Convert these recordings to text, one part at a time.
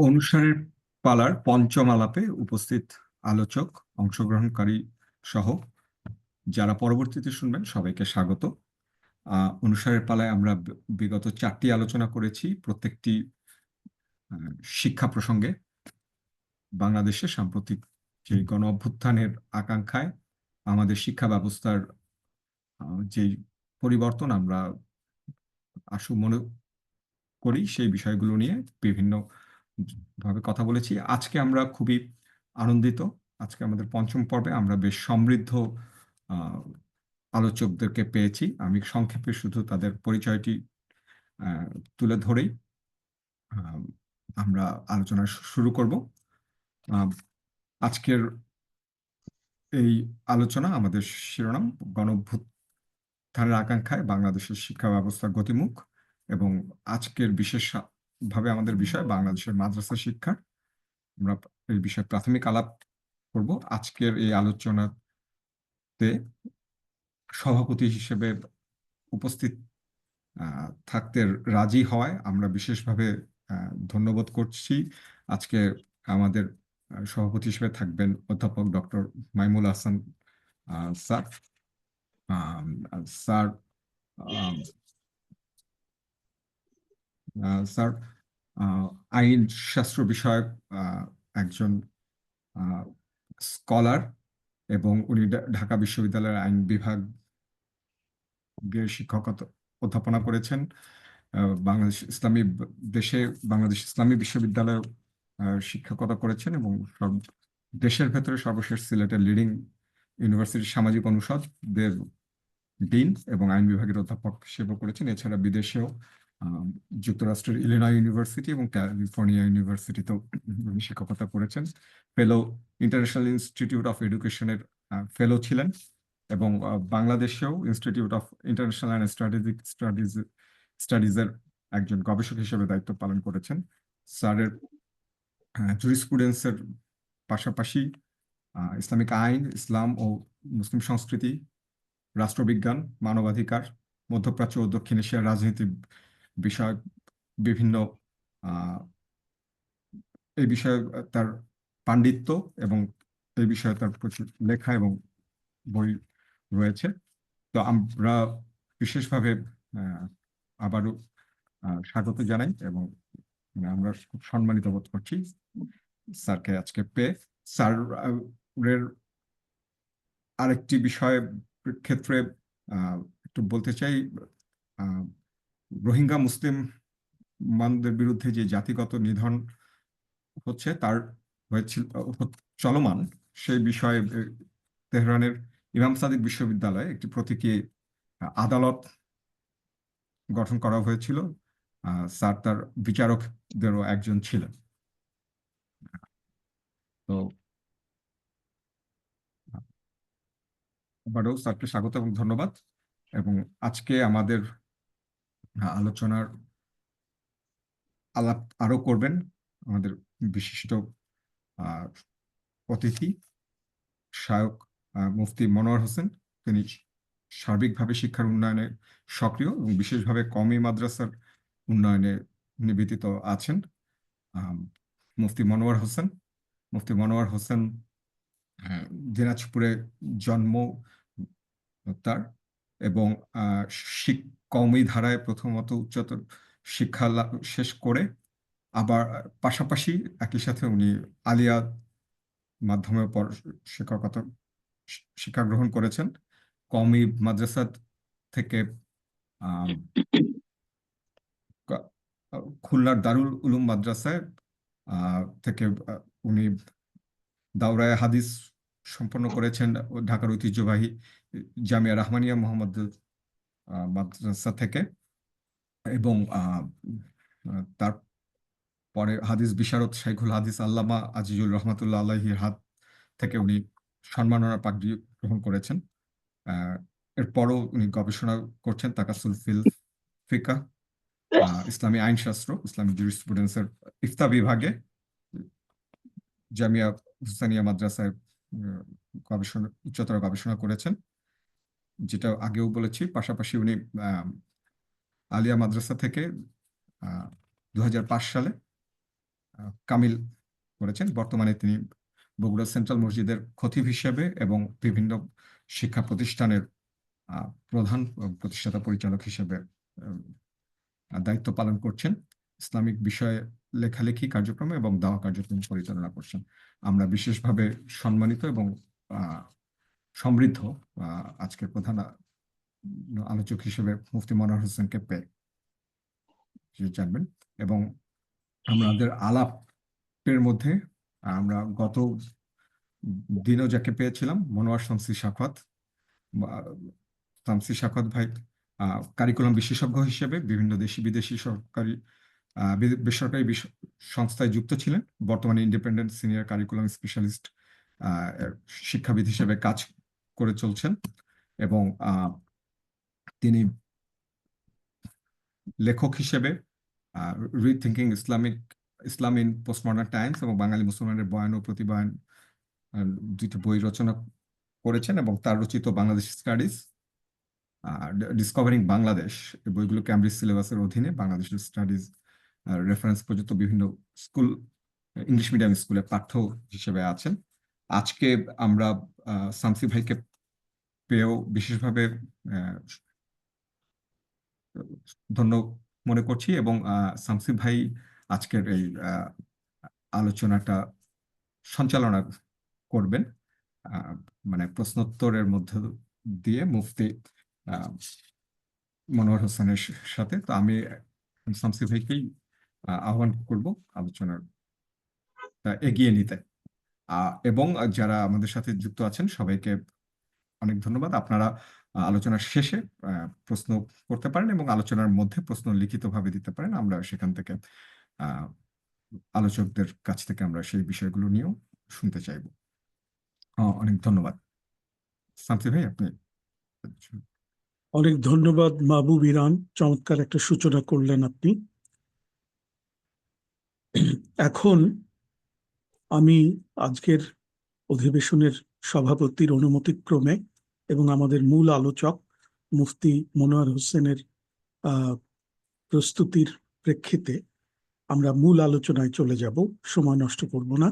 অনুষ্ঠানের পালার পঞ্চম আলাপে উপস্থিত আলোচক, অংশগ্রহণকারী সহ যারা পরবর্তীতে শুনবেন সবাইকে স্বাগত। অনুষ্ঠানের পালায় আমরা বিগত 4টি আলোচনা করেছি, প্রত্যেকটি শিক্ষা প্রসঙ্গে। বাংলাদেশে সাম্প্রতিক যে গণ অভ্যুত্থানের আকাঙ্ক্ষায় আমাদের শিক্ষা ব্যবস্থার যে পরিবর্তন আমরা মনে করি, সেই বিষয়গুলো নিয়ে বিভিন্ন ভাবে কথা বলেছি। আজকে আমরা খুবই আনন্দিত। আজকে আমাদের পঞ্চম পর্বে আমরা বেশ সমৃদ্ধ আহ, আলোচকদেরকে পেয়েছি। আমি সংক্ষেপে শুধু তাদের পরিচয়টি আহ, তুলে ধরেই আহ, আমরা আলোচনা শুরু করব। আহ, আজকের এই আলোচনা, আমাদের শিরোনাম গণঅভ্যুত্থানের আকাঙ্ক্ষায় বাংলাদেশের শিক্ষা ব্যবস্থার গতিমুখ, এবং আজকের বিশেষ ভাবে আমাদের বিষয় বাংলাদেশের মাদ্রাসা শিক্ষা। আমরা এই বিষয়ে প্রাথমিক আলাপ করব। আজকের এই আলোচনাতে সভাপতি হিসেবে উপস্থিত থাকতে রাজি হওয়ায় আমরা বিশেষভাবে ধন্যবাদ করছি। আজকে আমাদের সভাপতি হিসেবে থাকবেন অধ্যাপক ডক্টর মাইমুল হাসান স্যার। আম, স্যার আম, স্যার আইন শাস্ত্র বিষয়ক একজন স্কলার, এবং উনি ঢাকা বিশ্ববিদ্যালয়ের আইন বিভাগের শিক্ষকতা অধ্যাপনা করেছেন। বাংলাদেশ ইসলামী দেশে বাংলাদেশ ইসলামী বিশ্ববিদ্যালয়ে শিক্ষকতা করেছেন, এবং দেশের ভেতরে সর্বশেষ সিলেটের লিডিং ইউনিভার্সিটির সামাজিক অনুষদের ডিন এবং আইন বিভাগের অধ্যাপক হিসেবে করেছেন। এছাড়া বিদেশেও আহ, যুক্তরাষ্ট্রের ইলিনয় ইউনিভার্সিটি এবং ক্যালিফোর্নিয়া ইউনিভার্সিটিতেও উনি শিক্ষকতা করেছেন। ফেলো, ইন্টারন্যাশনাল ইনস্টিটিউট অফ এডুকেশনের ফেলো ছিলেন, এবং বাংলাদেশেও institute of international and strategic স্টাডিজের একজন গবেষক হিসেবে দায়িত্ব পালন করেছেন। স্যারের জুরিসপ্রুডেন্সের পাশাপাশি ইসলামিক আইন, ইসলাম ও মুসলিম সংস্কৃতি, রাষ্ট্রবিজ্ঞান, মানবাধিকার, মধ্যপ্রাচ্য ও দক্ষিণ এশিয়ার রাজনীতি বিষয়ক বিভিন্ন আহ, এই বিষয়ে তার পাণ্ডিত্য, এবং এই বিষয়ে তার প্রচুর লেখা এবং বই রয়েছে। তো আমরা বিশেষভাবে আহ, আবারও স্বাগত জানাই, এবং আমরা খুব সম্মানিত বোধ করছি স্যারকে আজকে পেয়ে। স্যারের আরেকটি বিষয়ের ক্ষেত্রে একটু বলতে চাই। আহ, রোহিঙ্গা মুসলিমদের বিরুদ্ধে যে জাতিগত নিধন হচ্ছে, তার হয়েছিল চলমান, সেই বিষয়ে তেহরানের ইমাম সাদিক বিশ্ববিদ্যালয়ে একটি প্রতীকী আদালত গঠন করা হয়েছিল। স্যার তার বিচারকদেরও একজন ছিলেন। তো আবারও স্যারকে স্বাগত এবং ধন্যবাদ। এবং আজকে আমাদের আলোচনার আলাপ আরো করবেন আমাদের বিশিষ্ট আহ, অতিথি শায়ক মুফতি মনোয়ার হোসেন। তিনি সার্বিকভাবে শিক্ষার উন্নয়নে সক্রিয় এবং বিশেষভাবে কওমি মাদ্রাসার উন্নয়নে নিবেদিত আছেন। আহ, মুফতি মনোয়ার হোসেন মুফতি মনোয়ার হোসেন আহ, দিনাজপুরে জন্ম তার, এবং আহ, কওমি ধারায় প্রথমত উচ্চতর শিক্ষা শেষ করে, আবার পাশাপাশি একই সাথে উনি আলিয়া মাধ্যমে শিক্ষকতা শিক্ষা গ্রহণ করেছেন। কওমি মাদ্রাসা থেকে আম, ক- খুলনার দারুল উলুম মাদ্রাসায় থেকে উনি দাওরায়ে হাদিস সম্পন্ন করেছেন ঢাকার ঐতিহ্যবাহী জামিয়া রাহমানিয়া মোহাম্মদ মাদ্রাসা থেকে, এবং তারপরে হাদিস বিশারদ শাইখুল হাদিস আল্লামা আজিজুল রহমাতুল্লাহ আলাহির হাত থেকে উনি সম্মাননা পাগড়ি গ্রহণ করেছেন। আহ, এরপরও উনি গবেষণা করছেন তাকাসুল ফিকাহ, ইসলামী আইনশাস্ত্র, ইসলামী জুরিসপ্রুডেন্সের ইফতা বিভাগে জামিয়া হুসানিয়া মাদ্রাসায় গবেষণা, উচ্চতর গবেষণা করেছেন, যেটা আগেও বলেছি। পাশাপাশি উনি আলিয়া মাদ্রাসা থেকে 2005 সালে কামিল করেছেন। বর্তমানে তিনি বগুড়া সেন্ট্রাল মসজিদের খতিব হিসেবে এবং বিভিন্ন শিক্ষা প্রতিষ্ঠানের প্রধান প্রতিষ্ঠাতা পরিচালক হিসেবে দায়িত্ব পালন করছেন। ইসলামিক বিষয়ে লেখালেখি কার্যক্রম এবং দাওয়া কার্যক্রম পরিচালনা করছেন। আমরা বিশেষভাবে সম্মানিত এবং সমৃদ্ধ আজকের প্রধান আলোচক হিসেবে মুফতি মনোয়ার হোসেনকে পেয়ে জানবেন। এবং আমাদের আলাপের মধ্যে আমরা গত দিনও যাকে পেয়েছিলাম, মনোয়ার শামসী সাখাওয়াত ভাই কারিকুলাম বিশেষজ্ঞ হিসেবে বিভিন্ন দেশি বিদেশি সরকারি বেসরকারি সংস্থায় যুক্ত ছিলেন। বর্তমানে ইন্ডিপেন্ডেন্ট সিনিয়র কারিকুলাম স্পেশালিস্ট শিক্ষাবিদ হিসেবে কাজ করে চলছেন এবং তিনি লেখক হিসেবে rethinking Islam in postmodern Times এবং বাঙালি মুসলমানের বয়ান ও প্রতিবয়ান দুইটি বই রচনা করেছেন এবং তার রচিত বাংলাদেশ স্টাডিজ, ডিসকভারিং বাংলাদেশ, এই বইগুলো ক্যামব্রিজ সিলেবাসের অধীনে বাংলাদেশ স্টাডিজ রেফারেন্স পর্যন্ত বিভিন্ন স্কুল, ইংলিশ মিডিয়াম স্কুলে পাঠ্য হিসেবে আছেন। আজকে আমরা শামসী ভাইকে পেয়েও বিশেষভাবে ধন্য মনে করছি এবং শামসী ভাই আজকের এই আলোচনাটা সঞ্চালনা করবেন, মানে প্রশ্নোত্তরের মধ্য দিয়ে মুফতি মনোয়ার হোসেনের সাথে। তো আমি শামসী ভাইকেই আহ্বান করব আলোচনার এগিয়ে নিতে। এবং যারা আমাদের সাথে যুক্ত আছেন সবাইকে অনেক ধন্যবাদ। আপনারা আলোচনার শেষে প্রশ্ন করতে পারেন এবং আলোচনার মধ্যে প্রশ্ন লিখিতভাবে দিতে পারেন। আমরা সেখান থেকে আলোচকদের কাছ থেকে আমরা সেই বিষয়গুলো নিয়েও শুনতে চাইব। অনেক ধন্যবাদ। শামসী ভাই, আপনি। অনেক ধন্যবাদ মাহবুব ইরান, চমৎকার একটা সূচনা করলেন আপনি। এখন আমি আজকের অধিবেশনের সভাপতির অনুমতিক্রমে এবং আমাদের মূল আলোচক মুফতি মনোয়ার হোসেনের প্রস্তুতির প্রেক্ষিতে আমরা মূল আলোচনায় চলে যাব, সময় নষ্ট করব না।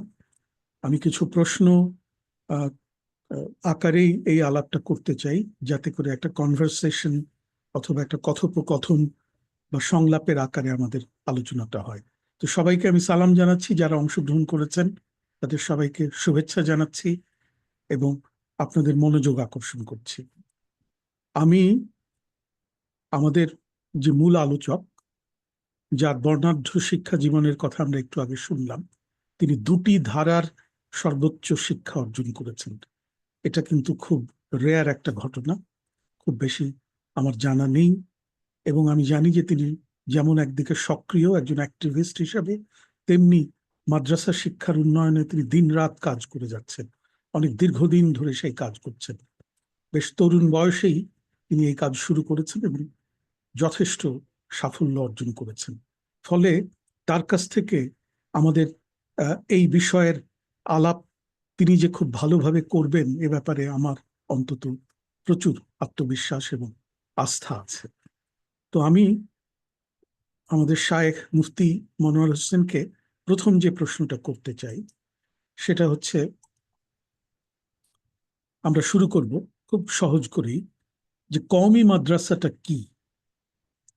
আমি কিছু প্রশ্ন আকারেই এই আলাপটা করতে চাই, যাতে করে একটা কনভারসেশন অথবা একটা কথোপকথন বা সংলাপের আকারে আমাদের আলোচনাটা হয়। তো সবাইকে আমি সালাম জানাচ্ছি, যারা অংশগ্রহণ করেছেন তাদের সবাইকে শুভেচ্ছা জানাচ্ছি এবং আপনাদের মনোযোগ আকর্ষণ করছি। আমি আমাদের যে মূল আলোচক, যার বর্ণাঢ্য শিক্ষা জীবনের কথা আমরা একটু আগে শুনলাম, তিনি দুটি ধারার সর্বোচ্চ শিক্ষা অর্জন করেছেন। এটা কিন্তু খুব রেয়ার একটা ঘটনা, খুব বেশি আমার জানা নেই। এবং আমি জানি যে তিনি যেমন একদিকে সক্রিয় একজন অ্যাক্টিভিস্ট হিসাবে, তেমনি মাদ্রাসা শিক্ষার উন্নয়নে তিনি দিনরাত কাজ করে যাচ্ছেন, অনেক দীর্ঘদিন ধরে সেই কাজ করছেন। বেশ তরুণ বয়সেই তিনি এই কাজ শুরু করেছেন এবং যথেষ্ট সাফল্য অর্জন করেছেন। ফলে তার কাছ থেকে আমাদের এই বিষয়ের আলাপ তিনি যে খুব ভালোভাবে করবেন এ ব্যাপারে আমার অন্তত প্রচুর আত্মবিশ্বাস এবং আস্থা আছে। তো আমি আমাদের শায়েখ মুফতি মনোয়ার হোসেনকে প্রথম যে প্রশ্নটা করতে চাই সেটা হচ্ছে, আমরা শুরু করব খুব সহজ করেই, যে কওমি মাদ্রাসাটা কি,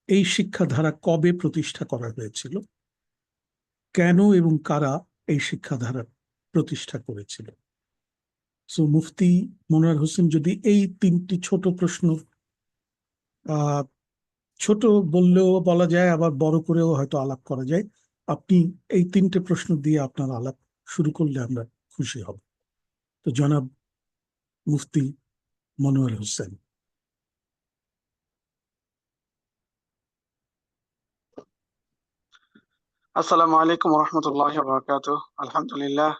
এই শিক্ষাধারা কবে প্রতিষ্ঠা করা হয়েছিল, কেন এবং কারা এই শিক্ষাধারা প্রতিষ্ঠা করেছিল। সো মুফতি মনোয়ার হোসেন যদি এই তিনটি ছোট প্রশ্ন, ছোট বললেও বলা যায় আবার বড় করেও হয়তো আলাপ করা যায়, আপনি এই তিনটে প্রশ্ন দিয়ে আপনার আলাপ শুরু করলে আমরা খুশি হব। তো জনাব মুফতি মনোয়ার হোসেন। আসসালামু আলাইকুম ওয়া রাহমাতুল্লাহি ওয়া বারাকাতুহু। আলহামদুলিল্লাহ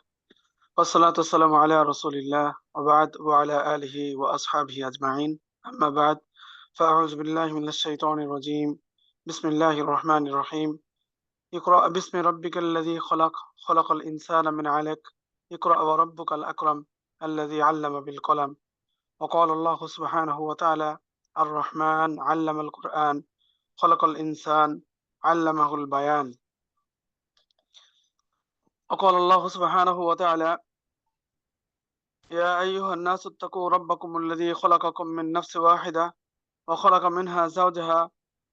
ওয়াসসালাতু ওয়াসসালামু আলা রাসূলিল্লাহ ওয়া বা'দ ওয়া আলা আলিহি ওয়া আসহাবিহি আজমাইন। আম্মা বা'দ, ফাআউযু বিল্লাহি মিনাশ শাইতানির রাজীম। বিসমিল্লাহির রহমানির রহিম। ইকরা বিসমি রাব্বিকাল্লাযী খলাক, খলাকাল ইনসানা মিন 'আলাক, ইকরা ওয়া রাব্বুকাল আকরাম, আল্লাযী 'আল্লামা বিল কলাম। ওয়া ক্বালা আল্লাহু সুবহানাহু ওয়া তাআলা, আর-রাহমান 'আল্লামাল কুরআন, খলাকাল ইনসান 'আল্লামাহুল বায়ান। وقال الله سبحانه وتعالى: يا أيها الناس اتقوا ربكم الذي خلقكم من نفس واحدة وخلق منها زوجها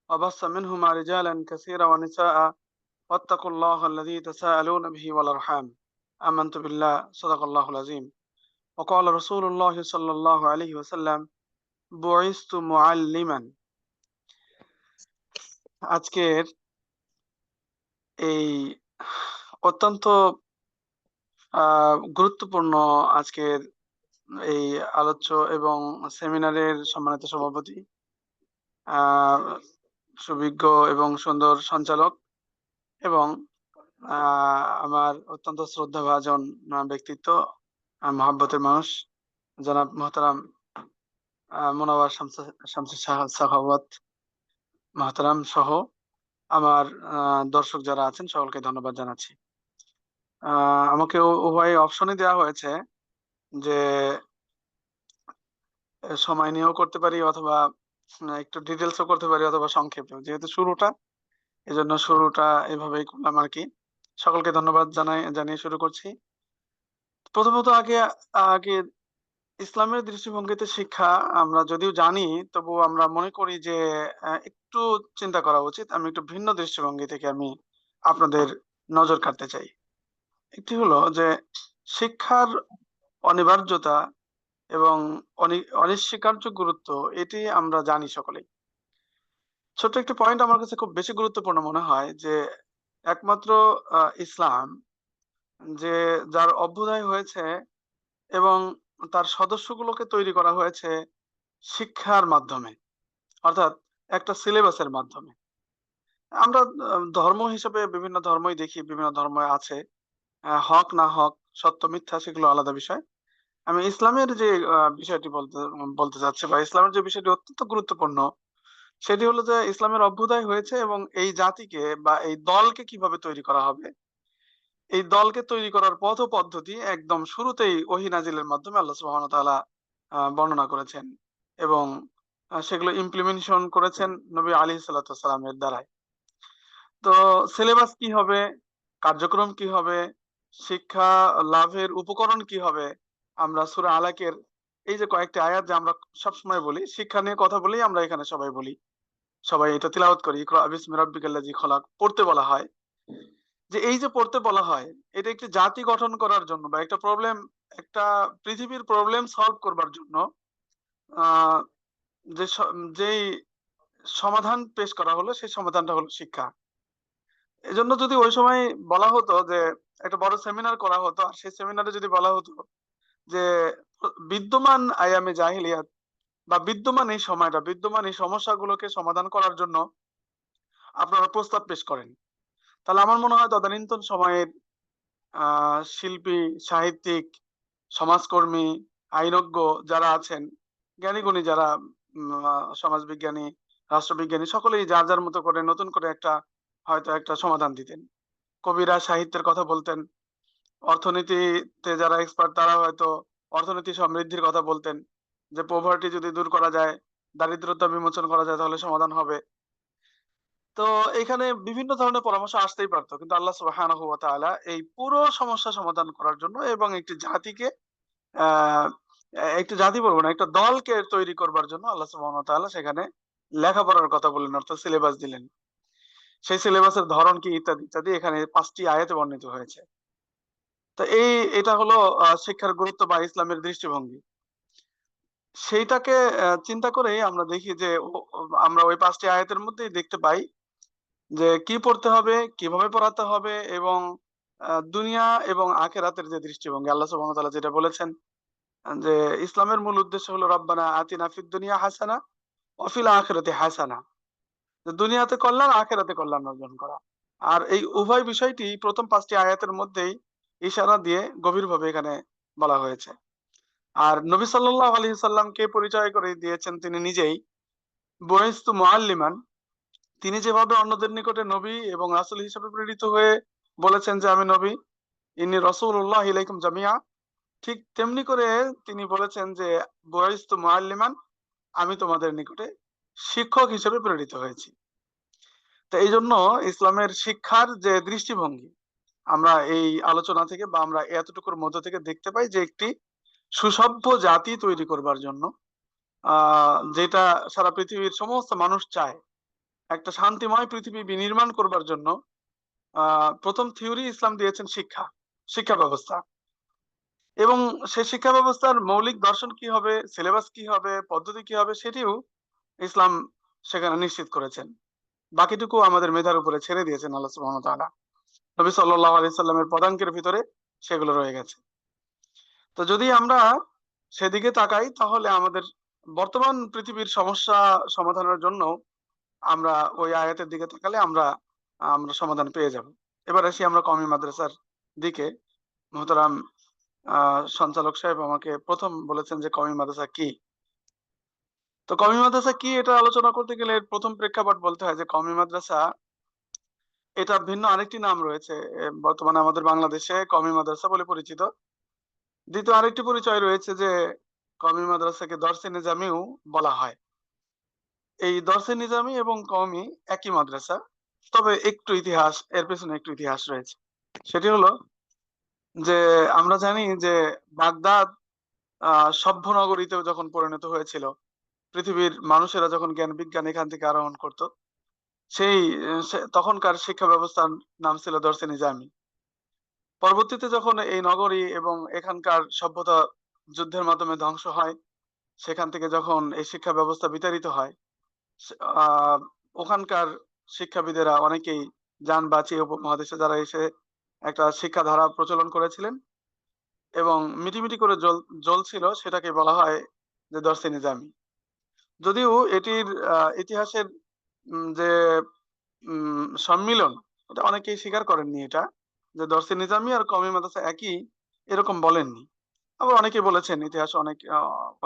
وبث منهما رجالا كثيرا ونساء واتقوا الله الذي تساءلون به والأرحام آمنت بالله صدق الله العظيم وقال رسول الله صلى الله عليه وسلم بعثت معلما আজকের এই অত্যন্ত গুরুত্বপূর্ণ আজকের এই আলোচ্য এবং সেমিনারের সম্মানিত সভাপতি, সুবিজ্ঞ এবং সুন্দর সঞ্চালক এবং আমার অত্যন্ত শ্রদ্ধাভাজন ব্যক্তিত্ব, মহাব্বতের মানুষ জনাব মোহতারাম মোনাওয়ার শামসুল সাখাওয়াত মোহতারাম সহ আমার দর্শক যারা আছেন সকলকে ধন্যবাদ জানাচ্ছি। আমাকে উভয় অপশনই দেওয়া হয়েছে যে সময় নিয়েও করতে পারি অথবা একটু ডিটেলসও করতে পারি অথবা সংক্ষেপে, যেহেতু শুরুটা এজন্য শুরুটা এভাবেই করলাম আর কি। সকলকে ধন্যবাদ জানিয়ে শুরু করছি। প্রথমত আগে ইসলামের দৃষ্টিভঙ্গিতে শিক্ষা আমরা যদিও জানি, তবু আমরা মনে করি যে একটু চিন্তা করা উচিত। আমি একটু ভিন্ন দৃষ্টিভঙ্গি থেকে আমি আপনাদের নজর কাড়তে চাই। একটি হলো যে শিক্ষার অনিবার্যতা এবং অনস্বীকার্য গুরুত্ব, এটি আমরা জানি সকলেই। ছোট্ট একটি পয়েন্ট আমার কাছে খুব বেশি গুরুত্বপূর্ণ মনে হয় যে একমাত্র ইসলাম যে যার অভ্যুদয় হয়েছে এবং তার সদস্যগুলোকে তৈরি করা হয়েছে শিক্ষার মাধ্যমে, অর্থাৎ একটা সিলেবাসের মাধ্যমে। আমরা ধর্ম হিসেবে বিভিন্ন ধর্মই দেখি, বিভিন্ন ধর্ম আছে, হক না হক, সত্য মিথ্যা সেগুলো আলাদা বিষয়। আমি ইসলামের যে বিষয়টি বলতে চাচ্ছি বা ইসলামের যে বিষয়টি অত্যন্ত গুরুত্বপূর্ণ, সেটি হলো যে ইসলামের অভ্যুদয় হয়েছে এবং এই জাতিকে বা এই দলকে কিভাবে তৈরি করা হবে, এই দলকে তৈরি করার পথ ও পদ্ধতি একদম শুরুতেই ওহী নাজিলের মাধ্যমে আল্লাহ সুবহানাহু ওয়া তাআলা বর্ণনা করেছেন এবং সেগুলো ইমপ্লিমেন্টেশন করেছেন নবী আলাইহিস সালাতু ওয়াস সালামের দ্বারাই। তো সিলেবাস কি হবে, কার্যক্রম কি হবে, শিক্ষা লাভের উপকরণ কি হবে, আমরা সূরা আলাকের এই যে কয়েকটি আয়াত যে আমরা সবসময় বলি, শিক্ষা নিয়ে কথা বলেই আমরা এখানে সবাই বলি, সবাই এটা তিলাওয়াত করি, ইকরা বিসমি রাব্বিকাল্লাযী খলাক, পড়তে বলা হয়। যে এই যে পড়তে বলা হয়, এটা একটি জাতি গঠন করার জন্য বা একটা পৃথিবীর প্রবলেম সলভ করবার জন্য আহ যেই সমাধান পেশ করা হলো, সেই সমাধানটা হলো শিক্ষা। এজন্য যদি ওই সময় বলা হতো যে একটা বড় সেমিনার করা হতো, আর সেই সেমিনারে যদি বলা হতো যে বিদ্যমান আয়ামে জাহিলিয়াত বা বিদ্যমান এই সময়টা, বিদ্যমান এই সমস্যাগুলোকে সমাধান করার জন্য আপনারা প্রস্তাব পেশ করেন, তাহলে আমার মনে হয় তদানীন্তন সময়ের শিল্পী, সাহিত্যিক, সমাজকর্মী, আইনজ্ঞ যারা আছেন, জ্ঞানীগুণী যারা, সমাজবিজ্ঞানী, রাষ্ট্রবিজ্ঞানী, সকলেই যার যার মতো করে নতুন করে হয়তো একটা সমাধান দিতেন। কবিরা সাহিত্যের কথা বলতেন, অর্থনীতিতে যারা এক্সপার্ট তারা হয়তো অর্থনীতি সমৃদ্ধির কথা বলতেন, যে পোভার্টি যদি দূর করা যায়, দারিদ্রতা বিমোচন করা যায়, তাহলে সমাধান হবে। তো এখানে বিভিন্ন ধরনের পরামর্শ আসতেই পারতো, কিন্তু আল্লাহ সুবহানাহু ওয়া তাআলা এই পুরো সমস্যা সমাধান করার জন্য এবং একটি জাতিকে আহ একটি জাতি বলবো না, একটা দলকে তৈরি করবার জন্য আল্লাহ সুবহানাহু ওয়া তাআলা সেখানে লেখাপড়ার কথা বললেন, অর্থাৎ সিলেবাস দিলেন। সেই সিলেবাসের ধরন কি ইত্যাদি ইত্যাদি এখানে 5টি আয়াতে বর্ণিত হয়েছে। তো এটা হলো শিক্ষার গুরুত্ব বা ইসলামের দৃষ্টিভঙ্গি। সেইটাকে চিন্তা করেই আমরা দেখি যে আমরা ওই 5টি আয়াতের মধ্যেই দেখতে পাই যে কি পড়তে হবে, কিভাবে পড়াতে হবে এবং দুনিয়া এবং আখিরাতের যে দৃষ্টিভঙ্গি, আল্লাহ সুবহানাহু ওয়া তাআলা যেটা বলেছেন যে ইসলামের মূল উদ্দেশ্য হলো রব্বানা আতিনা ফিদ দুনিয়া হাসানা ওয়া ফিল আখিরাতি হাসানা, যে দুনিয়াতে কল্যাণ, আখিরাতে কল্যাণ অর্জন করা। আর এই উভয় বিষয়টি প্রথম 5টি আয়াতের মধ্যেই ইশারা দিয়ে গভীরভাবে এখানে বলা হয়েছে। আর নবী সাল্লাল্লাহু আলাইহি সাল্লামকে পরিচয় করে দিয়েছেন তিনি নিজেই, বুইস্তু মুআল্লিমান। তিনি যেভাবে অন্যদের নিকটে নবী এবং রাসূল হিসেবে প্রেরিত হয়ে বলেছেন যে আমি নবী, ইন্নী রাসূলুল্লাহ ইলাইকুম জামিআ, ঠিক তেমনি করে তিনি বলেছেন যে বুইস্তু মুআল্লিমান, আমি তোমাদের নিকটে শিক্ষক হিসেবে প্রেরিত হয়েছি। তো এই জন্য ইসলামের শিক্ষার যে দৃষ্টিভঙ্গি, আমরা এই আলোচনা থেকে বা আমরা এতটুকুর মধ্য থেকে দেখতে পাই যে একটি সুসভ্য জাতি তৈরি করবার জন্য যেটা সারা পৃথিবীর সমস্ত মানুষ চায়, একটা শান্তিময় পৃথিবী বিনির্মাণ করবার জন্য প্রথম থিওরি ইসলাম দিয়েছেন শিক্ষা, শিক্ষা ব্যবস্থা। এবং সে শিক্ষা ব্যবস্থার মৌলিক দর্শন কি হবে, সিলেবাস কি হবে, পদ্ধতি কি হবে, সেটিও ইসলাম সেখানে নিশ্চিত করেছেন। বাকিটুকু আমাদের মেধার উপরে ছেড়ে দিয়েছেন আল্লাহ সুবহানাহু ওয়া তাআলা। নবী সাল্লাল্লাহু আলাইহি সাল্লামের পদাঙ্কের ভিতরে সেগুলো রয়ে গেছে। তো যদি আমরা সেদিকে তাকাই তাহলে আমাদের বর্তমান পৃথিবীর সমস্যা সমাধানের জন্য আমরা ওই আয়াতের দিকে তাকালে আমরা আমরা সমাধান পেয়ে যাব। এবার আসি আমরা কওমি মাদ্রাসার দিকে। মোহতারাম সঞ্চালক সাহেব আমাকে প্রথম বলেছেন যে কওমি মাদ্রাসা কি? তো কওমি মাদ্রাসা কি এটা আলোচনা করতে গেলে এর প্রথম প্রেক্ষাপট বলতে হয় যে কওমি মাদ্রাসা এটা ভিন্ন আরেকটি নাম রয়েছে। বর্তমানে আমাদের বাংলাদেশে কওমি মাদ্রাসা বলে পরিচিত। দ্বিতীয় আরেকটি পরিচয় রয়েছে যে কওমি মাদ্রাসাকে দরসে নিজামিও বলা হয়। এই দরসে নিজামি এবং কওমি একই মাদ্রাসা। তবে একটু ইতিহাস, এর পেছনে একটু ইতিহাস রয়েছে। সেটি হলো যে আমরা জানি যে বাগদাদ সভ্য নগরীতেও যখন পরিণত হয়েছিল, পৃথিবীর মানুষেরা যখন জ্ঞান বিজ্ঞান এখান থেকে আরোহণ করত, সেই তখনকার শিক্ষা ব্যবস্থার নাম ছিল দরসে নিজামি। পরবর্তীতে যখন এই নগরী এবং এখানকার সভ্যতা যুদ্ধের মাধ্যমে ধ্বংস হয়, সেখান থেকে যখন এই শিক্ষা ব্যবস্থা বিতাড়িত হয়, আহ ওখানকার শিক্ষাবিদেরা অনেকেই যান বাঁচিয়ে উপমহাদেশে যারা এসে একটা শিক্ষাধারা প্রচলন করেছিলেন এবং মিটিমিটি করে জ্বলছিল, সেটাকে বলা হয় যে দরসে নিজামি। যদিও এটির ইতিহাসের যে সম্মিলন, এটা অনেকেই স্বীকার করেননি, এটা যে দরসে নিজামি আর কওমি মাদ্রাসা একই এরকম বলেননি। আবার অনেকে বলেছেন, ইতিহাসে অনেক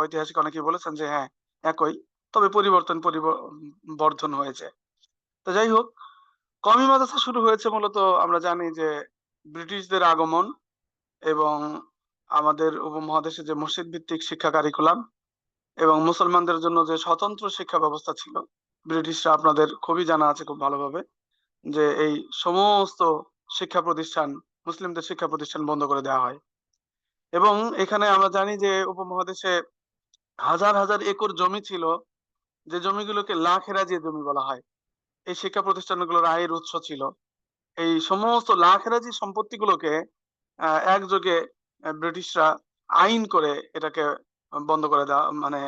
ঐতিহাসিক অনেকেই বলেছেন যে হ্যাঁ একই, তবে বর্ধন হয়েছে। তো যাই হোক, কওমি মাদ্রাসা শুরু হয়েছে মূলত আমরা জানি যে ব্রিটিশদের আগমন এবং আমাদের উপমহাদেশে যে মসজিদ ভিত্তিক শিক্ষা কারিকুলাম এবং মুসলমানদের জন্য যে স্বতন্ত্র শিক্ষা ব্যবস্থা ছিল, ব্রিটিশরা আপনাদের খুবই জানা আছে খুব ভালোভাবে যে এই সমস্ত শিক্ষা প্রতিষ্ঠান, মুসলিমদের শিক্ষা প্রতিষ্ঠান বন্ধ করে দেওয়া হয়। এবং এখানে আমরা জানি যে উপমহাদেশে হাজার হাজার একর জমি ছিল, যে জমিগুলোকে লাখেরাজি জমি বলা হয়। এই শিক্ষা প্রতিষ্ঠানগুলোর আয়ের উৎস ছিল। এই সমস্ত লাখেরাজি সম্পত্তিগুলোকে একযোগে ব্রিটিশরা আইন করে এটাকে বন্ধ করে দেওয়া, মানে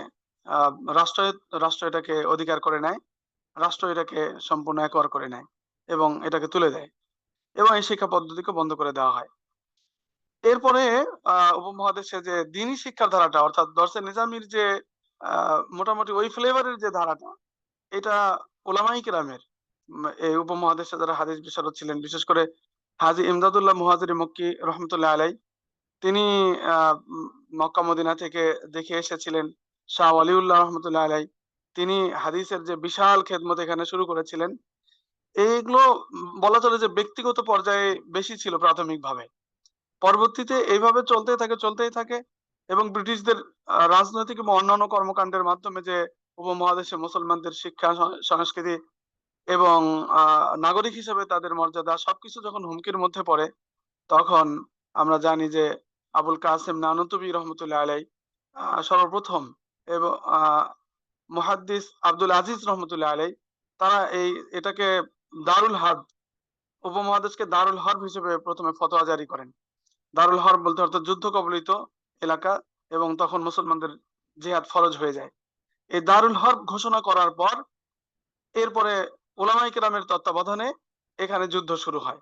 আহ, রাষ্ট্র রাষ্ট্র এটাকে অধিকার করে নেয়, রাষ্ট্র এটাকে সম্পূর্ণ একর করে নেয় এবং এটাকে তুলে দেয় এবং এই শিক্ষা পদ্ধতিকে বন্ধ করে দেওয়া হয়। এরপরে উপমহাদেশে যে দিনী শিক্ষার ধারাটা, অর্থাৎ দরসে নিজামির যে মোটামুটি ওই ফ্লেভারের যে ধারাটা, এটা ওলামাই কেরামের এই উপমহাদেশে যারা হাদিস বিশারদ ছিলেন, বিশেষ করে হাজী ইমদাদুল্লাহ মুহাজিরি মক্কি রহমতুল্লাহ আলাই, তিনি মক্কা মদিনা থেকে দেখে এসেছিলেন। শাহ ওয়ালিউল্লাহ রহমতুল্লাহ আলাই, তিনি হাদিসের যে বিশাল খেদমত এখানে শুরু করেছিলেন। এইগুলো বলা চলে যে ব্যক্তিগত পর্যায়ে বেশি ছিল প্রাথমিকভাবে। পরবর্তীতে এইভাবে চলতেই থাকে এবং ব্রিটিশদের রাজনৈতিক এবং অন্যান্য কর্মকাণ্ডের মাধ্যমে যে উপমহাদেশে মুসলমানদের শিক্ষা সংস্কৃতি এবং নাগরিক হিসেবে তাদের মর্যাদা সবকিছু যখন হুমকির মধ্যে পড়ে, তখন আমরা জানি যে আবুল কাসেম নানুতুবি রহমতুল্লাহ আলাই সর্বপ্রথম এবং মুহাদ্দিস আব্দুল আজিজ রহমতুল্লাহ আলাই, তারা এটাকে দারুল হার্ব, উপমহাদেশকে দারুল হার্ব হিসেবে প্রথমে ফতোয়া জারি করেন। দারুল হার্ব বলতে অর্থাৎ যুদ্ধ কবলিত এলাকা, এবং তখন মুসলমানদের জিহাদ ফরজ হয়ে যায়। এই দারুল হার্ব ঘোষণা করার পর এরপরে ওলামায়ে কেরামের তত্ত্বাবধানে এখানে যুদ্ধ শুরু হয়।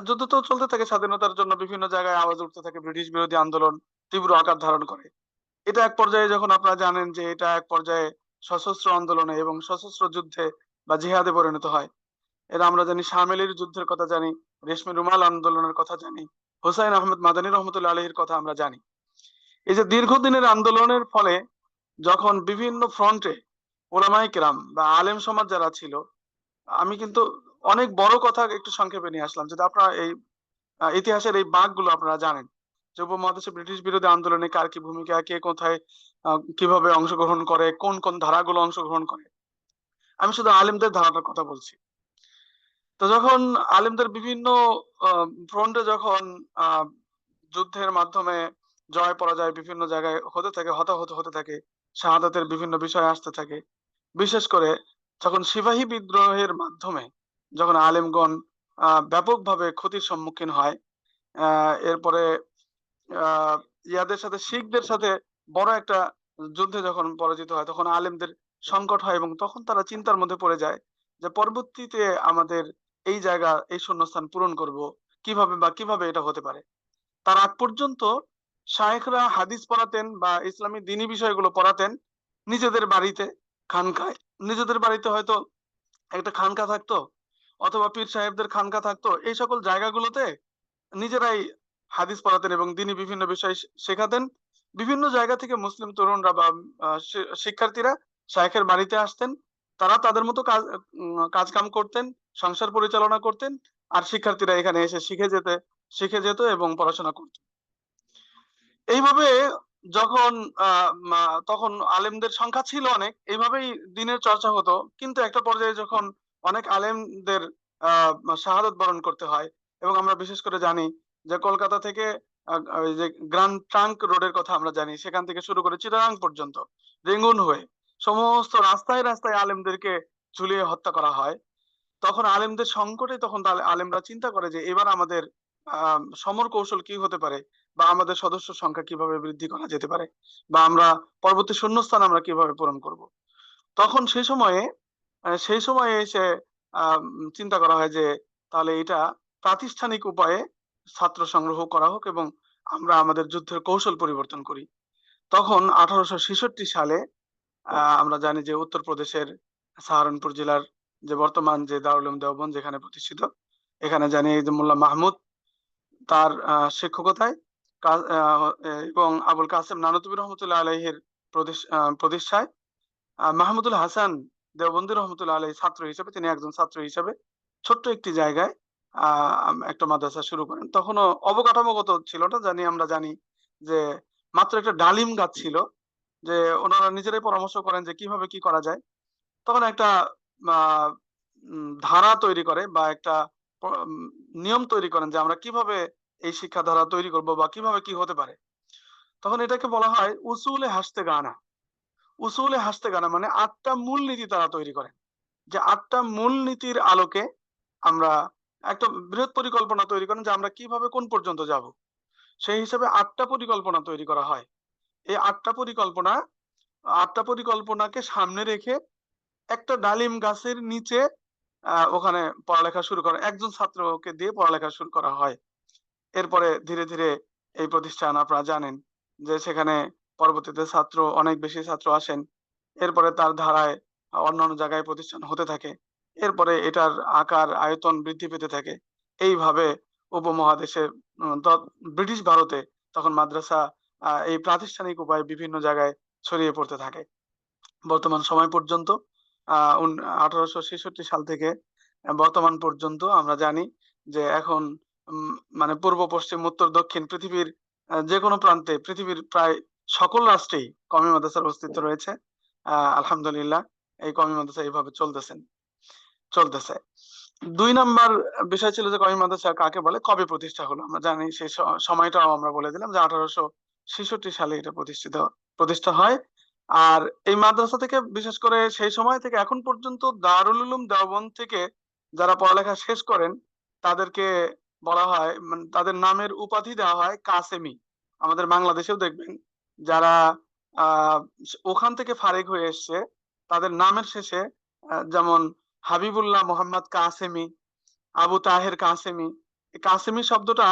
যুদ্ধ তো চলতে থাকে, স্বাধীনতার জন্য বিভিন্ন জায়গায় আওয়াজ উঠতে থাকে, ব্রিটিশ বিরোধী আন্দোলন তীব্র আকার ধারণ করে। এটা এক পর্যায়ে, যখন আপনারা জানেন যে এটা এক পর্যায়ে সশস্ত্র আন্দোলনে এবং সশস্ত্র যুদ্ধে বা জিহাদে পরিণত হয়। এটা আমরা জানি, শামেলির যুদ্ধের কথা জানি, রেশমি রুমাল আন্দোলনের কথা জানি, হুসাইন আহমেদ মাদানী রহমতুল্লাহ আলহীর কথা আমরা জানি। এই যে দীর্ঘদিনের আন্দোলনের ফলে যখন বিভিন্ন ফ্রন্টে ওলামায়ে কেরাম বা আলেম সমাজ যারা ছিল, আমি কিন্তু অনেক বড় কথা একটু সংক্ষেপে নিয়ে আসলাম, যদি আপনারা এই ইতিহাসের এই বাঁকগুলো আপনারা জানেন যে উপমহাদেশে ব্রিটিশ বিরোধী আন্দোলনে কার কি ভূমিকা, কে কোথায় কিভাবে অংশগ্রহণ করে, কোন কোন ধারাগুলো অংশগ্রহণ করে। আমি শুধু আলেমদের ধারাটার কথা বলছি। তো যখন আলেমদের বিভিন্ন ফ্রন্টে যখন যুদ্ধের মাধ্যমে জয় পরাজয় বিভিন্ন জায়গায় হতে থাকে, হতাহত হতে থাকে, শাহাদাতের বিভিন্ন বিষয় আসতে থাকে, বিশেষ করে যখন সিপাহী বিদ্রোহের মাধ্যমে যখন আলেমগণ ব্যাপকভাবে ক্ষতির সম্মুখীন হয়, এরপরে আহ ইয়াদের সাথে শিখদের সাথে বড় একটা যুদ্ধে যখন পরাজিত হয়, তখন আলেমদের সংকট হয় এবং তখন তারা চিন্তার মধ্যে পড়ে যায় যে পরবর্তীতে আমাদের এই জায়গা, এই শূন্যস্থান পূরণ করব কিভাবে, বা কিভাবে এটা হতে পারে। তার আগ পর্যন্ত শায়েখরা হাদিস পড়াতেন বা ইসলামী দ্বীনি বিষয়গুলো পড়াতেন নিজেদের বাড়িতে, খানকায়। নিজেদের বাড়িতে হয়তো একটা খানকা থাকতো, অথবা পীর সাহেবদের খানকা থাকতো। এই সকল জায়গাগুলোতে নিজেরাই হাদিস পড়াতেন এবং দ্বীনি বিভিন্ন বিষয় শেখাতেন। বিভিন্ন জায়গা থেকে মুসলিম তরুণরা বা শিক্ষার্থীরা শায়েখের বাড়িতে আসতেন। তারা তাদের মতো কাজ কাম করতেন, সংসার পরিচালনা করতেন, আর শিক্ষার্থীরা এখানে এসে শিখে যেত এবং পড়াশোনা করত। এইভাবে যখন তখন আলেমদের সংখ্যা ছিল অনেক, এইভাবেই দিনের চর্চা হতো। কিন্তু একটা পর্যায়ে যখন অনেক আলেমদের শাহাদত বরণ করতে হয়, এবং আমরা বিশেষ করে জানি যে কলকাতা থেকে ওই যে গ্র্যান্ড ট্রাঙ্ক রোডের কথা আমরা জানি, সেখান থেকে শুরু করে চিটাগাং পর্যন্ত রেঙ্গুন হয়ে সমস্ত রাস্তায় রাস্তায় আলেমদেরকে ঝুলিয়ে হত্যা করা হয়। তখন আলেমদের সংকটে তখন আলেমরা চিন্তা করে যে এবার আমাদের সমর কৌশল কি হতে পারে, বা আমাদের সদস্য সংখ্যা কিভাবে বৃদ্ধি করা যেতে পারে, বা আমরা পরবর্তী শূন্যস্থান আমরা কিভাবে পূরণ করব। তখন সেই সময়ে এসে চিন্তা করা হয় যে তাহলে এটা প্রাতিষ্ঠানিক উপায়ে ছাত্র সংগ্রহ করা হোক এবং আমরা আমাদের যুদ্ধের কৌশল পরিবর্তন করি। তখন 1866 সালে আমরা জানি যে উত্তরপ্রদেশের সাহারানপুর জেলার যে বর্তমান যে দারুল উলুম দেওবন্দ যেখানে প্রতিষ্ঠিত, এখানে জানি যে মোল্লা মাহমুদ তার শিক্ষকতায় এবং আবুল কাসেম নানুতুবি রহমতুল্লাহ আলাইহির প্রতিষ্ঠায় মাহমুদুল হাসান দেওবন্দি রহমতুল্লাহ আলাইহি ছাত্র হিসেবে, তিনি একজন ছাত্র হিসেবে ছোট্ট একটি জায়গায় একটা মাদ্রাসা শুরু করেন। তখনও অবকাঠামোগত ছিল না, আমরা জানি যে মাত্র একটা ডালিম গাছ ছিল, যে ওনারা নিজেরাই পরামর্শ করেন যে কিভাবে কি করা যায়। তখন একটা আহ ধারা তৈরি করে বা একটা নিয়ম তৈরি করেন যে আমরা কিভাবে এই শিক্ষাধারা তৈরি করব বা কিভাবে কি হতে পারে। তখন এটাকে বলা হয় উসুলে হাসতে গানা। উসুলে হাসতে গানা মানে 8টা মূলনীতি তারা তৈরি করেন, যে 8টা মূলনীতির আলোকে আমরা একটা বৃহৎ পরিকল্পনা তৈরি করেন যে আমরা কিভাবে কোন পর্যন্ত যাব। সেই হিসেবে 8টা পরিকল্পনা তৈরি করা হয়। এই 8টা পরিকল্পনাকে সামনে রেখে একটা ডালিম গাছের নিচে ওখানে পড়ালেখা শুরু করা, একজন ছাত্রকে দিয়ে পড়ালেখা শুরু করা হয়। এরপরে ধীরে ধীরে এই প্রতিষ্ঠান আপনারা জানেন যে সেখানে পরবর্তীতে অনেক বেশি ছাত্র আসেন। এরপরে তার ধারায় অন্যান্য জায়গায় প্রতিষ্ঠান হতে থাকে। এরপরে এটার আকার আয়তন বৃদ্ধি পেতে থাকে। এইভাবে উপমহাদেশে ব্রিটিশ ভারতে তখন মাদ্রাসা এই প্রাতিষ্ঠানিক উপায়ে বিভিন্ন জায়গায় ছড়িয়ে পড়তে থাকে। বর্তমান সময় পর্যন্ত 1866 সাল থেকে বর্তমান পর্যন্ত আমরা জানি যে এখন মানে পূর্ব পশ্চিম উত্তর দক্ষিণ পৃথিবীর যে কোনো প্রান্তে, পৃথিবীর প্রায় সকল রাষ্ট্রেই কওমি মাদ্রাসার অস্তিত্ব রয়েছে। আলহামদুলিল্লাহ এই কওমি মাদ্রাসা এইভাবে চলতেছে। 2 নাম্বার বিষয় ছিল যে কওমি মাদ্রাসা কাকে বলে, কবে প্রতিষ্ঠা হলো। আমরা জানি সেই সময়টাও আমরা বলে দিলাম যে 1866 সালে এটা প্রতিষ্ঠা হয়। আর এই মাদ্রাসা থেকে বিশেষ করে সেই সময় থেকে এখন পর্যন্ত দারুল উলুম দেওবন্দ থেকে যারা পড়ালেখা শেষ করেন তাদেরকে বলা হয়, মানে তাদের নামের উপাধি দেওয়া হয় কাসেমি। আমাদের বাংলাদেশেও দেখবেন যারা আহ ওখান থেকে ফারেক হয়ে এসছে তাদের নামের শেষে যেমন হাবিবুল্লাহ মোহাম্মদ কাসেমি, আবু তাহের কাসেমি। এই কাসেমি শব্দটা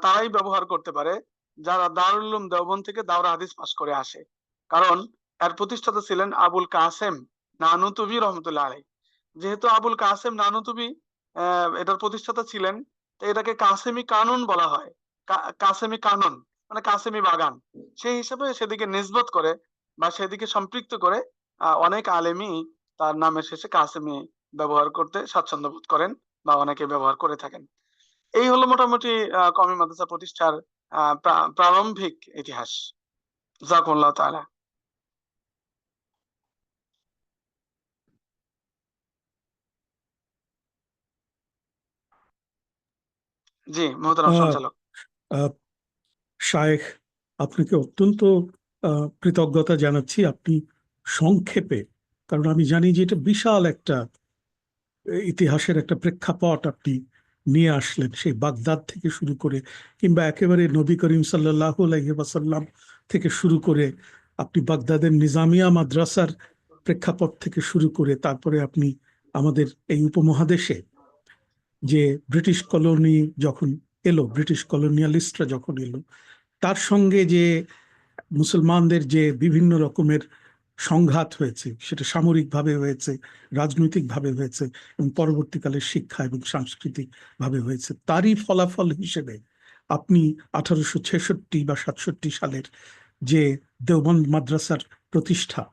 তারাই ব্যবহার করতে পারে যারা দারুল উলুম দেওবন্দ থেকে দাওরা হাদিস পাশ করে আসে। কারণ এর প্রতিষ্ঠাতা ছিলেন আবুল কাসেম নানুতুবি রহমতুল্লাহ আলাইহি। যেহেতু আবুল কাসেম নানুতুবি এটার প্রতিষ্ঠাতা ছিলেন, তো এটাকে কাসেমি কানুন বলা হয়। কাসেমি কানুন মানে কাসেমি বাগান। সেই হিসেবে সেদিকে নিসবত করে বা সেদিকে সম্পৃক্ত করে অনেক আলেমই তার নামের শেষে কাসেমি ব্যবহার করতে স্বাচ্ছন্দ্য বোধ করেন বা অনেকে ব্যবহার করে থাকেন। এই হলো মোটামুটি কওমি মাদ্রাসা প্রতিষ্ঠার প্রারম্ভিক ইতিহাস। জাযাকুমুল্লাহু তাআলা। জি মোহতারাম আহ, সঞ্চালক। আহ, শায়েখ, আপনাকে অত্যন্ত কৃতজ্ঞতা জানাচ্ছি। আপনি সংক্ষেপে, কারণ আমি জানি যে এটা বিশাল একটা ইতিহাসের একটা প্রেক্ষাপট আপনি নিয়ে আসলেন, সেই বাগদাদ থেকে শুরু করে কিংবা একেবারে নবী করিম সাল্লাল্লাহু আলাইহি ওয়াসাল্লাম থেকে শুরু করে আপনি বাগদাদের নিজামিয়া মাদ্রাসার প্রেক্ষাপট থেকে শুরু করে তারপরে আপনি আমাদের এই উপমহাদেশে যে ব্রিটিশ কলোনি যখন এলো, ব্রিটিশ কলোনিয়ালিস্টরা যখন এলো, তার সঙ্গে যে মুসলমানদের যে বিভিন্ন রকমের সংঘাত হয়েছে, সেটা সামরিকভাবে হয়েছে, রাজনৈতিকভাবে হয়েছে এবং পরবর্তীকালে শিক্ষা এবং সাংস্কৃতিক ভাবে হয়েছে, তারই ফলাফল হিসেবে আপনি 1866 বা 67 সালের যে দেওবন্দ মাদ্রাসার প্রতিষ্ঠা,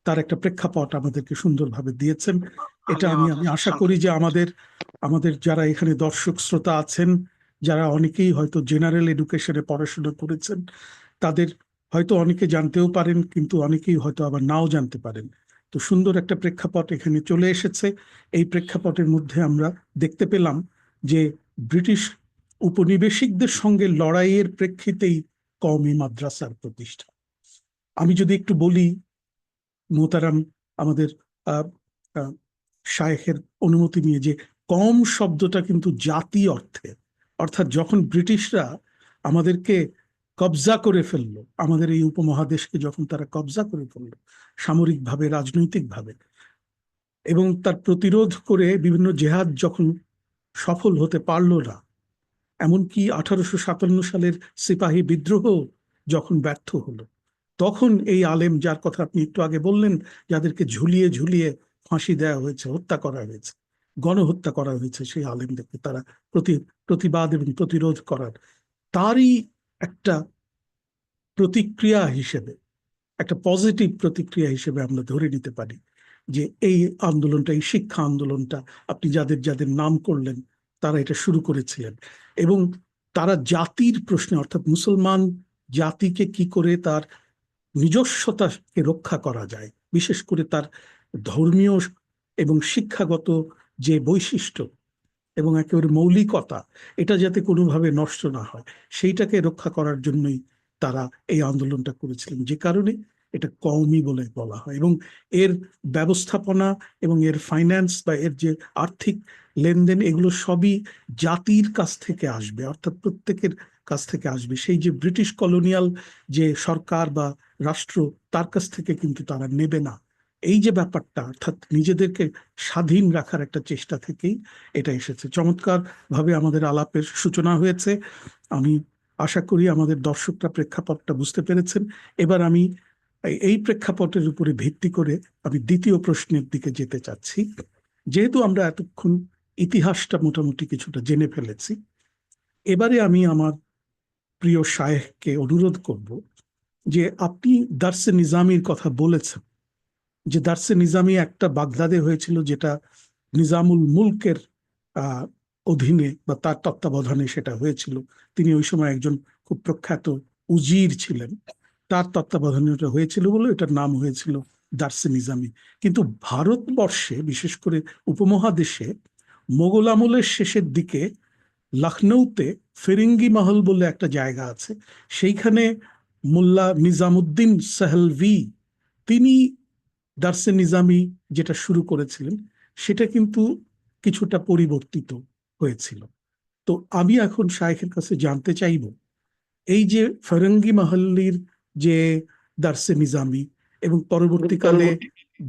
তার একটা প্রেক্ষাপট আমাদেরকে সুন্দরভাবে দিয়েছেন। এটা জি আমি আমি মোহতারাম আশা করি যে সংক্ষেপে। আমাদের আমাদের যারা এখানে দর্শক শ্রোতা আছেন, যারা অনেকেই হয়তো জেনারেল এডুকেশনে পড়াশোনা করেছেন, তাদের হয়তো অনেকে জানতেও পারেন, কিন্তু অনেকেই হয়তো আবার নাও জানতে পারেন। তো সুন্দর একটা প্রেক্ষাপট এখানে চলে এসেছে। এই প্রেক্ষাপটের মধ্যে আমরা দেখতে পেলাম যে ব্রিটিশ উপনিবেশিকদের সঙ্গে লড়াইয়ের প্রেক্ষিতেই কওমি মাদ্রাসার প্রতিষ্ঠা। আমি যদি একটু বলি, মোহতারাম আমাদের আহ, আহ, শায়েখের অনুমতি নিয়ে, যে কম শব্দটা কিন্তু জাতি অর্থে, অর্থাৎ যখন ব্রিটিশরা আমাদেরকে কবজা করে ফেললো, আমাদের এই উপমহাদেশকে যখন তারা কবজা করে ফেললো সামরিকভাবে, রাজনৈতিকভাবে, এবং তার প্রতিরোধ করে বিভিন্ন জেহাদ যখন সফল হতে পারলো না, এমনকি 1857 সালের সিপাহী বিদ্রোহ যখন ব্যর্থ হলো, তখন এই আলেম, যার কথা আপনি একটু আগে বললেন, যাদেরকে ঝুলিয়ে ঝুলিয়ে ফাঁসি দেওয়া হয়েছে, হত্যা করা হয়েছে, গণহত্যা করা হয়েছে, সেই আলেমদেরকে তারা প্রতিবাদ এবং প্রতিরোধ করার, তারই একটা প্রতিক্রিয়া হিসেবে, একটা পজিটিভ প্রতিক্রিয়া হিসেবে আমরা ধরে নিতে পারি যে এই আন্দোলনটা, এই শিক্ষা আন্দোলনটা আপনি যাদের যাদের নাম করলেন, তারা এটা শুরু করেছিলেন। এবং তারা জাতির প্রশ্নে, অর্থাৎ মুসলমান জাতিকে কি করে তার নিজস্বতাকে রক্ষা করা যায়, বিশেষ করে তার ধর্মীয় এবং শিক্ষাগত যে বৈশিষ্ট্য এবং একেবারে মৌলিকতা, এটা যাতে কোনোভাবে নষ্ট না হয়, সেইটাকে রক্ষা করার জন্যই তারা এই আন্দোলনটা করেছিলেন, যে কারণে এটা কওমি বলে বলা হয়। এবং এর ব্যবস্থাপনা এবং এর ফাইন্যান্স বা এর যে আর্থিক লেনদেন, এগুলো সবই জাতির কাছ থেকে আসবে, অর্থাৎ প্রত্যেকের কাছ থেকে আসবে। সেই যে ব্রিটিশ কলোনিয়াল যে সরকার বা রাষ্ট্র, তার কাছ থেকে কিন্তু তারা নেবে না। এই যে ব্যাপারটা, অর্থাৎ নিজেদেরকে স্বাধীন রাখার একটা চেষ্টা থেকেই এটা এসেছে। চমৎকার ভাবে আমাদের আলাপের সূচনা হয়েছে। আমি আশা করি আমাদের দর্শকরা প্রেক্ষাপটটা বুঝতে পেরেছেন। এবার আমি এই প্রেক্ষাপটের উপরে ভিত্তি করে আমি দ্বিতীয় প্রশ্নের দিকে যেতে চাচ্ছি। যেহেতু আমরা এতক্ষণ ইতিহাসটা মোটামুটি কিছুটা জেনে ফেলেছি, এবারে আমি আমার প্রিয় শায়েখকে অনুরোধ করব যে আপনি দার্সে নিজামির কথা বলেছেন, যে দার্সে নিজামি একটা বাগদাদে হয়েছিল, যেটা নিজামুল মুলকের আহ, অধীনে বা তার তত্ত্বাবধানে সেটা হয়েছিল। তিনি ওই সময় একজন খুব প্রখ্যাত উজির ছিলেন, তার তত্ত্বাবধানে এটা হয়েছিল বলে এটার নাম হয়েছিল দার্সে নিজামি। কিন্তু ভারতবর্ষে, বিশেষ করে উপমহাদেশে, মোগল আমলের শেষের দিকে লখনৌতে ফিরিঙ্গি মহল বলে একটা জায়গা আছে, সেইখানে মোল্লা নিজামুদ্দিন সাহলভি, তিনি দার্সে নিজামি যেটা শুরু করেছিলেন, সেটা কিন্তু কিছুটা পরিবর্তিত হয়েছিল। তো আমি এখন শায়েখের কাছে জানতে চাইব, এই যে ফিরঙ্গি মহল্লির যে দার্সে নিজামি এবং পরবর্তীকালে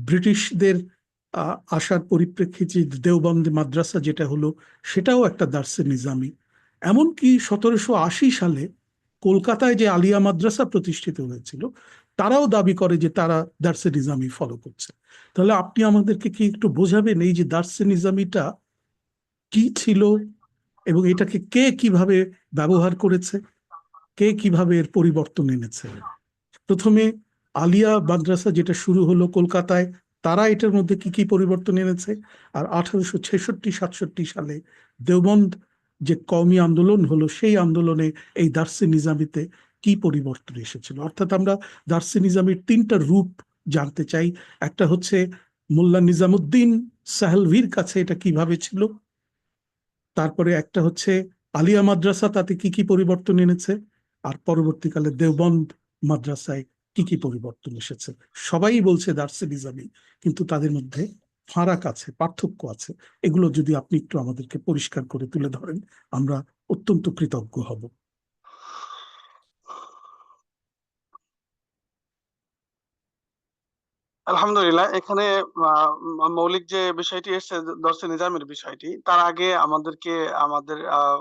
ব্রিটিশদের আসার পরিপ্রেক্ষিতে দেওবন্দ মাদ্রাসা যেটা হলো, সেটাও একটা দার্সে নিজামি। এমনকি 1780 সালে কলকাতায় যে আলিয়া মাদ্রাসা প্রতিষ্ঠিত হয়েছিল, তারাও দাবি করে যে তারা দার্সে নিজামি ফলো করছে। তাহলে আপনি আমাদেরকে কি একটু বোঝাবেন এই যে দার্সে নিজামিটা কি ছিল এবং এটাকে কে কিভাবে ব্যবহার করেছে, কে কিভাবে এর পরিবর্তন এনেছে? প্রথমে আলিয়া মাদ্রাসা যেটা শুরু হলো কলকাতায়, তারা এটার মধ্যে কি কি পরিবর্তন এনেছে, আর 1866-67 সালে দেওবন্দ যে কওমি আন্দোলন হলো, সেই আন্দোলনে এই দার্সে নিজামিতে কি পরিবর্তন এসেছিল। অর্থাৎ আমরা দার্সে নিজামির তিনটা রূপ জানতে চাই। একটা হচ্ছে মোল্লা নিজামুদ্দিন সাহেলভির কাছে এটা কিভাবে ছিল, তারপরে একটা হচ্ছে আলিয়া মাদ্রাসা তাতে কি কি পরিবর্তন এনেছে, আর পরবর্তীকালে দেওবন্দ মাদ্রাসায় কি কি পরিবর্তন এসেছে। সবাই বলছে দার্সে নিজামী, কিন্তু তাদের মধ্যে ফারাক আছে, পার্থক্য আছে। এগুলো যদি আপনি একটু আমাদেরকে পরিষ্কার করে তুলে ধরেন, আমরা অত্যন্ত কৃতজ্ঞ হব। আলহামদুলিল্লাহ, এখানে মৌলিক যে বিষয়টি এসছে দর্শে নিজামের বিষয়টি, তার আগে আমাদেরকে আমাদের আহ,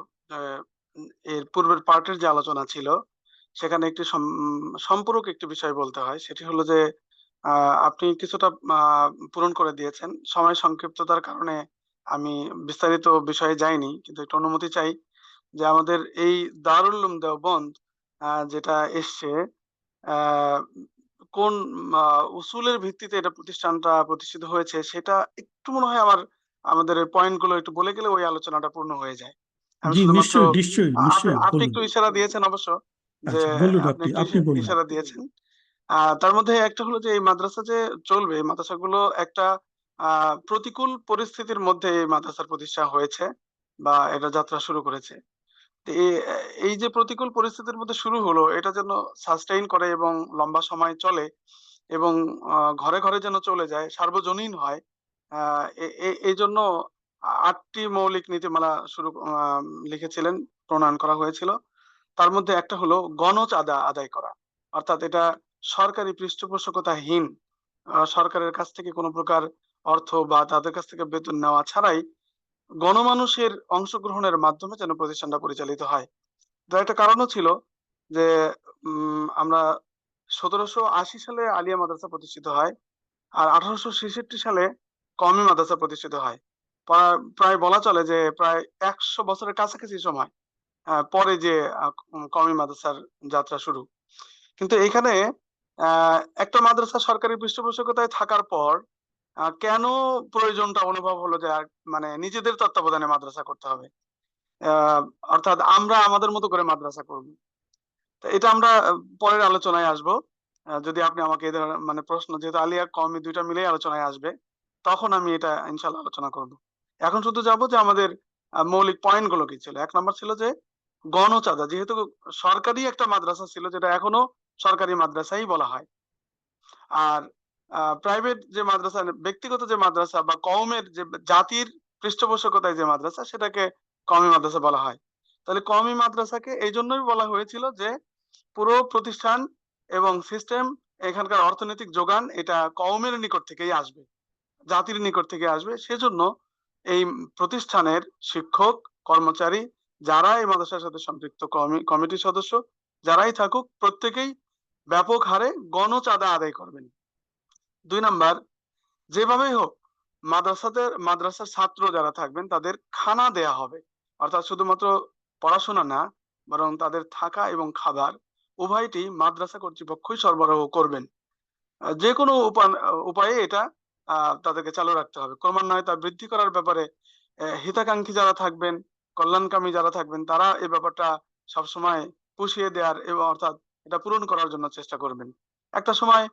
এর পূর্বের পার্টের যে আলোচনা ছিল সেখানে একটি সম্পূরক একটি বিষয় বলতে হয়। সেটি হলো যে আপনি কিছুটা পূরণ করে দিয়েছেন। সময় সংক্ষিপ্ততার কারণে আমি বিস্তারিত বিষয়ে যাইনি, কিন্তু একটু অনুমতি চাই যে আমাদের এই দারুল উলুম দেওবন্দ যেটা এসছে, আহ, কোন উসুলের ভিত্তিতে এটা প্রতিষ্ঠানটা প্রতিষ্ঠিত হয়েছে, সেটা একটু মনে হয় আমাদের পয়েন্ট গুলো একটু বলে গেলে ওই আলোচনাটা পূর্ণ হয়ে যায়। আমি জি, শুধুমাত্র নিশ্চয়ই নিশ্চয়ই আপনি নিশ্চয়ই আপনি বলুন। একটু ইশারা দিয়েছেন অবশ্য, যে আচ্ছা, বলুন, আপনি আপনি একটু আপনি বলুন। ইশারা দিয়েছেন। তার মধ্যে একটা হলো যে এই মাদ্রাসা যে চলবে, এই মাদ্রাসাগুলো একটা প্রতিকূল পরিস্থিতির মধ্যে এই মাদ্রাসার প্রতিষ্ঠা হয়েছে বা এটা যাত্রা শুরু করেছে। তো এই যে প্রতিকূল পরিস্থিতির মধ্যে শুরু হলো, এটা যেন সাস্টেইন করে এবং লম্বা সময় চলে এবং ঘরে ঘরে যেন চলে যায়, সার্বজনীন হয়। এই জন্য ৮টি মৌলিক নীতিমালা লিখেছিলেন, প্রণয়ন করা হয়েছিল। তার মধ্যে একটা হলো গণচাঁদা আদায় করা, অর্থাৎ এটা সরকারি পৃষ্ঠপোষকতাহীন, সরকারের কাছ থেকে কোনো প্রকার অর্থ বা তাদের কাছ থেকে বেতন নেওয়া ছাড়াই গণমানুষের অংশগ্রহণের মাধ্যমে যেন প্রতিষ্ঠানটা পরিচালিত হয়। তো একটা কারণও ছিল যে আমরা ১৭৮০ সালে আলিয়া মাদ্রাসা প্রতিষ্ঠিত হয়, আর ১৮৬৬ সালে কওমি মাদ্রাসা প্রতিষ্ঠিত হয়। প্রায় বলা চলে যে প্রায় ১০০ বছরের কাছাকাছি সময় পরে যে কওমি মাদ্রাসার যাত্রা শুরু। কিন্তু এখানে একটা মাদ্রাসা সরকারি পৃষ্ঠপোষকতায় থাকার পর কেন প্রয়োজনটা অনুভব হলো যে মানে নিজেদের তত্ত্বাবধানে মাদ্রাসা করতে হবে, আহ, অর্থাৎ আমরা আমাদের মতো করে মাদ্রাসা করব। তো এটা আমরা পরের আলোচনায় আসবো। যদি আপনি আমাকে এই ধরনের মানে প্রশ্ন, যেহেতু আলিয়া কওমি দুইটা মিলেই আলোচনায় আসবে, তখন আমি এটা ইনশাল্লাহ আলোচনা করব। এখন শুধু যাবো যে আমাদের মৌলিক পয়েন্ট গুলো কি ছিল। ১ নম্বর ছিল যে গণচাঁদা, যেহেতু সরকারি একটা মাদ্রাসা ছিল, যেটা এখনো সরকারি মাদ্রাসাই বলা হয়। আর প্রাইভেট যে মাদ্রাসা, ব্যক্তিগত যে মাদ্রাসা বা কওমের যে জাতির পৃষ্ঠপোষকতায় যে মাদ্রাসা, সেটাকে কওমি মাদ্রাসা বলা হয়। তাহলে কওমি মাদ্রাসাকে এই জন্যই বলা হয়েছিল যে পুরো প্রতিষ্ঠান এবং সিস্টেম, এখানকার অর্থনৈতিক যোগান এটা কওমের নিকট থেকেই আসবে, জাতির নিকট থেকে আসবে। সেজন্য এই প্রতিষ্ঠানের শিক্ষক, কর্মচারী, যারা এই মাদ্রাসার সাথে সম্পৃক্ত, কমিটির সদস্য যারাই থাকুক, প্রত্যেকেই ব্যাপক হারে গণচাঁদা আদায় করবেন। ২ নাম্বার, যেভাবেই হোক মাদ্রাসার ছাত্র যারা থাকবেন তাদের খানা দেয়া হবে, অর্থাৎ শুধুমাত্র পড়াশোনা না, বরং তাদের থাকা এবং খাবার উভয়টি মাদ্রাসা কর্তৃপক্ষই সরবরাহ করবেন। যে কোনো উপায়ে এটা তাদেরকে চালু রাখতে হবে। ক্রমান্বয়ে তা বৃদ্ধি করার ব্যাপারে হিতাকাঙ্ক্ষী যারা থাকবেন, কল্যাণকামী যারা থাকবেন, তারা এই ব্যাপারটা সবসময় পুষিয়ে দেওয়ার এবং অর্থাৎ এটা পূরণ করার জন্য চেষ্টা করবেন। একটা সময়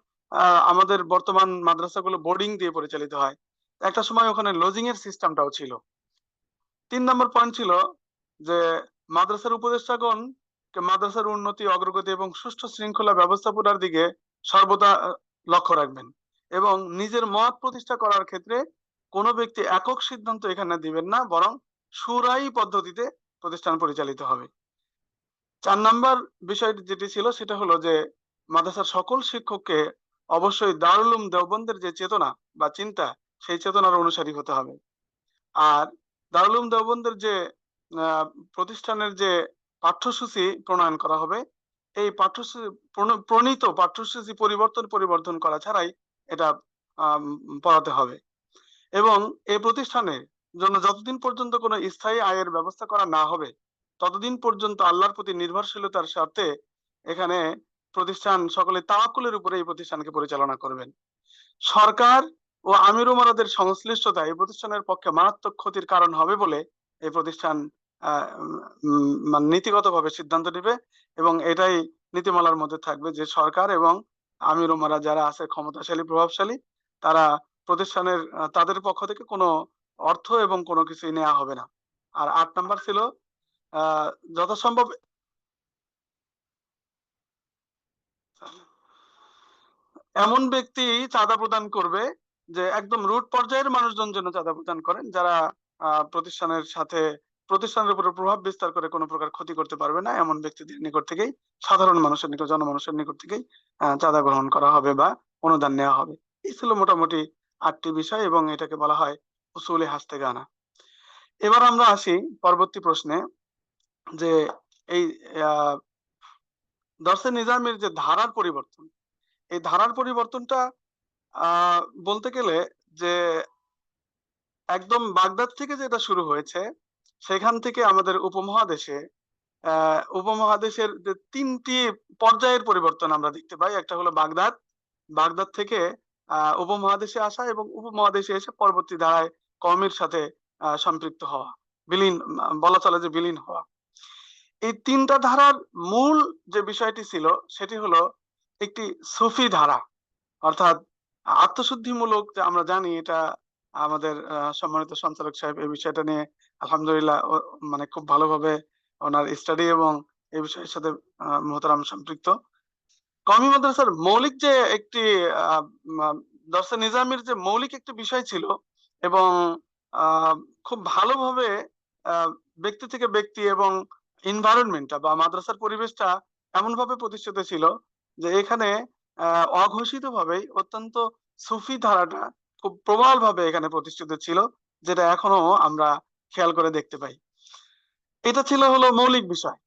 আমাদের বর্তমান মাদ্রাসাগুলো বোর্ডিং দিয়ে পরিচালিত হয়, একটা সময় ওখানে লজিং এর সিস্টেমটাও ছিল। ৩ নম্বর পয়েন্ট ছিল যে মাদ্রাসার উপদেষ্টাগণ মাদ্রাসার উন্নতি, অগ্রগতি এবং সুষ্ঠু শৃঙ্খলা ব্যবস্থাপনার দিকে সর্বদা লক্ষ্য রাখবেন এবং নিজের মত প্রতিষ্ঠা করার ক্ষেত্রে কোনো ব্যক্তি একক সিদ্ধান্ত এখানে দিবেন না, বরং সুরাই পদ্ধতিতে প্রতিষ্ঠান পরিচালিত হবে। ৪ নম্বর বিষয় যেটি ছিল সেটা হলো যে মাদ্রাসার সকল শিক্ষককে অবশ্যই দারুল উলুম দেওবন্দের যে চেতনা বা চিন্তা, সেই চেতনার অনুসারী হতে হবে। আর দারুল উলুম দেওবন্দের যে আহ, প্রতিষ্ঠানের যে পাঠ্যসূচি প্রণয়ন করা হবে, এই পাঠ্যসূচি প্রণীত পাঠ্যসূচি পরিবর্তন করা ছাড়াই এটা আম, পড়াতে হবে। এবং এই প্রতিষ্ঠানের জন্য যতদিন পর্যন্ত কোনো স্থায়ী আয়ের ব্যবস্থা করা না হবে, ততদিন পর্যন্ত আল্লাহর প্রতি নির্ভরশীলতার স্বার্থে এখানে প্রতিষ্ঠান সকলে তাওয়াক্কুলের উপরে এই প্রতিষ্ঠানকে পরিচালনা করবেন। সরকার ও আমির উমারাদের সংশ্লিষ্টতা এই প্রতিষ্ঠানের পক্ষে মারাত্মক ক্ষতির কারণ হবে বলে এই প্রতিষ্ঠান মানে নীতিগতভাবে সিদ্ধান্ত নেবে এবং এটাই নীতিমালার মধ্যে থাকবে যে সরকার এবং আমির উমারা যারা আছে ক্ষমতাশালী, প্রভাবশালী, তারা প্রতিষ্ঠানের তাদের পক্ষ থেকে কোনো অর্থ এবং কোনো কিছু নেওয়া হবে না। আর ৮ নম্বর ছিল যথাসম্ভব এমন ব্যক্তি চাঁদা প্রদান করবে যে একদম রুট পর্যায়ের মানুষজন যেন চাঁদা প্রদান করেন, যারা প্রতিষ্ঠানের সাথে প্রতিষ্ঠানের উপরে প্রভাব বিস্তার করে কোনো প্রকার ক্ষতি করতে পারবে না, এমন ব্যক্তিদের নিকট থেকেই, সাধারণ মানুষের নিকট, জনমানুষের নিকট থেকেই চাঁদা গ্রহণ করা হবে বা অনুদান নেওয়া হবে। এই ছিল মোটামুটি 8টি বিষয় এবং এটাকে বলা হয় উসুলে হাস্তেগানা। এবার আমরা আসি পরবর্তী প্রশ্নে, যে এই আহ দর্সে নিজামের যে ধারার পরিবর্তন, এই ধারার পরিবর্তনটা বলতে গেলে যে একদম বাগদাদ থেকে যেটা শুরু হয়েছে, সেখান থেকে আমাদের উপমহাদেশে উপমহাদেশের যে 3টি পর্যায়ের পরিবর্তন আমরা দেখতে পাই। একটা হলো বাগদাদ, বাগদাদ থেকে উপমহাদেশে আসা এবং উপমহাদেশে এসে পরবর্তী ধারায় কওমের সাথে সম্পৃক্ত হওয়া, বিলীন, বলা চলে যে বিলীন হওয়া। এই 3টা ধারার মূল যে বিষয়টি ছিল সেটি হলো একটি সুফি ধারা, অর্থাৎ আত্মশুদ্ধিমূলক, যে আমরা জানি এটা আমাদের সম্মানিত সঞ্চালক সাহেব এই বিষয়টা নিয়ে আলহামদুলিল্লাহ মানে খুব ভালোভাবে ওনার স্টাডি এবং এই বিষয়ের সাথে মোহতারাম সম্পৃক্ত। কওমি মাদ্রাসার মৌলিক যে একটি দর্সে নিজামের যে মৌলিক একটি বিষয় ছিল এবং খুব ভালোভাবে ব্যক্তি থেকে ব্যক্তি এবং এনভায়রনমেন্টটা বা মাদ্রাসার পরিবেশটা এমন ভাবে প্রতিষ্ঠিত ছিল যে এখানে অঘোষিত ভাবেই অত্যন্ত সুফি ধারাটা খুব প্রবল ভাবে এখানে প্রতিষ্ঠিত ছিল, যেটা এখনো আমরা খেয়াল করে দেখতে পাই। এটা ছিল হলো মৌলিক বিষয়।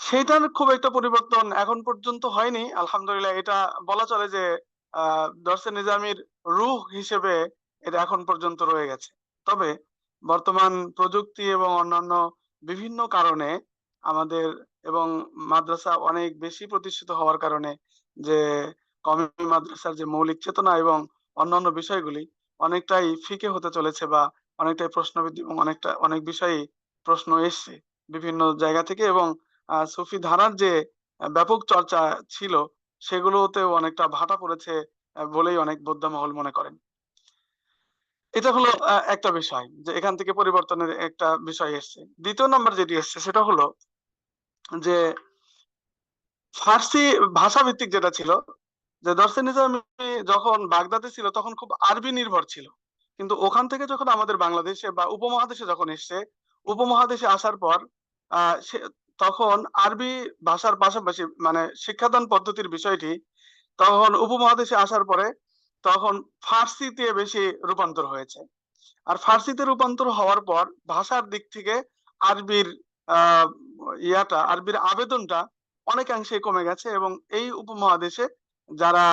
সেটার খুব একটা পরিবর্তন এখন পর্যন্ত হয়নি, আলহামদুলিল্লাহ। এটা বলা চলে যে দর্সে নিজামীর রূহ হিসেবে এটা এখন পর্যন্ত রয়ে গেছে। তবে বর্তমান প্রযুক্তি এবং অন্যান্য বিভিন্ন কারণে আমাদের এবং মাদ্রাসা অনেক বেশি প্রতিষ্ঠিত হওয়ার কারণে যে কওমি মাদ্রাসার যে মৌলিক চেতনা এবং অন্যান্য বিষয়গুলি অনেকটাই ফিকে হতে চলেছে বা অনেকটাই প্রশ্নবিদ্ধ এবং অনেক বিষয়ই প্রশ্ন এসছে বিভিন্ন জায়গা থেকে এবং সুফি ধারার যে ব্যাপক চর্চা ছিল সেগুলোতেও অনেকটা ভাটা পড়েছে বলেই অনেক বোদ্ধা মহল মনে করেন। এটা হলো একটা বিষয়, যে এখান থেকে পরিবর্তনের একটা বিষয় এসছে। দ্বিতীয় নাম্বার যেটি এসছে সেটা হলো যে ফার্সি ভাষা ভিত্তিক যেটা ছিল, যে দর্সে নিজামী যখন বাগদাদে ছিল তখন খুব আরবি নির্ভর ছিল, কিন্তু ওখান থেকে যখন আমাদের বাংলাদেশে বা উপমহাদেশে যখন এসছে, উপমহাদেশে আসার পর তখন আরবি ভাষার পাশাপাশি মানে শিক্ষাদান পদ্ধতির বিষয়টি তখন উপমহাদেশে আসার পরে তখন ফার্সিতে বেশি রূপান্তর হয়েছে। আর ফার্সিতে রূপান্তর হওয়ার পর ভাষার দিক থেকে আরবির আহ আরবির আবেদনটা অনেকাংশে কমে গেছে এবং এই উপমহাদেশে যারা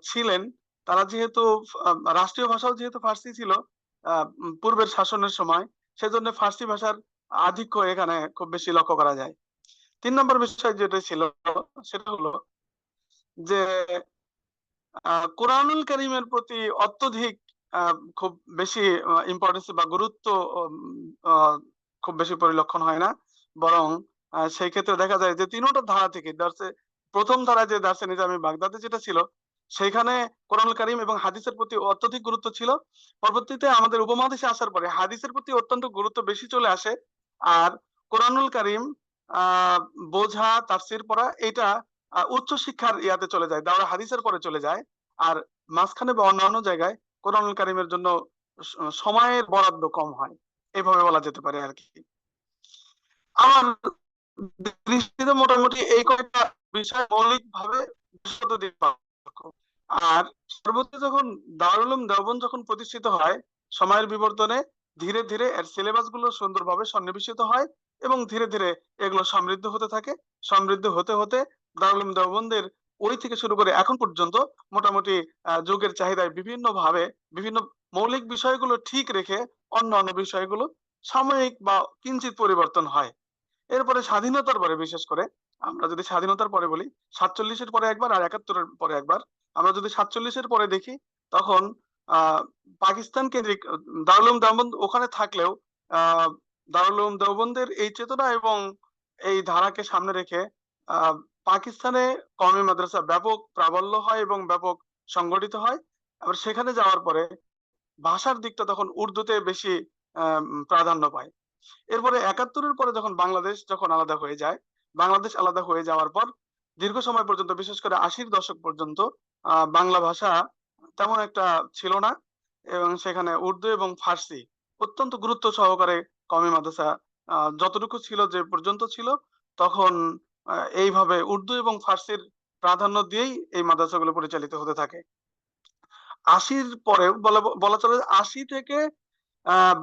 ছিলেন তারা যেহেতু রাষ্ট্রীয় ভাষাও যেহেতু ফার্সি ছিল পূর্বের শাসনের সময়, সেজন্য ফার্সি ভাষার আধিক্য এখানে খুব বেশি লক্ষ্য করা যায়। 3 নম্বর বিষয় যেটা ছিল সেটা হলো যে কোরআনুল কারীমের প্রতি অত্যধিক খুব বেশি ইম্পর্টেন্স বা গুরুত্ব খুব বেশি পরিলক্ষণ হয় না, বরং সেই ক্ষেত্রে দেখা যায় যে 3টা ধারা থেকে প্রথম ধারা যে দার্সে নিজামী বাগদাদে যেটা ছিল সেখানে কোরআনুল কারীম এবং হাদিসের প্রতি অত্যধিক গুরুত্ব ছিল। পরবর্তীতে আমাদের উপমহাদেশে আসার পরে হাদিসের প্রতি অত্যন্ত গুরুত্ব বেশি চলে আসে, আর কোরআনুল কারীম বোঝা, তাফসীর পড়া এটা উচ্চ শিক্ষার ইয়াতে চলে যায়, দাওরা হাদিসের পরে চলে যায়। আর মাঝখানে বা অন্যান্য জায়গায় কোরআনুল কারীমের জন্য সময়ের বরাদ্দ কম হয়, এইভাবে বলা যেতে পারে আর কি। আমার দৃষ্টিতে মোটামুটি এই কয়েকটা বিষয় মৌলিক ভাবে আর সর্বোচ্চ যখন দারুল উলুম দেওবন্দ যখন প্রতিষ্ঠিত হয় সময়ের বিবর্তনে ধীরে ধীরে এর সিলেবাস গুলো সুন্দরভাবে সন্নিবেশিত হয় এবং ধীরে ধীরে এগুলো সমৃদ্ধ হতে থাকে। সমৃদ্ধ হতে হতে দারুল উলুম দেওবন্দের ওই থেকে শুরু করে এখন পর্যন্ত মোটামুটি যুগের চাহিদায় বিভিন্ন ভাবে বিভিন্ন মৌলিক বিষয়গুলো ঠিক রেখে অন্যান্য বিষয়গুলো সাময়িক বা কিঞ্চিত পরিবর্তন হয়। এরপরে স্বাধীনতার পরে, বিশেষ করে আমরা যদি স্বাধীনতার পরে বলি, 47-এর পরে একবার আর 71-এর পরে একবার, আমরা যদি 47-এর পরে দেখি তখন পাকিস্তান কেন্দ্রিক দারুল উলুম দেওবন্দ ওখানে থাকলেও দারুল উলুম দেওবন্দের এই চেতনা এবং এই ধারাকে সামনে রেখে পাকিস্তানে কওমি মাদ্রাসা ব্যাপক প্রাবল্য হয় এবং ব্যাপক সংগঠিত হয়। আবার সেখানে যাওয়ার পরে ভাষার দিকটা তখন উর্দুতে বেশি প্রাধান্য পায়। এরপরে ৭১-এর পরে যখন বাংলাদেশ আলাদা হয়ে যায়, বাংলাদেশ আলাদা হয়ে যাওয়ার পর দীর্ঘ সময় পর্যন্ত, বিশেষ করে ৮০-র দশক পর্যন্ত বাংলা ভাষা তেমন একটা ছিল না, এবং সেখানে উর্দু এবং ফার্সি অত্যন্ত গুরুত্ব সহকারে কওমি মাদ্রাসা যতটুকু ছিল, যে পর্যন্ত ছিল, তখন এইভাবে উর্দু এবং ফার্সির প্রাধান্য দিয়েই এই মাদ্রাসাগুলো পরিচালিত হতে থাকে। ৮০-র পরে বলা চলে যে ৮০ থেকে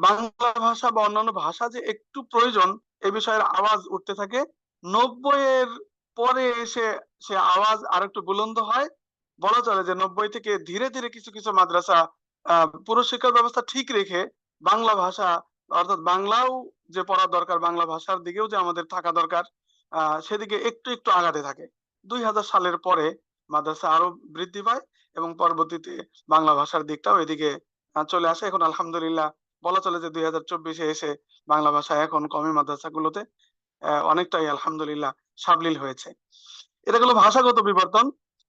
বাংলা ভাষা বা অন্যান্য ভাষা যে একটু প্রয়োজন, এ বিষয়ের আওয়াজ উঠতে থাকে। ৯০-এর পরে এসে সে আওয়াজ আরেকটু বুলন্দ হয়। বলা চলে যে ৯০ থেকে ধীরে ধীরে কিছু কিছু মাদ্রাসা পুরো শিক্ষা ব্যবস্থা ঠিক রেখে বাংলা ভাষা, অর্থাৎ বাংলাও যে পড়া দরকার, বাংলা ভাষার দিকেও যে আমাদের থাকা দরকার, সেদিকে একটু একটু আগাতে থাকে। ২০০০ সালের পরে মাদ্রাসা আরো বৃদ্ধি পায়, এবং পরবর্তীতে বাংলা ভাষার দিকটাও এদিকে চলে আসে। এখন আলহামদুলিল্লাহ বলা চলে যে ২০২৪-এ এসে বাংলা ভাষা এখন কওমি মাদ্রাসাগুলোতে অনেকটাই আলহামদুলিল্লাহ সাবলীল হয়েছে। এটা গেল ভাষাগত বিবর্তন,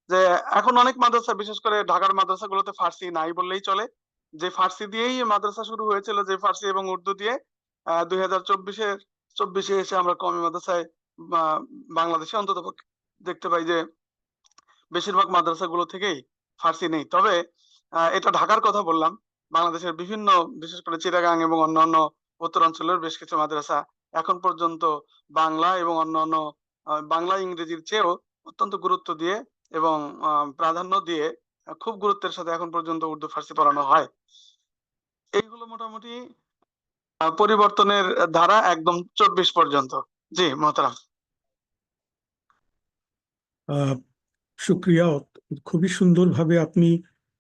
যে এখন অনেক মাদ্রাসা, বিশেষ করে ঢাকার মাদ্রাসাগুলোতে ফার্সি নাই বললেই চলে। যে ফার্সি দিয়েই মাদ্রাসা শুরু হয়েছিল, যে ফার্সি এবং উর্দু দিয়ে, ২০২৪-এ এসে আমরা কওমি মাদ্রাসায় বাংলাদেশে অন্ততপক্ষে দেখতে পাই যে বেশিরভাগ মাদ্রাসাগুলো থেকেই ফার্সি নেই। তবে এটা ঢাকার কথা বললাম, বাংলাদেশের বিভিন্ন, বিশেষ করে চিটাগাং এবং অন্যান্য উত্তরাঞ্চলের বেশ কিছু মাদ্রাসা এখন পর্যন্ত বাংলা এবং অন্যান্য বাংলা ইংরেজির চেয়েও অত্যন্ত গুরুত্ব দিয়ে এবং প্রাধান্য দিয়ে খুব গুরুত্বের সাথে এখন পর্যন্ত উর্দু ফার্সি পড়ানো হয়। এই হলো মোটামুটি পরিবর্তনের ধারা একদম ২৪ পর্যন্ত। জি মোহতারাম। শুক্রিয়া। খুবই সুন্দরভাবে আপনি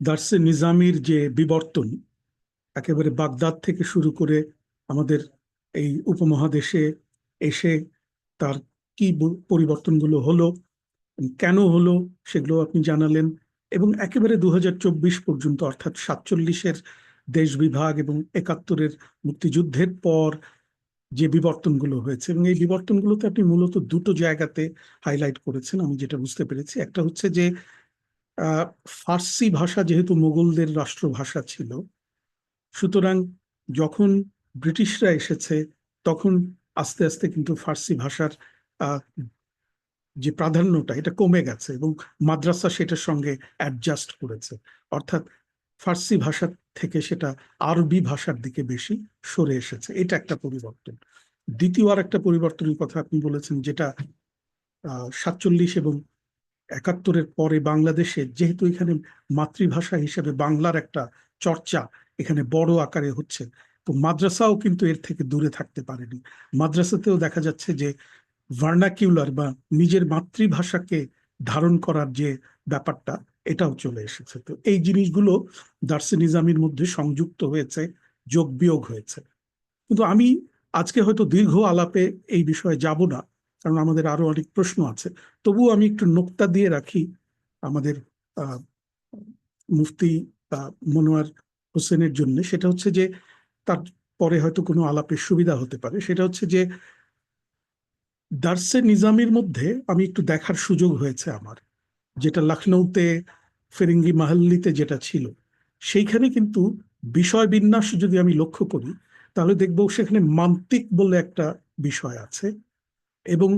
দার্সে নিজামির যে বিবর্তন, একেবারে বাগদাদ থেকে শুরু করে আমাদের এই উপমহাদেশে এসে তার কি পরিবর্তনগুলো হলো, কেন হলো, সেগুলো আপনি জানালেন। এবং একেবারে ২০২৪ পর্যন্ত, অর্থাৎ ৪৭-এর দেশ বিভাগ এবং ৭১-এর মুক্তিযুদ্ধের পর যে বিবর্তনগুলো হয়েছে, এবং এই বিবর্তনগুলোতে আপনি মূলত দুটো জায়গাতে হাইলাইট করেছেন, আমি যেটা বুঝতে পেরেছি। একটা হচ্ছে যে ফার্সি ভাষা যেহেতু মুঘলদের রাষ্ট্রভাষা ছিল, সুতরাং যখন ব্রিটিশরা এসেছে তখন আস্তে আস্তে কিন্তু ফার্সি ভাষার যে প্রাধান্যটা, এটা কমে গেছে, এবং মাদ্রাসা সেটার সঙ্গে অ্যাডজাস্ট করেছে। অর্থাৎ ফার্সি ভাষা থেকে সেটা আরবি ভাষার দিকে বেশি সরে এসেছে। এটা একটা পরিবর্তন। দ্বিতীয় আর একটা পরিবর্তনের কথা আপনি বলেছেন, যেটা ৪৭ এবং ৭১-এর পরে বাংলাদেশে, যেহেতু এখানে মাতৃভাষা হিসেবে বাংলার একটা চর্চা এখানে বড় আকারে হচ্ছে, তো মাদ্রাসাও কিন্তু এর থেকে দূরে থাকতে পারেনি। মাদ্রাসাতেও দেখা যাচ্ছে যে ভার্নাকিউলার বা নিজের মাতৃভাষাকে ধারণ করার যে ব্যাপারটা, এটাও চলে এসেছে। তো এই জিনিসগুলো দার্সে নিজামির মধ্যে সংযুক্ত হয়েছে, যোগ বিয়োগ হয়েছে। কিন্তু আমি আজকে হয়তো দীর্ঘ আলাপে এই বিষয়ে যাব না, কারণ আমাদের আরো অনেক প্রশ্ন আছে। তবুও আমি একটু নোক্তা দিয়ে রাখি আমাদের মুফতি মনোয়ার হোসেনের জন্য। সেটা হচ্ছে যে, তার পরে হয়তো কোনো আলাপের সুবিধা হতে পারে। সেটা হচ্ছে যে দার্সে নিজামির মধ্যে আমি একটু দেখার সুযোগ হয়েছে আমার, যেটা লখনৌতে ফিরিঙ্গি মাহাল্লিতে যেটা ছিল, সেইখানে কিন্তু বিষয় বিন্যাস যদি আমি লক্ষ্য করি, তাহলে দেখব সেখানে মান্তিক বলে একটা বিষয় আছে এবং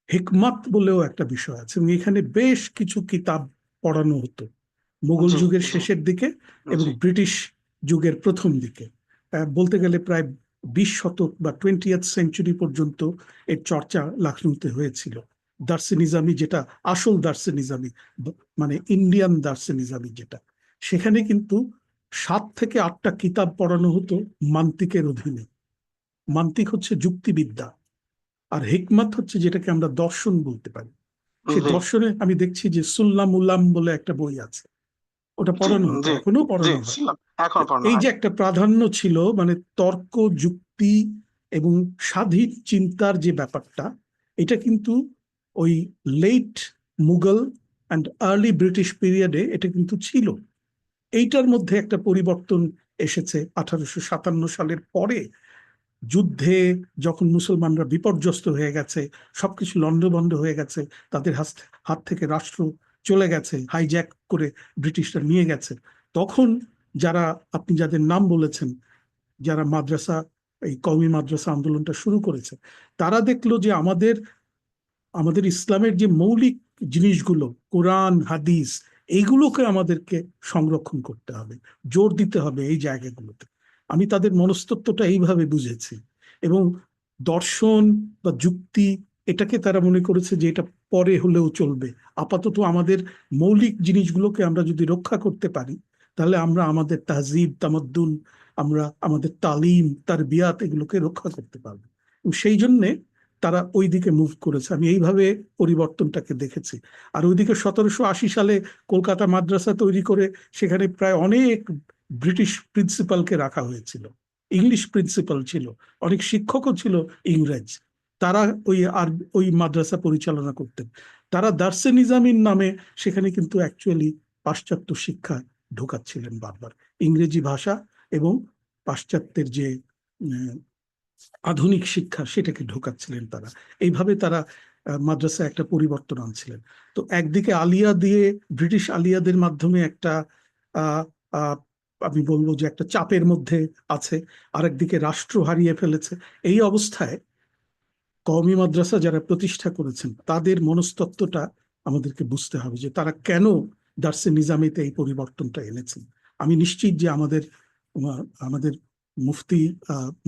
হিকমাত বলেও একটা বিষয় আছে, এবং এখানে বেশ কিছু কিতাব পড়ানো হতো মুঘল জি যুগের জি শেষের দিকে এবং জি ব্রিটিশ যুগের প্রথম দিকে। বলতে গেলে প্রায় ২০ শতক বা 20th সেঞ্চুরি পর্যন্ত এর চর্চা লখনৌতে হয়েছিল। দার্সে নিজামি, যেটা আসল দার্সে নিজামি, মানে ইন্ডিয়ান দার্সে নিজামি যেটা, সেখানে কিন্তু ৭ থেকে ৮টা কিতাব পড়ানো হতো মান্তিকের অধীনে। মান্তিক হচ্ছে যুক্তিবিদ্যা, আর হিকমত হচ্ছে যেটাকে আমরা দর্শন বলতে পারি। সেই জি দর্শনে আমি দেখছি যে সুল্লাম উল্লাম বলে একটা বই আছে, ওটা জি পড়ানো হতো, জি এখনো জি পড়ানো হয়। ছিলাম, এখন পড়ানো এই যে হয়। একটা প্রাধান্য ছিল, মানে তর্ক যুক্তি এবং স্বাধীন চিন্তার যে ব্যাপারটা, এটা কিন্তু ওই late Mughal and early British পিরিয়ডে এটা কিন্তু ছিল। এইটার মধ্যে একটা পরিবর্তন এসেছে 1857 সালের পরে, যুদ্ধে যখন মুসলমানরা বিপর্যস্ত হয়ে গেছে, সবকিছু লন্ডভন্ড হয়ে গেছে, তাদের হাত থেকে রাষ্ট্র চলে গেছে, হাইজ্যাক করে ব্রিটিশরা নিয়ে গেছে, তখন যারা, আপনি যাদের নাম বলেছেন, যারা মাদ্রাসা এই কওমি মাদ্রাসা আন্দোলনটা শুরু করেছে, তারা দেখলো যে আমাদের ইসলামের যে মৌলিক জিনিসগুলো, কোরআন হাদিস, এইগুলোকে আমাদেরকে সংরক্ষণ করতে হবে, জোর দিতে হবে এই জায়গাগুলোতে। আমি তাদের মনস্তত্ত্বটা এইভাবে বুঝেছি। এবং দর্শন বা যুক্তি, এটাকে তারা মনে করেছে যে এটা পরে হলেও চলবে, আপাতত আমাদের মৌলিক জিনিসগুলোকে আমরা যদি রক্ষা করতে পারি, তাহলে আমরা আমাদের তাহজিব তামাদ্দুন, আমরা আমাদের তালিম তারবিয়াত এগুলোকে রক্ষা করতে পারবো। এবং সেই জন্যে তারা ওই দিকে মুভ করেছে। আমি এইভাবে পরিবর্তনটাকে দেখেছি। আর ওইদিকে 1780 সালে কলকাতা মাদ্রাসা তৈরি করে সেখানে প্রায় অনেক ব্রিটিশ প্রিন্সিপালকে রাখা হয়েছিল, ইংলিশ প্রিন্সিপাল ছিল, অনেক শিক্ষকও ছিল ইংরেজ। তারা ওই মাদ্রাসা পরিচালনা করতেন। তারা দার্সে নিজামীর নামে সেখানে কিন্তু অ্যাকচুয়ালি পাশ্চাত্য শিক্ষা ঢোকাচ্ছিলেন বারবার, ইংরেজি ভাষা এবং পাশ্চাত্যের যে আধুনিক শিক্ষা সেটাকে ঢোকাচ্ছিলেন তারা। এইভাবে তারা মাদ্রাসায় একটা পরিবর্তন আনছিলেন। তো একদিকে আলিয়া দিয়ে, ব্রিটিশ আলিয়াদের মাধ্যমে একটা আহ, আহ, আমি বলবো যে একটা চাপের মধ্যে আছে, আর একদিকে রাষ্ট্র হারিয়ে ফেলেছে। এই অবস্থায় কওমি মাদ্রাসা যারা প্রতিষ্ঠা করেছেন তাদের মনস্তত্ত্বটা আমাদেরকে বুঝতে হবে, যে তারা কেন দার্সে নিজামীতে এই পরিবর্তনটা এনেছেন। আমি নিশ্চিত যে আমাদের মুফতি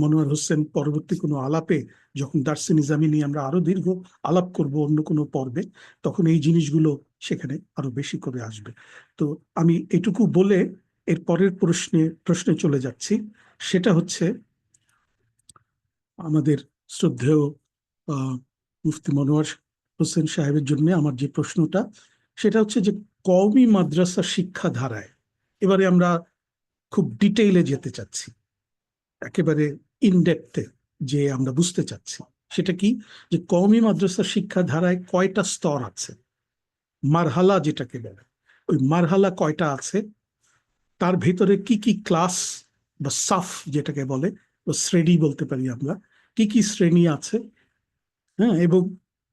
মনোয়ার হোসেন পরবর্তী কোনো আলাপে, যখন দার্সে নিজামী নিয়ে আমরা আরো দীর্ঘ আলাপ করব অন্য কোনো পর্বে, তখন এই জিনিসগুলো সেখানে আরো বেশি করে আসবে। তো আমি এটুকু বলে এর পরের প্রশ্নে চলে যাচ্ছি। সেটা হচ্ছে আমাদের শ্রদ্ধেয় মুফতি মনোয়ার হোসেন সাহেবের জন্য আমার যে প্রশ্নটা, সেটা হচ্ছে যে কওমি মাদ্রাসা শিক্ষা ধারায় এবারে আমরা খুব ডিটেইলে যেতে চাচ্ছি, একেবারে ইনডেপথে যে আমরা বুঝতে চাচ্ছি সেটা কি, যে কওমি মাদ্রাসা শিক্ষা ধারায় কয়টা স্তর আছে, মারহালা যেটাকে বলে, ওই মারহালা কয়টা আছে, তার ভিতরে কি কি ক্লাস বা সাফ যেটাকে বলে, বা শ্রেণী বলতে পারি আমরা, কি কি শ্রেণী আছে। হ্যাঁ, এবং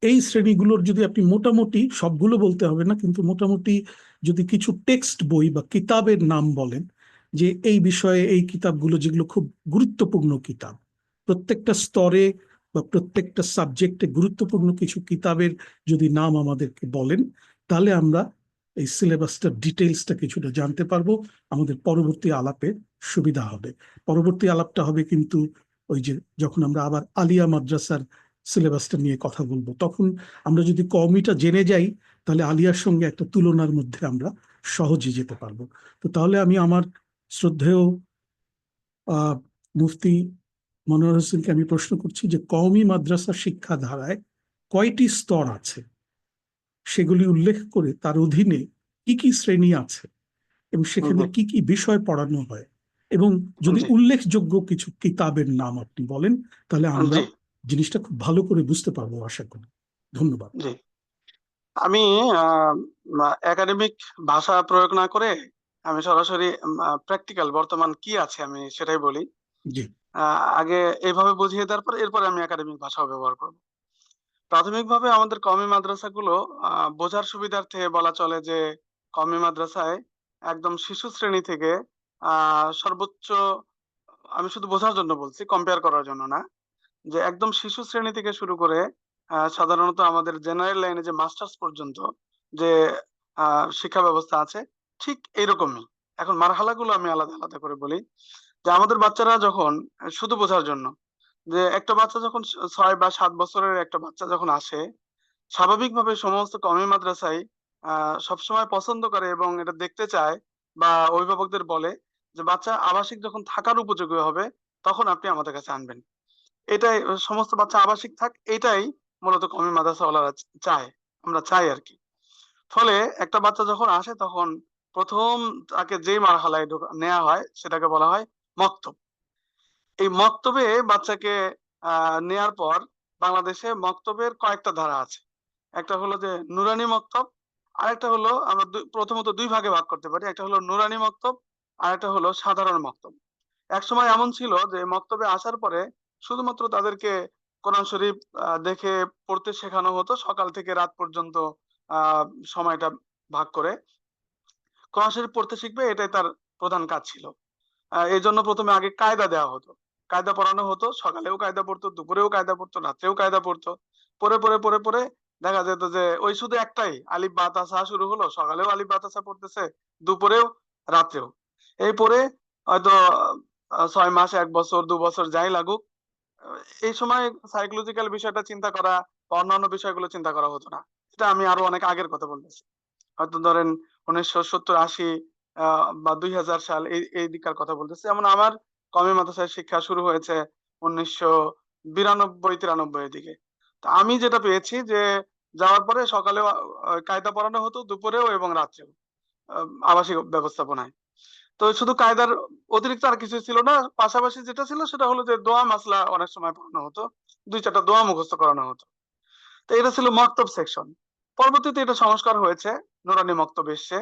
এই শ্রেণীগুলোর যদি আপনি মোটামুটি, সবগুলো বলতে হবে না, কিন্তু মোটামুটি যদি কিছু টেক্সট বই বা কিতাবের নাম বলেন, যে এই বিষয়ে এই কিতাবগুলো যেগুলো খুব গুরুত্বপূর্ণ কিতাব, প্রত্যেকটা স্তরে বা প্রত্যেকটা সাবজেক্টে গুরুত্বপূর্ণ কিছু কিতাবের যদি নাম আমাদেরকে বলেন, তাহলে আমরা এই সিলেবাসটার ডিটেলসটা কিছুটা জানতে পারবো, আমাদের পরবর্তী আলাপে সুবিধা হবে। পরবর্তী আলাপটা হবে কিন্তু ওই যে যখন আমরা আবার আলিয়া মাদ্রাসার সিলেবাসটা নিয়ে কথা বলবো, তখন আমরা যদি কওমিটা জেনে যাই, তাহলে আলিয়ার সঙ্গে একটা তুলনার মধ্যে আমরা সহজে যেতে পারবো। তো তাহলে আমি আমার শ্রদ্ধেয় মুফতি মনোয়ার হোসেনকে আমি প্রশ্ন করছি যে কওমি মাদ্রাসা শিক্ষা ধারায় কয়টি স্তর আছে, সেগুলি উল্লেখ করে তার অধীনে কি কি শ্রেণী আছে এবং সেখানে কি কি বিষয় পড়ানো হয়, এবং যদি জি উল্লেখযোগ্য কিছু কিতাবের নাম আপনি বলেন, তাহলে আমরা জি জিনিসটা খুব ভালো করে বুঝতে পারবো আশা করি। ধন্যবাদ। জি আমি একাডেমিক ভাষা প্রয়োগ না করে আমি সরাসরি প্র্যাকটিক্যাল বর্তমান কি আছে আমি সেটাই বলি। জি। আগে এইভাবে বুঝিয়ে দেওয়ার পর এরপরে আমি একাডেমিক ভাষাও ব্যবহার করব। প্রাথমিকভাবে আমাদের কওমি মাদ্রাসাগুলো বোঝার সুবিধার্থে বলা চলে যে কওমি মাদ্রাসায় একদম শিশু শ্রেণী থেকে সর্বোচ্চ, আমি শুধু বোঝার জন্য বলছি, কম্পেয়ার করার জন্য না, যে একদম শিশু শ্রেণী থেকে শুরু করে সাধারণত আমাদের জেনারেল লাইনে যে মাস্টার্স পর্যন্ত যে শিক্ষা ব্যবস্থা আছে, ঠিক এইরকমই। এখন মারহালাগুলো আমি আলাদা আলাদা করে বলি। যে আমাদের বাচ্চারা যখন, শুধু বোঝার জন্য, যে একটা বাচ্চা যখন 6 বা 7 বছরের একটা বাচ্চা যখন আসে, স্বাভাবিকভাবে সমস্ত কওমি মাদ্রাসায় সবসময় পছন্দ করে এবং এটা দেখতে চায় বা অভিভাবকদের বলে যে বাচ্চা আবাসিক যখন থাকার উপযোগী হবে তখন আপনি আমাদের কাছে আনবেন। এটাই, সমস্ত বাচ্চা আবাসিক থাক, এটাই মূলত কওমি মাদ্রাসাওয়ালারা চায়, আমরা চাই আর কি। ফলে একটা বাচ্চা যখন আসে তখন প্রথম তাকে যেই মারহালায় নেওয়া হয় সেটাকে বলা হয় মক্তব। এই মক্তবে বাচ্চাকে নেয়ার পর বাংলাদেশে মক্তবের কয়েকটা ধারা আছে। একটা হলো যে নুরানি মক্তব, আর একটা হলো আমরা প্রথমত দুই ভাগে ভাগ করতে পারি। একটা হলো নুরানি মক্তব, আর একটা হলো সাধারণ মক্তব। একসময় এমন ছিল যে মক্তবে আসার পরে শুধুমাত্র তাদেরকে কোরআন শরীফ দেখে পড়তে শেখানো হতো, সকাল থেকে রাত পর্যন্ত আহ সময়টা ভাগ করে কোরআন শরীফ পড়তে শিখবে, এটাই তার প্রধান কাজ ছিল। এই জন্য প্রথমে আগে কায়দা দেওয়া হতো। কায়দা পড়ানো হতো, সকালেও কায়দা পড়তো, দুপুরেও কায়দা পড়তো, রাত্রেও কায়দা পড়তো। পড়ে দেখা যেত যে ওই শুধু একটাই আলিফ বা তা সা শুরু হলো, সকালেও আলিফ বা তা সা পড়তেছে, দুপুরেও রাত্রেও। এই পড়ে হয়তো ৬ মাস, ১ বছর, ২ বছর যাই লাগুক, আ এই সময় সাইকোলজিক্যাল বিষয়টা চিন্তা করা বা অন্যান্য বিষয়গুলো চিন্তা করা হতো না। এটা আমি আরো অনেক আগের কথা বলতেছি। হয়তো ধরেন ১৯৭০-৮০ আ বা ২০০০ সাল এই দিককার কথা বলতেছি। যেমন আমার কওমি মাদ্রাসায় শিক্ষা শুরু হয়েছে ১৯৯২-৯৩ এর দিকে। তো আমি যেটা পেয়েছি যে যাওয়ার পরে সকালেও কায়দা পড়ানো হতো, দুপুরেও এবং রাত্রেও আ আবাসিক ব্যবস্থাপনায়। তো শুধু কায়দার অতিরিক্ত আর কিছু ছিল না। পাশাপাশি যেটা ছিল সেটা হলো যে দোয়া মাসলা অনেক সময় পড়ানো হতো। ২-৪ টা দোয়া মুখস্থ করানো হতো। তো এটা ছিল মক্তব সেকশন। পরবর্তীতে এটা সংস্কার হয়েছে, নুরানি মক্তব এসছে।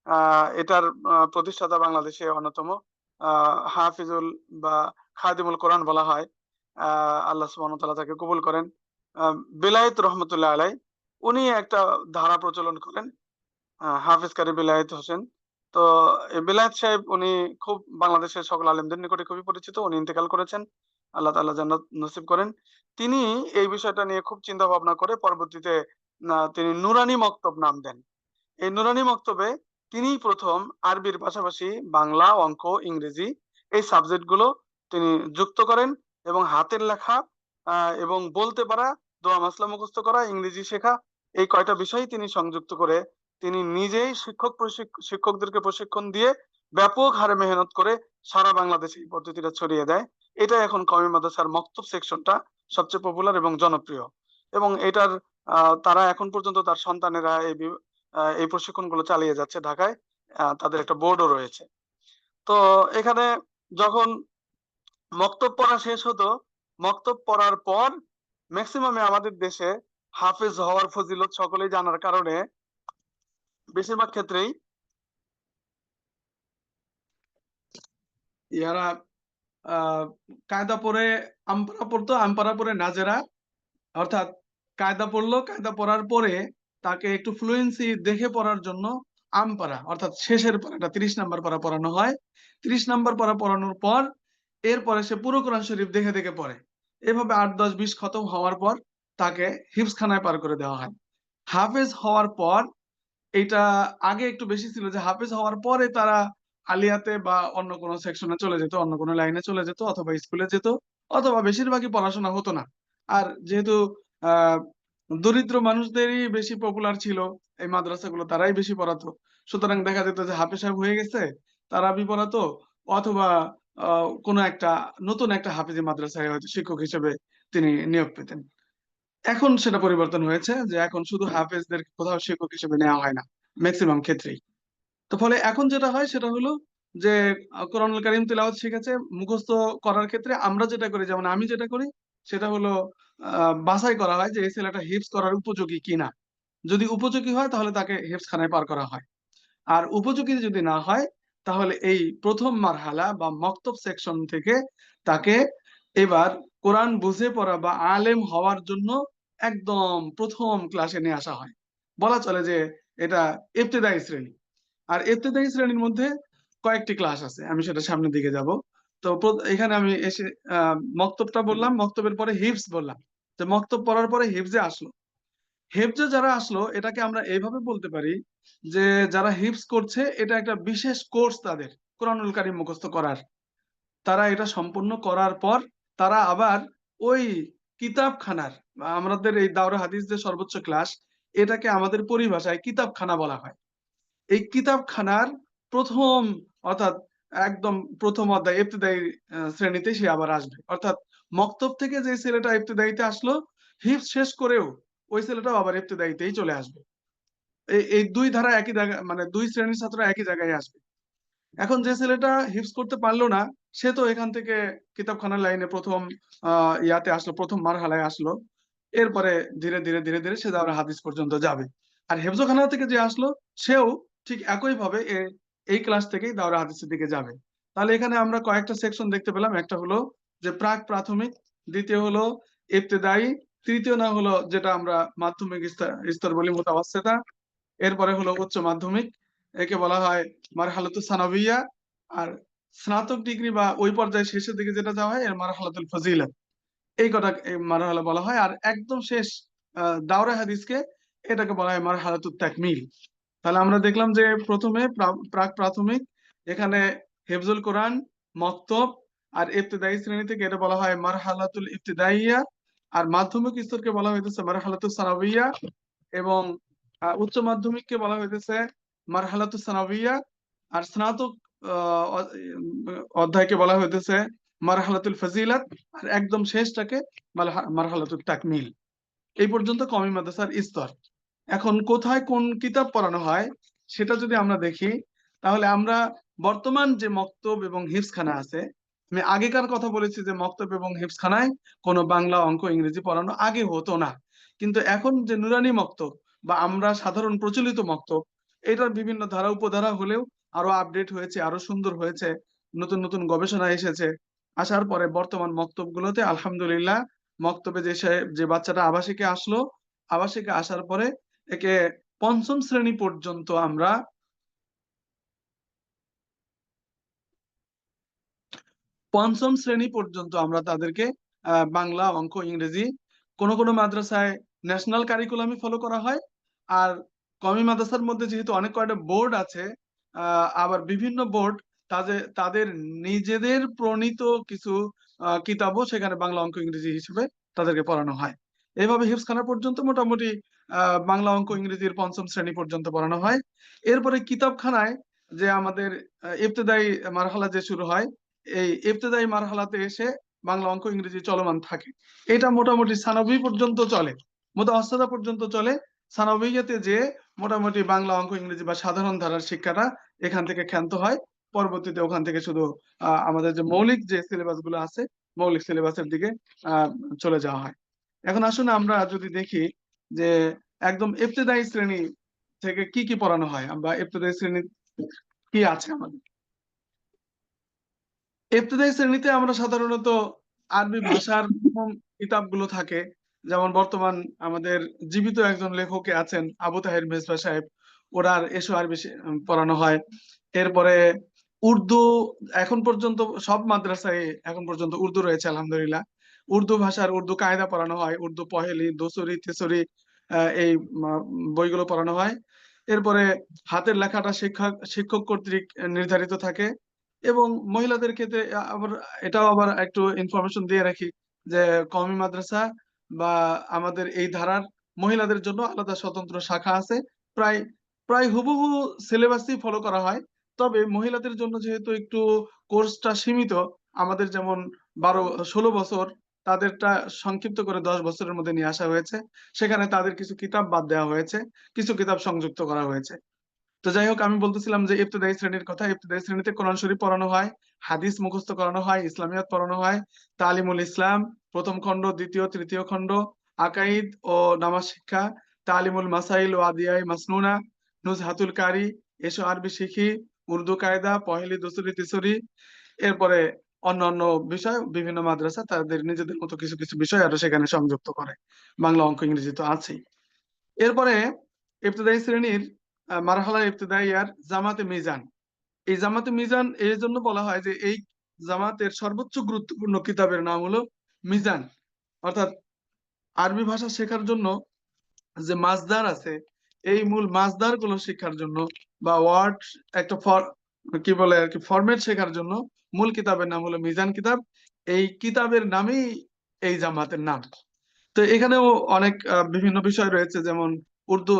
আ এটার প্রতিষ্ঠাতা বাংলাদেশে অন্যতম আ হাফিজুল বা খাদিমুল কোরআন বলা হয়। আ আল্লাহ সুবহানাহু ওয়া তাআলা তাকে কবুল করেন। আ বেলায়েত রহমতুল্লাহ আলাইহ উনি একটা ধারা প্রচলন করেন। হাফেজ কারি বেলায়েত হোসেন। তো এই বেলায়েত সাহেব উনি খুব বাংলাদেশের সকল আলেমদের নিকটে খুবই পরিচিত। উনি ইন্তেকাল করেছেন। আল্লাহ তাআলা জান্নাত নসিব করেন। তিনি এই বিষয়টা নিয়ে খুব চিন্তা ভাবনা করে পরবর্তীতে তিনি নুরানি মক্তব নাম দেন। এই নুরানি মক্তবে তিনিই ১ম আরবির পাশাপাশি বাংলা, অঙ্ক, ইংরেজি এই সাবজেক্ট গুলো তিনি যুক্ত করেন এবং হাতের লেখা আ এবং বলতে পারা, দোয়া মাসলা মুখস্থ করা, ইংরেজি শেখা এই কয়টা বিষয় তিনি সংযুক্ত করে তিনি নিজেই শিক্ষকদেরকে প্রশিক্ষণ দিয়ে ব্যাপক হারে মেহনত করে সারা বাংলাদেশে এই পদ্ধতিটা ছড়িয়ে দেয়। এটাই এখন কওমি মাদ্রাসার মক্তব সেকশনটা সবচেয়ে পপুলার এবং জনপ্রিয়। এবং এটার তারা এখন পর্যন্ত তার সন্তানেরা এই প্রশিক্ষণগুলো চালিয়ে যাচ্ছে ঢাকায়। তাদের একটা বোর্ডও রয়েছে। তো এখানে যখন মক্তব পড়া শেষ হতো, মক্তব পড়ার পর মেক্সিমামে আমাদের দেশে হাফেজ হওয়ার ফজিলত সকলেই জানার কারণে বেশিরভাগ ক্ষেত্রেই ইয়ারা আ কায়দা পড়ে আমপারা পড়তো, আমপারা পড়ে নাজেরা। অর্থাৎ কায়দা পড়লো, কায়দা পড়ার পরে তাকে একটু ফ্লুয়েন্সি দেখে পড়ার জন্য আমপারা অর্থাৎ শেষের পারাটা ৩০ নাম্বার পারা পড়ানো হয়। ৩০ নাম্বার পারা পড়ানোর পর এরপরে সে পুরো কোরআন শরীফ দেখে পড়ে। এভাবে ৮, ১০, ২০ খতম হওয়ার পর তাকে হিফজখানায় পার করে দেওয়া হয়। হাফেজ হওয়ার পর এইটা আগে একটু বেশি ছিল যে হাফেজ হওয়ার পরে তারা আলিয়াতে বা অন্য কোনো সেকশনে চলে যেত, অন্য কোনো লাইনে চলে যেত অথবা স্কুলে যেত অথবা বেশিরভাগই পড়াশোনা হতো না। আর যেহেতু আ দরিদ্র মানুষদেরই বেশি পপুলার ছিল এই মাদ্রাসাগুলো, তারাই বেশি পড়াতো। সুতরাং দেখা যেত যে হাফেজ সাহেব হয়ে গেছে, তারাবি পড়াতো অথবা আ কোনো একটা নতুন একটা হাফেজি মাদ্রাসায় হয়তো শিক্ষক হিসেবে তিনি নিয়োগ পেতেন। এখন সেটা পরিবর্তন হয়েছে যে এখন শুধু হাফেজদের কোথাও শিক্ষক হিসেবে নেওয়া হয় না মেক্সিমাম ক্ষেত্রেই। তো ফলে এখন যেটা হয় সেটা হলো যে কোরআনুল কারীম তিলাওয়াত শিখেছে মুখস্থ করার ক্ষেত্রে আমরা যেটা করি যেমন আমি যেটা করি সেটা হলো বাছাই করা হয় যে এই ছেলেটা হিফজ করার উপযোগী কিনা। যদি উপযোগী হয় তাহলে তাকে হিফজখানায় পার করা হয়। আর উপযোগী যদি না হয় তাহলে এই ১ম মারহালা বা মক্তব সেকশন থেকে তাকে এবার কোরআন বুঝে পড়া বা আলেম হওয়ার জন্য একদম ১ম ক্লাসে নিয়ে আসা হয়। বলা চলে যে এটা ইবতেদায়ী শ্রেণী। আর ইবতেদায়ী শ্রেণীর মধ্যে কয়েকটি ক্লাস আছে। আমি সেটা সামনের দিকে যাব। তো এখানে আমি এসে আ মক্তবটা বললাম, মক্তবের পরে হিফজ বললাম। যে মক্তব পড়ার পরে হিফজে আসলো। হেফজে যারা আসলো এটাকে আমরা এইভাবে বলতে পারি যে যারা হিফজ করছে এটা একটা বিশেষ কোর্স তাদের কোরআনুল কারীম মুখস্থ করার। তারা এটা সম্পূর্ণ করার পর তারা আবার ওই কিতাবখানার আমাদের এই দাওরা হাদিস যে সর্বোচ্চ ক্লাস এটাকে আমাদের পরিভাষায় কিতাবখানা বলা হয়। এই কিতাবখানার ১ম অর্থাৎ একদম ১ম অধ্যায় ইবতেদায়ী শ্রেণীতে সে আবার আসবে। অর্থাৎ মক্তব থেকে যে ছেলেটা ইবতেদায়ীতে আসলো, হিফজ শেষ করেও ওই ছেলেটাও আবার ইবতেদায়ীতেই চলে আসবে। এই ২ ধারা একই জায়গায় মানে ২ শ্রেণীর ছাত্র একই জায়গায় আসবে। এখন যে ছেলেটা হিফজ করতে পারল না, সে তো এখান থেকে কিতাবখানার লাইনে ১ম আ ইয়াতে আসলো, ১ম মারহালায় আসলো। এরপরে ধীরে ধীরে সে দাওরা হাদিস পর্যন্ত যাবে। আর হেফজখানা থেকে যে আসলো, সেও ঠিক একইভাবে এই ক্লাস থেকেই দাওরা হাদিসের দিকে যাবে। তাহলে এখানে আমরা কয়েকটা সেকশন দেখতে পেলাম। একটা হলো যে প্রাক-প্রাথমিক, দ্বিতীয় হলো ইবতেদায়ী, তৃতীয় না হলো যেটা আমরা মাধ্যমিক স্তর বলি মুতাওয়াসসিতা, এরপরে হলো উচ্চ মাধ্যমিক। একে বলা হয় মারহালাতুস সানাবিয়্যা। আর স্নাতক ডিগ্রি বা ওই পর্যায়ে শেষের দিকে যেটা যাওয়া হয় এর মারহালাতুল ফজিলাত, এই কটা মারহালা বলা হয়। আর একদম শেষ দাওরা হাদিসকে এটাকে বলা হয় মারহালাতুত তাকমিল। তাহলে আমরা দেখলাম যে প্রথমে প্রাক প্রাথমিক, এখানে হেফজুল কোরআন, মক্তব, আর ইবতেদায়ী শ্রেণী থেকে এটা বলা হয় মারহালাতুল ইবতেদাইয়া, আর মাধ্যমিক স্তরকে বলা হইতেছে মারহালাতুস সানাবিয়া, এবং উচ্চ মাধ্যমিককে বলা হইতেছে মারহালাতুস সানাবিয়া, আর স্নাতক অধ্যায়কে বলা হইতেছে মারহালাতুল ফজিলাত, আর একদম শেষটাকে মারহালাতুল তাকমিল। এই পর্যন্ত কওমি মাদ্রাসার স্তর। এখন কোথায় কোন কিতাব পড়ানো হয় সেটা যদি আমরা দেখি, তাহলে আমরা বর্তমান যে মক্তব এবং হিফজখানা আছে, আমি আগেকার কথা বলেছি যে মক্তব এবং হিফজখানায় কোনো বাংলা, অঙ্ক, ইংরেজি পড়ানো আগে হতো না, কিন্তু এখন যে নুরানি মক্তব বা আমরা সাধারণ প্রচলিত মক্তব, এটার বিভিন্ন ধারা উপধারা হলেও আরো আপডেট হয়েছে, আরো সুন্দর হয়েছে, নতুন নতুন গবেষণা এসেছে। আসার পরে বর্তমান মক্তবগুলোতে আলহামদুলিল্লাহ, মক্তবে যে বাচ্চাটা আবাসিকে আসলো, আবাসিকে আসার পরে একে পঞ্চম শ্রেণী পর্যন্ত আমরা তাদেরকে বাংলা, অঙ্ক, ইংরেজি, কোন কোন মাদ্রাসায় ন্যাশনাল কারিকুলামই ফলো করা হয়। আর কওমি মাদ্রাসার মধ্যে যেহেতু অনেক কয়টা বোর্ড আছে, আবার বিভিন্ন বোর্ড তাদের নিজেদের প্রণীত কিছু কিতাবও সেখানে বাংলা, অঙ্ক, ইংরেজি হিসেবে তাদেরকে পড়ানো হয়। এইভাবে হিফজখানা পর্যন্ত মোটামুটি বাংলা, অঙ্ক, ইংরেজির পঞ্চম শ্রেণী পর্যন্ত পড়ানো হয়। এরপরে কিতাবখানায় যে আমাদের ইবতেদায়ী মারহালা যে শুরু হয়, এই ইবতেদায়ী মারহালাতে এসে বাংলা, অঙ্ক, ইংরেজি চলমান থাকে। এটা মোটামুটি সানাবি পর্যন্ত চলে, মুতাওয়াসসিতা পর্যন্ত চলে। সানাবিয়াতে যে মোটামুটি বাংলা, অঙ্ক, ইংরেজি বা সাধারণ ধারার শিক্ষাটা এখান থেকে ক্ষান্ত হয়। পরবর্তীতে ওখান থেকে শুধু আমাদের যে মৌলিক যে সিলেবাস গুলো আছে, মৌলিক সিলেবাসের দিকে চলে যাওয়া হয়। এখন আসুন আমরা যদি দেখি যে একদম ইবতেদায়ী শ্রেণী থেকে কি কি পড়ানো হয়, বা ইবতেদায়ী শ্রেণী কি আছে আমাদের। ইবতেদায়ী শ্রেণীতে আমরা সাধারণত আরবি ভাষার কিতাবগুলো থাকে, যেমন বর্তমান আমাদের জীবিত একজন লেখক আছেন আবু তাহের মেজবা সাহেব, ওনার এসো আরবি পড়ানো হয়। এরপরে উর্দু, এখন পর্যন্ত সব মাদ্রাসায় এখন পর্যন্ত উর্দু রয়েছে আলহামদুলিল্লাহ। উর্দু ভাষার উর্দু কায়দা পড়ানো হয়, উর্দু পহেলি, দোসরি, তেসরি, এই বইগুলো পড়ানো হয়। এরপরে হাতের লেখাটা শিক্ষক কর্তৃক নির্ধারিত থাকে। এবং মহিলাদের ক্ষেত্রে আবার এটাও আবার একটু ইনফরমেশন দিয়ে রাখি যে কওমি মাদ্রাসা বা আমাদের এই ধারার মহিলাদের জন্য আলাদা স্বতন্ত্র শাখা আছে। প্রায় প্রায় হুবহু সিলেবাসই ফলো করা হয়। তবে মহিলাদের জন্য যেহেতু একটু কোর্সটা সীমিত, আমাদের যেমন ১২-১৬ বছর, তাদেরটা সংক্ষিপ্ত করে ১০ বছরের মধ্যে নিয়ে আসা হয়েছে। সেখানে তাদের কিছু কিতাব বাদ দেওয়া হয়েছে, কিছু কিতাব সংযুক্ত করা হয়েছে। তো যাই হোক, আমি বলতেছিলাম যে ইবতেদায়ী শ্রেণীর কথা। ইবতেদায়ী শ্রেণীতে কোরআন শরীফ পড়ানো হয়, হাদিস মুখস্থ করানো হয়, ইসলামিয়াত পড়ানো হয়, তালিমুল ইসলাম প্রথম খণ্ড, দ্বিতীয়, তৃতীয় খণ্ড, আকাইদ ও নামাজ শিক্ষা, তালিমুল মাসাইল ও আদিয়াই মাসনুনা, নুজহাতুল কারি, এসো আরবি শিখি, উর্দু কায়দা, পহেলি, দোসরি, তিসরি। এরপরে অন্যান্য বিষয় বিভিন্ন মাদ্রাসা তাদের নিজেদের মতো কিছু কিছু বিষয় আরো সেখানে সংযুক্ত করে। বাংলা, অঙ্ক, ইংরেজি তো আছেই। এরপরে ইবতেদায়ী শ্রেণীর মারহালা ইবতেদাইয়ার জামাতে মিজান। এই জামাতে মিজান এই জন্য বলা হয় যে এই জামাতের সর্বোচ্চ গুরুত্বপূর্ণ কিতাবের নাম হলো মিজান। অর্থাৎ আরবি ভাষা শেখার জন্য যে মাসদার আছে, এই মূল মাসদার গুলো শেখার জন্য বা ওয়ার্ড একটা কি বলে আর কি ফরম্যাট শেখার জন্য মূল কিতাবের নাম হলো মিজান কিতাব। এই কিতাবের নামেই এই জামাতের নাম। তো এখানেও অনেক বিভিন্ন বিষয় রয়েছে, যেমন উর্দু,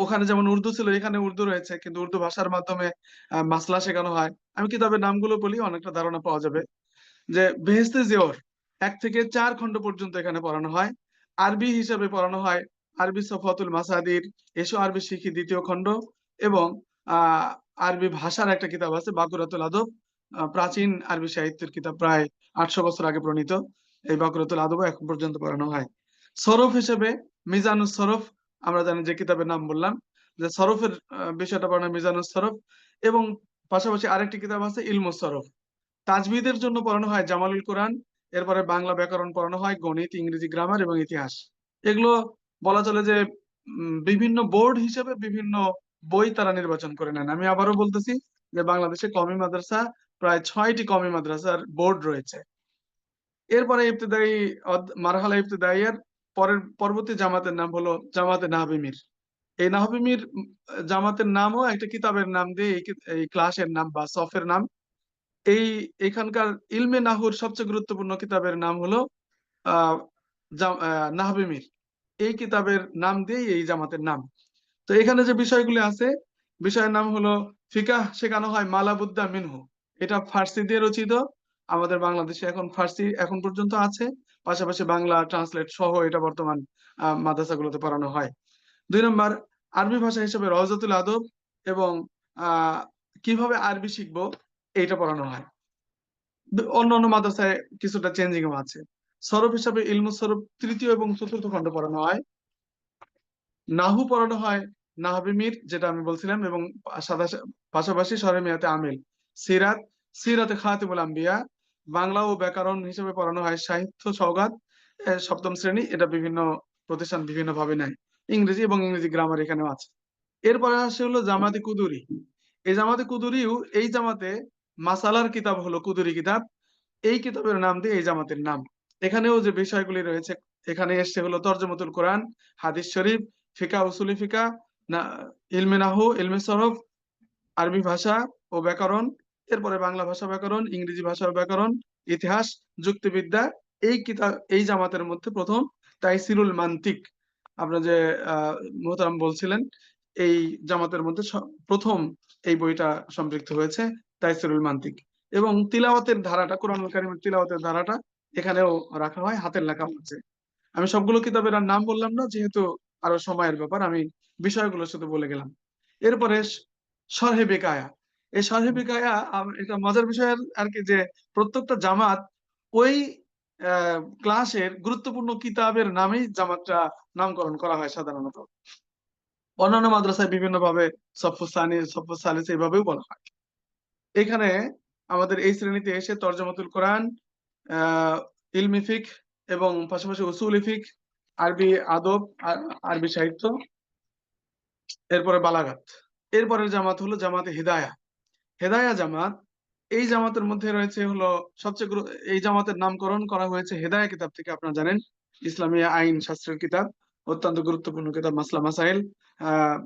ওখানে যেমন উর্দু ছিল এখানে উর্দু রয়েছে, কিন্তু উর্দু ভাষার মাধ্যমে মাসলা শেখানো হয়। আমি কিতাবের নামগুলো বলি, অনেকটা ধারণা পাওয়া যাবে। যে বেহেশতে জিওর 1 থেকে 4 খণ্ড পর্যন্ত এখানে পড়ানো হয়। আরবি হিসাবে পড়ানো হয় আরবি সফাতুল মাসাদির, এসো আরবি শিখি দ্বিতীয় খণ্ড, এবং আহ আরবি ভাষার একটা কিতাব আছে বাকুরাতুল আদব, প্রাচীন আরবি সাহিত্যের কিতাব, প্রায় 800 বছর আগে প্রণীত। এই বাকুরাতুল আদব এখন পর্যন্ত পড়ানো হয়। সরফ হিসেবে মিজানুস সরফ, আমরা জানি যে কিতাবের নাম বললাম, যে সরফের বিষয়টা পড়ানো মিজানুস সরফ। এবং পাশাপাশি আরেকটি কিতাব আছে ইলমুস সরফ। তাজবিদের জন্য পড়ানো হয় জামালুল কোরআন। এরপরে বাংলা ব্যাকরণ পড়ানো হয়, গণিত, ইংরেজি গ্রামার এবং ইতিহাস। এগুলো বলা চলে যে বিভিন্ন বোর্ড হিসেবে বিভিন্ন বই তারা নির্বাচন করে নেন। আমি আবারও বলতেছি যে বাংলাদেশে কওমি মাদ্রাসা প্রায় 6টি কওমি মাদ্রাসার বোর্ড রয়েছে। এরপরে ইবতেদায়ী মারহালা ইবতেদাইয়ের পরবর্তী জামাতের নাম হলো জামাতে নাহবী মীর। এই নাহবী মীর জামাতের নামও একটা কিতাবের নাম দিয়ে এই ক্লাসের নাম বা সফের নাম। এখানকার ইলমে নাহুর সবচেয়ে গুরুত্বপূর্ণ কিতাবের নাম হলো আহ নাহবী মীর। এই কিতাবের নাম দিয়েই এই জামাতের নাম। তো এখানে যে বিষয়গুলি আছে, বিষয়ের নাম হলো ফিকাহ শেখানো হয় মালাবুদ্দা মিনহু। এটা ফার্সি দিয়ে রচিত। আমাদের বাংলাদেশে এখন ফার্সি এখন পর্যন্ত আছে, পাশাপাশি বাংলা ট্রান্সলেট সহ এটা বর্তমান মাদ্রাসাগুলোতে পড়ানো হয়। 2 নম্বর, আরবি ভাষা হিসেবে রওজাতুল আদব এবং আহ কিভাবে আরবি শিখবো এইটা পড়ানো হয়। অন্যান্য মাদ্রাসায় কিছুটা চেঞ্জিং আছে। সরফ হিসাবে ইলমুস সরফ 3য় এবং 4র্থ খণ্ড পড়ানো হয়। নাহু পড়ানো হয় নাহবী মীর, যেটা আমি বলছিলাম, এবং পাশাপাশি শরহে মিয়াতে আমিল। সিরাতে খাতিমুল আম্বিয়া। বাংলা ও ব্যাকরণ হিসেবে পড়ানো হয় সাহিত্য সওগাত 7ম শ্রেণী। এটা বিভিন্ন প্রতিষ্ঠান বিভিন্ন ভাবে নেয়। ইংরেজি এবং ইংরেজি গ্রামার এখানেও আছে। এরপরে আসে হলো জামাতে কুদুরি। এই জামাতে কুদুরিও এই জামাতে মাসালার কিতাব হলো কুদুরি কিতাব। এই কিতাবের নাম দিয়ে এই জামাতের নাম। এখানেও যে বিষয়গুলি রয়েছে, এখানে এসছে হলো তরজমাতুল কোরআন, হাদিস শরীফ, ফিকা, উসুলি ফিকা, না ইলমে নাহু, ইলমে সরফ, আরবি ভাষা ও ব্যাকরণ, এরপরে বাংলা ভাষা ব্যাকরণ, ইংরেজি ভাষা ও ব্যাকরণ, ইতিহাস, যুক্তিবিদ্যা। এই জামাতের মধ্যে প্রথম তাইসিরুল মান্তিক, আপনার যে মোহতারাম বলছিলেন, এই জামাতের মধ্যে প্রথম এই বইটা সম্পৃক্ত হয়েছে, তাইসিরুল মান্তিক। এবং তিলাওয়াতের ধারাটা, কোরআনুল কারীমের তিলাওয়াতের ধারাটা এখানেও রাখা হয়, হাতের লেখা হচ্ছে। আমি সবগুলো কিতাবের আর নাম বললাম না, যেহেতু আরো সময়ের ব্যাপার, আমি বিষয়গুলো শুধু বলে গেলাম। এরপরে শরহে বেকায়া। এই শরহে বেকায়া এটা মজার বিষয় আর কি, যে প্রত্যেকটা জামাত ওই ক্লাসের গুরুত্বপূর্ণ কিতাবের নামেই জামাতটা নামকরণ করা হয় সাধারণত। অন্যান্য মাদ্রাসায় বিভিন্ন ভাবে সফুস সানি, সফুস সালিস এইভাবেও বলা হয়। এখানে আমাদের এই শ্রেণীতে এসে তরজমাতুল কোরআন, ইলমি ফিক এবং পাশাপাশি উসুলি ফিক, আরবি আদব, আরবি সাহিত্য, এরপরে বালাগাত। এরপরের জামাত হলো জামাতে হিদায়া। হেদায়া জামাত। এই জামাতের মধ্যে রয়েছে হলো এই জামাতের নামকরণ করা হয়েছে হেদায়া কিতাব থেকে। আপনারা জানেন ইসলামী আইন শাস্ত্রের কিতাব, অত্যন্ত গুরুত্বপূর্ণ কিতাব, মাসলা মাসাইল, আহ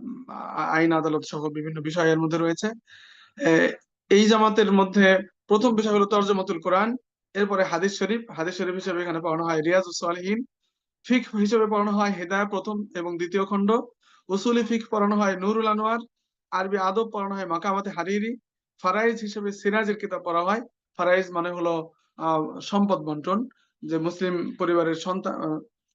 আইন আদালত সহ বিভিন্ন বিষয়ের মধ্যে রয়েছে। এই জামাতের মধ্যে প্রথম বিষয় হলো তরজমাতুল কোরআন, এরপরে হাদিস শরীফ। হাদিস শরীফ হিসেবে এখানে পড়ানো হয় রিয়াজুস সালিহিন। ফিকহ হিসেবে পড়ানো হয় হেদায়া 1ম এবং 2য় খণ্ড। উসুলি ফিকহ পড়ানো হয় নুরুল আনোয়ার। আরবি আদব পড়ানো হয় মাকামাতে হারিরি। ফারাইজ হিসেবে সিরাজের কিতাব পড়া হয়। ফারাইজ মানে হলো সম্পদ বন্টন, যে মুসলিম পরিবারের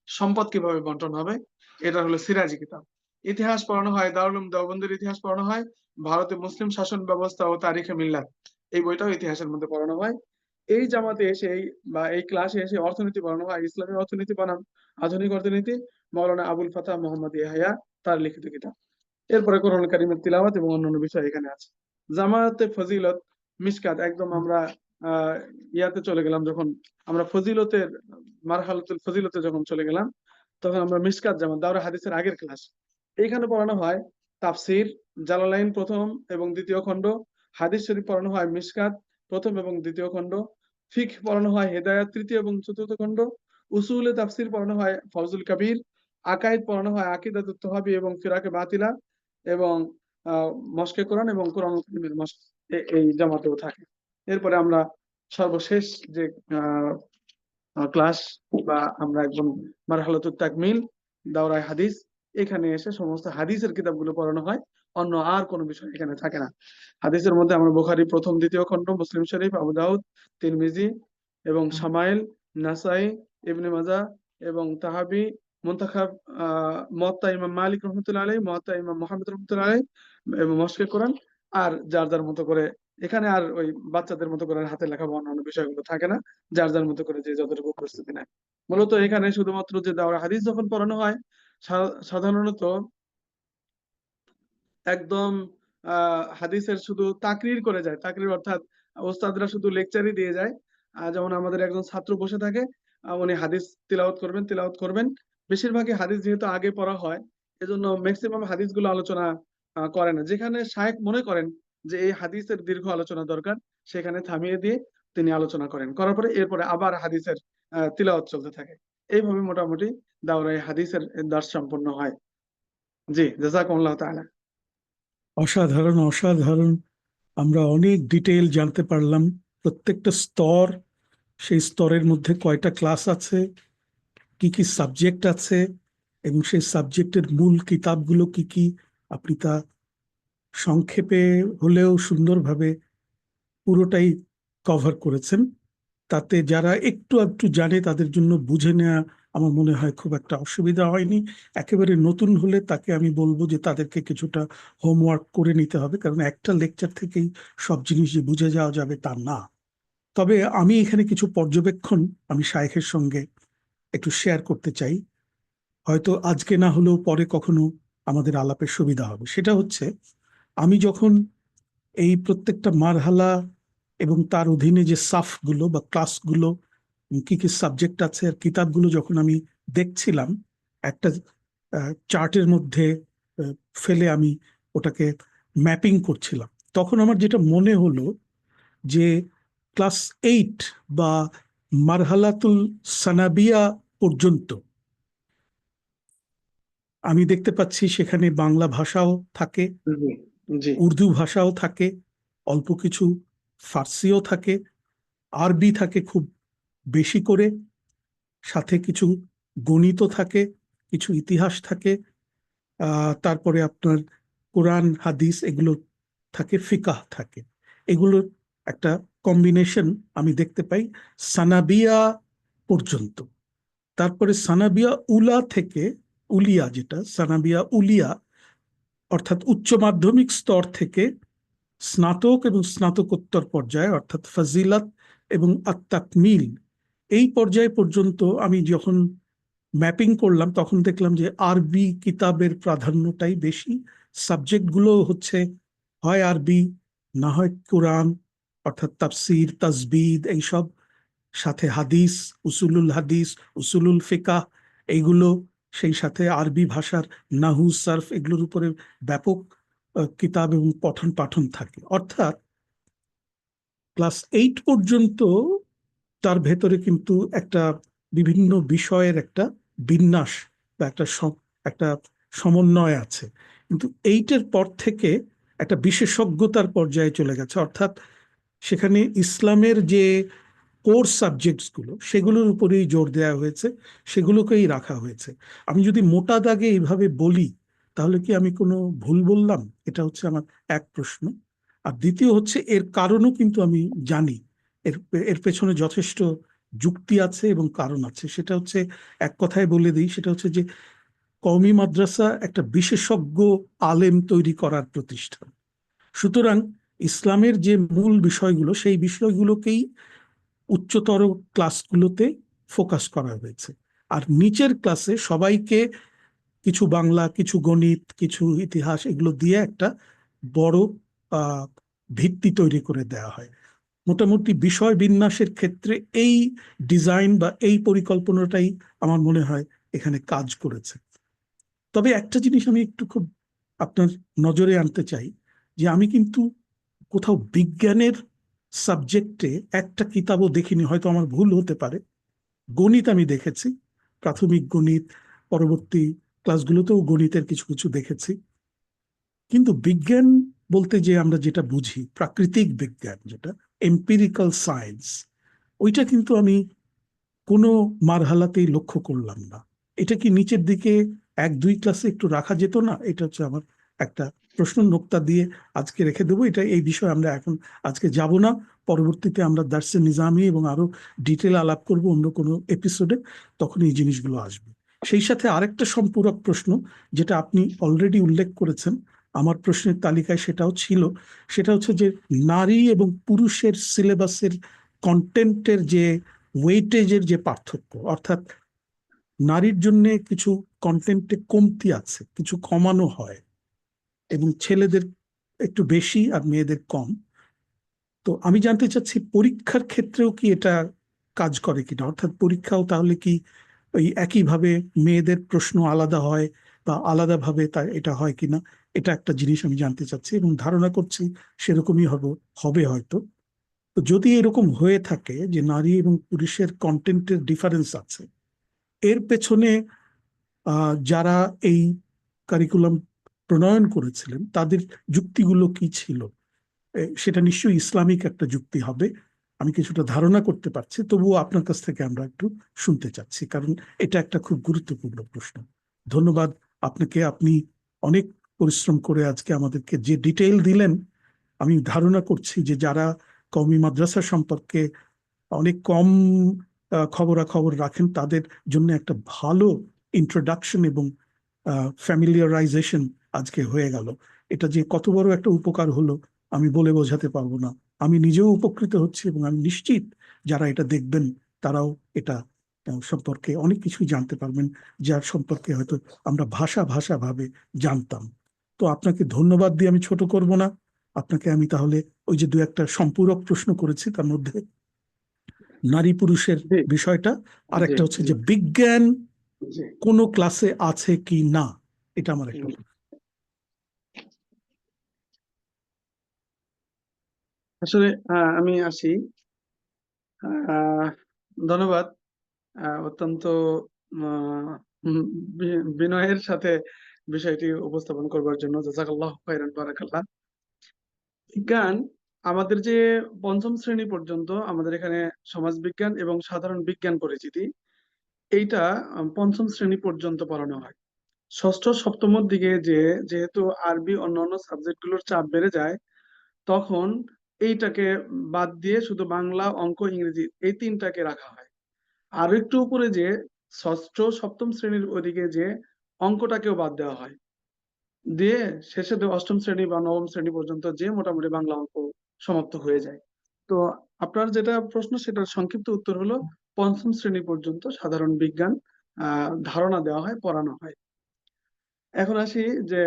সম্পদ কিভাবে বন্টন হবে, এটা হলো সিরাজি কিতাব। ইতিহাস পড়ানো হয় দারুল উলুম দেওবন্দের ইতিহাস পড়ানো হয়। ভারতে মুসলিম শাসন ব্যবস্থা ও তারিখে মিল্লাত, এই বইটাও ইতিহাসের মধ্যে পড়ানো হয়। এই জামাতে এসে এই ক্লাসে এসে অর্থনীতি পড়ানো হয়, ইসলামী অর্থনীতি বনাম আধুনিক অর্থনীতি, মাওলানা আবুল ফাতাহ মোহাম্মদ ইয়াহিয়া তার লিখিত কিতাব। এরপরে কোরআনুল কারীমের তিলাওয়াত এবং অন্যান্য বিষয় এখানে আছে। জামাতে ফজিলত মিশকাত, একদম আমরা ইয়াতে চলে গেলাম, যখন আমরা ফজিলতের মারহালাতুল ফজিলতে যখন চলে গেলাম, তখন আমরা মিশকাত জামাত, দাওরা হাদিসের আগের ক্লাস। এইখানে পড়ানো হয় তাফসির, জালালাইন 1ম এবং 2য় খণ্ড। হাদিস শরীফ পড়ানো হয় মিশকাত 1ম এবং 2য় খণ্ড। ফিকহ পড়ানো হয় হেদায়াত 3য় এবং 4র্থ খণ্ড। উসুলে তাফসির পড়ানো হয় ফজলুল কবির। আকাইদ পড়ানো হয় আকিদাতুত তাহাবি এবং ফিরাকে বাতিলা এবং মস্কে কোরআন এবং কোরআনুল কারীমের মস্ক এই জামাতেও থাকে। এরপরে আমরা সর্বশেষ যে ক্লাস বা আমরা একদম মারহালাতুত তাকমিল দাওরায়ে হাদিস, এখানে এসে সমস্ত হাদিসের কিতাবগুলো পড়ানো হয়, অন্য আর কোনো বিষয় এখানে থাকে না। হাদিসের মধ্যে আমরা বুখারী 1ম 2য় খণ্ড, মুসলিম শরীফ, আবু দাউদ, তিরমিজি এবং শামাইল, নাসাই, ইবনে মাজাহ এবং তাহাবি, মুনতাখাব, মুওয়াত্তা ইমাম মালিক রহমাতুল্লাহ আলাইহি, মুওয়াত্তা ইমাম মুহাম্মদ রহমাতুল্লাহ আলাইহি এবং মস্কে কোরআন। আর যার যার মতো করে এখানে আর ওই বাচ্চাদের মতো করে হাতে লেখা বা অন্যান্য বিষয়গুলো থাকে না, যার যার মতো করে যে যতটুকু প্রস্তুতি নেয়। মূলত এখানে শুধুমাত্র যে দাওরা হাদিস যখন পড়ানো হয়, সাধারণত একদম হাদিসের শুধু তাকরির করে যায়। তাকরির অর্থাৎ ওস্তাদরা শুধু লেকচারই দিয়ে যায়। যেমন আমাদের একজন ছাত্র বসে থাকে, উনি হাদিস তিলাওয়াত করবেন। বেশিরভাগই হাদিস যেহেতু আগে পড়া হয়, এজন্য ম্যাক্সিমাম হাদিসগুলো আলোচনা করে না। যেখানে শায়েখ মনে করেন যে এই হাদিসের দীর্ঘ আলোচনা দরকার, সেখানে থামিয়ে দিয়ে তিনি আলোচনা করার পরে এরপরে আবার হাদিসের তিলাওয়াত চলতে থাকে। এইভাবে মোটামুটি দাওরায়ে হাদিসের দার্স সম্পন্ন হয়। জি, জাযাকুমুল্লাহ তাআলা। অসাধারণ অসাধারণ। আমরা অনেক ডিটেইল জানতে পারলাম, প্রত্যেকটা স্তর, সেই স্তরের মধ্যে কয়টা ক্লাস আছে, কি কি সাবজেক্ট আছে, এবং সেই সাবজেক্টের মূল কিতাবগুলো কি কি, আপনি তা সংক্ষেপে হলেও সুন্দরভাবে পুরোটাই কভার করেছেন। তাতে যারা একটু একটু জানে তাদের জন্য বুঝে নেওয়া আমার মনে হয় খুব একটা অসুবিধা হয়নি। একেবারে নতুন হলে তাকে আমি বলবো যে তাদেরকে কিছুটা হোমওয়ার্ক করে নিতে হবে, কারণ একটা লেকচার থেকেই সব জিনিস যে বুঝে যাওয়া যাবে তা না। তবে আমি এখানে কিছু পর্যবেক্ষণ আমি শায়েখের সঙ্গে একটু শেয়ার করতে চাই, হয়তো আজকে না হলেও পরে কখনো আমাদের আলাপের সুবিধা হবে। সেটা হচ্ছে, আমি যখন এই প্রত্যেকটা মারহালা এবং তার অধীনে যে সাফগুলো বা ক্লাসগুলো, কি কি সাবজেক্ট আছে আর কিতাবগুলো যখন আমি দেখছিলাম একটা চার্টের মধ্যে ফেলে আমি ওটাকে ম্যাপিং করছিলাম, তখন আমার যেটা মনে হলো যে ক্লাস 8 বা মারহালাতুল সানাবিয়া পর্যন্ত আমি দেখতে পাচ্ছি সেখানে বাংলা ভাষাও থাকে, জি, জি, উর্দু ভাষাও থাকে, অল্প কিছু ফার্সিও থাকে, আরবি থাকে খুব বেশি করে, সাথে কিছু গণিত থাকে, কিছু ইতিহাস থাকে, তারপরে আপনার কোরআন হাদিস এগুলো থাকে, ফিকাহ থাকে। এগুলোর একটা কম্বিনেশন আমি দেখতে পাই সানাবিয়া পর্যন্ত। তারপরে সানাবিয়া উলা থেকে, উলিয়া যেটা সানাবিয়া উলিয়া, অর্থাৎ উচ্চ মাধ্যমিক স্তর থেকে স্নাতক এবং স্নাতকোত্তর পর্যায়ে, অর্থাৎ ফাজিলাত এবং আত-তাকমিল, এই পর্যায় পর্যন্ত আমি যখন ম্যাপিং করলাম তখন দেখলাম যে আরবি কিতাবের প্রাধান্যটাই বেশি। সাবজেক্টগুলো হচ্ছে হয় আরবি, না হয় কোরআন, অর্থাৎ তাফসির তাজবিদ এইসব, সাথে হাদিস, উসুলুল হাদিস, উসুলুল ফিকাহ এইগুলো, সেই সাথে আরবি ভাষার নাহু সার্ফ, এগুলোর উপরে ব্যাপক কিতাব এবং পঠন পাঠন থাকে। অর্থাৎ ক্লাস 8 পর্যন্ত তার ভেতরে কিন্তু একটা বিভিন্ন বিষয়ের একটা বিন্যাস বা একটা সমন্বয় আছে। কিন্তু 8-এর পর থেকে একটা বিশেষজ্ঞতার পর্যায়ে চলে গেছে, অর্থাৎ সেখানে ইসলামের যে কোর সাবজেক্টস গুলো সেগুলোর উপরেই জোর দেওয়া হয়েছে, সেগুলোকেই রাখা হয়েছে। আমি যদি মোটা দাগে এইভাবে বলি তাহলে কি আমি কোনো ভুল বললাম? এটা হচ্ছে আমার এক প্রশ্ন। আর দ্বিতীয় হচ্ছে, এর কারণও কিন্তু আমি জানি, এর এর পেছনে যথেষ্ট যুক্তি আছে এবং কারণ আছে। সেটা হচ্ছে, এক কথায় বলে দিই, সেটা হচ্ছে যে কওমি মাদ্রাসা একটা বিশেষজ্ঞ আলেম তৈরি করার প্রতিষ্ঠান। সুতরাং ইসলামের যে মূল বিষয়গুলো সেই বিষয়গুলোকেই উচ্চতর ক্লাসগুলোতে ফোকাস করা হয়েছে, আর নিচের ক্লাসে সবাইকে কিছু বাংলা, কিছু গণিত, কিছু ইতিহাস এগুলো দিয়ে একটা বড় ভিত্তি তৈরি করে দেওয়া হয়। মোটামুটি বিষয় বিন্যাসের ক্ষেত্রে এই ডিজাইন বা এই পরিকল্পনাটাই আমার মনে হয় এখানে কাজ করেছে। তবে একটা জিনিস আমি একটু খুব আপনার নজরে আনতে চাই, যে আমি কিন্তু কোথাও বিজ্ঞানের সাবজেক্টে একটা কিতাবও দেখিনি, হয়তো আমার ভুল হতে পারে। গণিত আমি দেখেছি, প্রাথমিক গণিত, পরবর্তী ক্লাসগুলোতেও গণিতের কিছু কিছু দেখেছি। কিন্তু বিজ্ঞান বলতে যে আমরা যেটা বুঝি, প্রাকৃতিক বিজ্ঞান, যেটা এম্পিরিক্যাল সায়েন্স, ওইটা কিন্তু আমি কোনো মারহালাতেই লক্ষ্য করলাম না। এটা কি নিচের দিকে 1-2 ক্লাসে একটু রাখা যেত না? এটা হচ্ছে আমার একটা প্রশ্ন, নোক্তা দিয়ে আজকে রেখে দেবো। এটা, এই বিষয়ে আমরা এখন আজকে যাব না, পরবর্তীতে আমরা দার্সে নিজামি এবং আরো ডিটেল আলাপ করব অন্য কোনো এপিসোডে, তখন এই জিনিসগুলো আসবে। সেই সাথে আরেকটা সম্পূরক প্রশ্ন, যেটা আপনি অলরেডি উল্লেখ করেছেন আমার প্রশ্নের তালিকায়, সেটাও ছিল, সেটা হচ্ছে যে নারী এবং পুরুষের সিলেবাসের কন্টেন্টের যে ওয়েটেজের যে পার্থক্য, অর্থাৎ নারীর জন্য কিছু কন্টেন্টে কমতি আছে, কিছু কমানো হয়, এবং ছেলেদের একটু বেশি আর মেয়েদের কম। তো আমি জানতে চাচ্ছি পরীক্ষার ক্ষেত্রেও কি এটা কাজ করে কিনা, অর্থাৎ পরীক্ষাও তাহলে কি ওই একইভাবে মেয়েদের প্রশ্ন আলাদা হয় বা আলাদাভাবে তা এটা হয় কিনা, এটা একটা জিনিস আমি জানতে চাচ্ছি এবং ধারণা করছি সেরকমই হবে হয়তো। তো যদি এরকম হয়ে থাকে যে নারী এবং পুরুষের কন্টেন্টের ডিফারেন্স আছে, এর পেছনে যারা এই কারিকুলাম প্রণয়ন করেছিলেন তাদের যুক্তিগুলো কি ছিল? সেটা নিশ্চয়ই ইসলামিক একটা যুক্তি হবে, আমি কিছুটা ধারণা করতে পারছি। তবুও আপনার কাছ থেকে আমরা একটু শুনতে চাচ্ছি, কারণ এটা একটা খুব গুরুত্বপূর্ণ প্রশ্ন। ধন্যবাদ আপনাকে। আপনি অনেক পরিশ্রম করে আজকে আমাদেরকে যে ডিটেইল দিলেন, আমি ধারণা করছি যে যারা কওমি মাদ্রাসা সম্পর্কে অনেক কম খবরাখবর রাখেন তাদের জন্য একটা ভালো ইন্ট্রোডাকশন এবং ফ্যামিলিয়ারাইজেশন আজকে হয়ে গেল। এটা যে কত বড় একটা উপকার হলো আমি বলে বোঝাতে পারবো না। আমি নিজেও উপকৃত হচ্ছি এবং আমি নিশ্চিত যারা এটা দেখবেন তারাও এটা সম্পর্কে অনেক কিছুই জানতে পারবেন, যার সম্পর্কে হয়তো আমরা ভাষা ভাষা ভাবে জানতাম। তো আপনাকে ধন্যবাদ দিয়ে আমি ছোট করব না। আপনাকে আমি তাহলে ওই যে দু একটা সম্পূরক প্রশ্ন করেছি তার মধ্যে নারী পুরুষের জি বিষয়টা, আর জি একটা হচ্ছে জি যে বিজ্ঞান জি কোন ক্লাসে আছে কি না, এটা আমার একটা জি। আসলে আমি আসি। আহ, ধন্যবাদ। অত্যন্ত আহ, উম, বিনয়ের সাথে বিষয়টি উপস্থাপন করবার জন্য জাযাকাল্লাহ খাইরান, বারাকাল্লাহ। বিজ্ঞান আমাদের যে পঞ্চম শ্রেণী পর্যন্ত আমাদের এখানে সমাজ বিজ্ঞান এবং সাধারণ বিজ্ঞান পরিচিতি, এইটা পঞ্চম শ্রেণী পর্যন্ত পড়ানো হয়। ষষ্ঠ সপ্তমের দিকে যেহেতু আরবি অন্যান্য সাবজেক্ট গুলোর চাপ বেড়ে যায়, তখন এইটাকে বাদ দিয়ে শুধু বাংলা, অঙ্ক, ইংরেজি এই তিনটাকে রাখা হয়। আর একটু উপরে যে ষষ্ঠ সপ্তম শ্রেণীর ওদিকে যে অঙ্কটাকেও বাদ দেওয়া হয়, দিয়ে শেষে অষ্টম শ্রেণী বা নবম শ্রেণী পর্যন্ত যে মোটামুটি বাংলা অঙ্ক সমাপ্ত হয়ে যায়। তো আপনার যেটা প্রশ্ন সেটার সংক্ষিপ্ত উত্তর হলো পঞ্চম শ্রেণী পর্যন্ত সাধারণ বিজ্ঞান ধারণা দেওয়া হয়, পড়ানো হয়। এখন আসি যে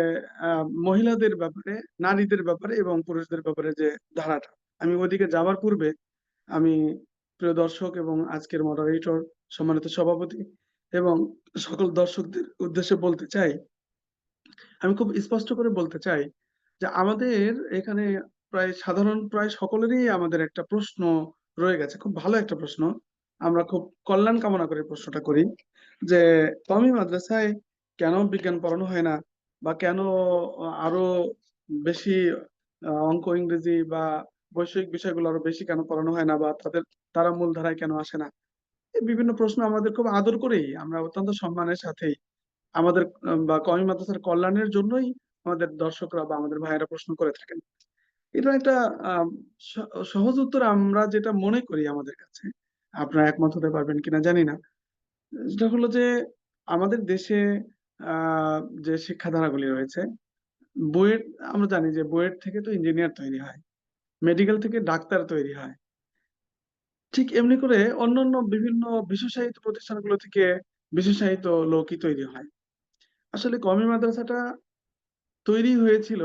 মহিলাদের ব্যাপারে, নারীদের ব্যাপারে এবং পুরুষদের ব্যাপারে যে ধারাটা, আমি ওইদিকে যাওয়ার পূর্বে আমি প্রিয় দর্শক এবং আজকের মডারেটর, সম্মানিত সভাপতি এবং সকল দর্শকদের উদ্দেশ্যে বলতে চাই, আমি খুব স্পষ্ট করে বলতে চাই যে আমাদের এখানে প্রায় সকলেরই আমাদের একটা প্রশ্ন রয়ে গেছে, খুব ভালো একটা প্রশ্ন। আমরা খুব কল্যাণ কামনা করে প্রশ্নটা করি যে কওমি মাদ্রাসায় কেন বিজ্ঞান পড়ানো হয় না, বা কেন আরো বেশি অঙ্ক, ইংরেজি বা বৈষয়িক বিষয়গুলো আরো বেশি কেন পড়ানো হয় না, বা তারা মূল ধারায় কেন আসে না। এই বিভিন্ন প্রশ্ন আমাদের খুব আদর করেই, আমরা অত্যন্ত সম্মানের সাথেই আমাদের বা কওমি মাদ্রাসার কল্যাণের জন্যই আমাদের দর্শকরা বা আমাদের ভাইয়েরা প্রশ্ন করে থাকেন। এটা একটা আহ, সহজ উত্তর আমরা যেটা মনে করি আমাদের কাছে, আপনারা একমত হতে পারবেন কিনা জানি না। সেটা হলো যে আমাদের দেশে যে শিক্ষাধারাগুলি রয়েছে, বুয়েট, আমরা জানি যে বুয়েট থেকে তো ইঞ্জিনিয়ার তৈরি হয়, মেডিকেল থেকে ডাক্তার তৈরি হয়, ঠিক এমনি করে অন্যান্য বিভিন্ন বিশেষায়িত প্রতিষ্ঠানগুলো থেকে বিশেষায়িত লোকই তৈরি হয়। আসলে কওমি মাদ্রাসাটা তৈরি হয়েছিল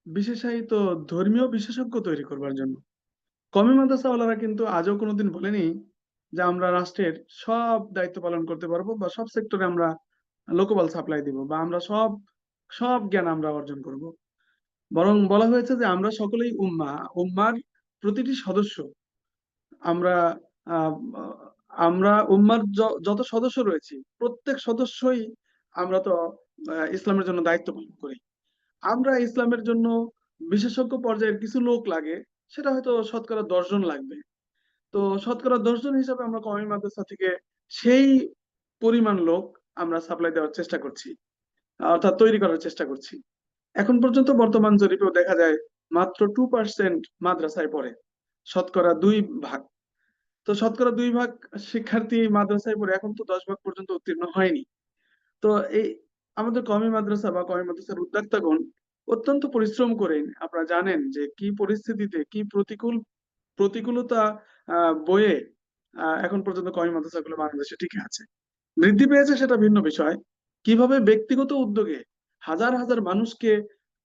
বিশেষায়িত ধর্মীয় বিশেষজ্ঞ তৈরি করবার জন্য। কওমি মাদ্রাসাওয়ালারা কিন্তু আজও কোনোদিন বলেনি যে আমরা রাষ্ট্রের সব দায়িত্ব পালন করতে পারবো, বা সব সেক্টরে আমরা লোকবল সাপ্লাই দিব, বা আমরা সব সব জ্ঞান আমরা অর্জন করব। বরং বলা হয়েছে যে আমরা সকলেই উম্মার প্রতিটি সদস্য। আমরা আহ, আমরা উম্মার যত সদস্য রয়েছি প্রত্যেক সদস্যই আমরা তো ইসলামের জন্য দায়িত্ব পালন করি। আমরা ইসলামের জন্য বিশেষজ্ঞ পর্যায়ের কিছু লোক লাগে, সেটা হয়তো শতকরা 10 জন লাগবে। তো শতকরা 10 জন হিসাবে আমরা কওমি মাদ্রাসা থেকে সেই পরিমাণ লোক আমরা সাপ্লাই দেওয়ার চেষ্টা করছি, অর্থাৎ তৈরি করার চেষ্টা করছি। এখন পর্যন্ত বর্তমান জরিপেও দেখা যায় মাত্র 2% মাদ্রাসায় পড়ে, শতকরা 2 ভাগ। তো শতকরা 2 ভাগ শিক্ষার্থী মাদ্রাসায় পড়ে, এখন তো 10 ভাগ পর্যন্ত উত্তীর্ণ হয়নি। তো এই আমাদের কওমি মাদ্রাসা বা কওমি মাদ্রাসার উদ্যোক্তাগণ অত্যন্ত পরিশ্রম করেন। আপনারা জানেন যে কি পরিস্থিতিতে, কি প্রতিকূলতা বয়ে এখন পর্যন্ত কওমি মাদ্রাসাগুলো বাংলাদেশে টিকে আছে। বৃদ্ধি পেয়েছে সেটা ভিন্ন বিষয়, কিভাবে ব্যক্তিগত উদ্যোগে হাজার হাজার মানুষকে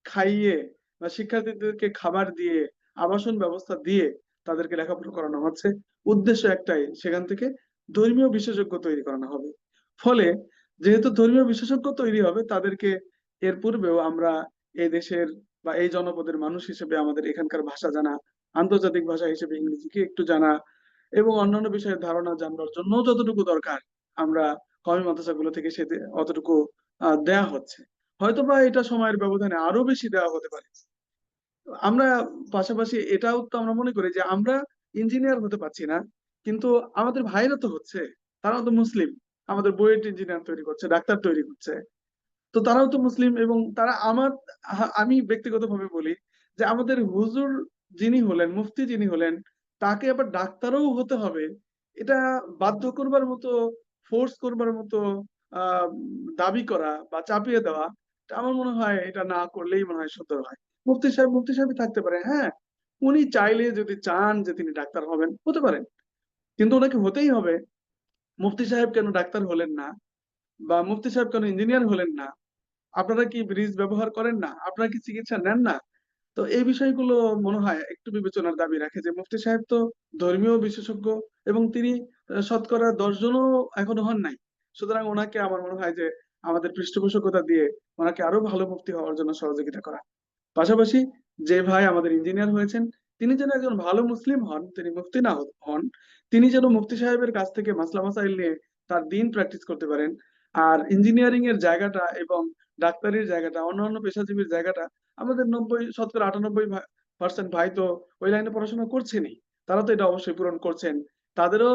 খাইয়ে বা শিক্ষার্থীদেরকে খাবার দিয়ে, আবাসন ব্যবস্থা দিয়ে তাদেরকে লেখাপড়া করানো হচ্ছে, উদ্দেশ্য একটাই, সেখান থেকে ধর্মীয় বিশেষজ্ঞ তৈরি করানো হবে। ফলে যেহেতু ধর্মীয় বিশেষজ্ঞ তৈরি হবে, তাদেরকে এর পূর্বেও আমরা এই দেশের বা এই জনপদের মানুষ হিসেবে আমাদের এখানকার ভাষা জানা, আন্তর্জাতিক ভাষা হিসেবে ইংরেজিকে একটু জানা এবং অন্যান্য বিষয়ের ধারণা জানবার জন্য যতটুকু দরকার আমরা কওমি মাদ্রাসাগুলো থেকে সে অতটুকু দেয়া হচ্ছে। হয়তোবা এটা সময়ের ব্যবধানে আরো বেশি দেওয়া হতে পারে। আমরা পাশাপাশি এটাও তো আমরা মনে করি যে আমরা ইঞ্জিনিয়ার হতে পারছি না, কিন্তু আমাদের ভাইরা তো হচ্ছে, তারাও তো মুসলিম, আমাদের বুয়েট ইঞ্জিনিয়ার তৈরি করছে, ডাক্তার তৈরি করছে, তো তারাও তো মুসলিম। এবং তারা আমি ব্যক্তিগতভাবে বলি যে আমাদের হুজুর যিনি হলেন, মুফতি যিনি হলেন, তাকে আবার ডাক্তারও হতে হবে, এটা বাধ্য করবার মতো, ফোর্স করবার মতো আহ দাবি করা বা চাপিয়ে দেওয়া, এটা আমার মনে হয় এটা না করলেই মনে হয় সুন্দর হয়। মুফতি সাহেবই থাকতে পারে, হ্যাঁ, উনি চাইলে যদি চান যে তিনি ডাক্তার হবেন, হতে পারেন, কিন্তু ওনাকে হতেই হবে। মুফতি সাহেব কেন ডাক্তার হলেন না, বা মুফতি সাহেব কেন ইঞ্জিনিয়ার হলেন না? আপনারা কি ব্রিজ ব্যবহার করেন না? আপনারা কি চিকিৎসা নেন না? তো এই বিষয়গুলো মনে হয় একটু বিবেচনার দাবি রাখে যে মুফতি সাহেব তো ধর্মীয় বিশেষজ্ঞ, এবং তিনি শতকরা 10 জনও এখনো হন নাই। সুতরাং ওনাকে আমার মনে হয় যে আমাদের পৃষ্ঠপোষকতা দিয়ে ওনাকে আরো ভালো মুফতি হওয়ার জন্য সহযোগিতা করা। পাশাপাশি যে ভাই আমাদের ইঞ্জিনিয়ার হয়েছেন, তিনি যেন একজন ভালো মুসলিম হন, তিনি মুফতি না হন, তিনি যেন মুফতি সাহেবের কাছ থেকে মাসলা মাসাইল নিয়ে তার দিন প্র্যাকটিস করতে পারেন। আর ইঞ্জিনিয়ারিং এর জায়গাটা এবং ডাক্তারির জায়গাটা, অন্যান্য পেশাজীবীর জায়গাটা, আমাদের 98% ভাই তো ওই লাইনে পড়াশোনা করছেনই, তারা তো এটা অবশ্যই পূরণ করছেন। তাদেরও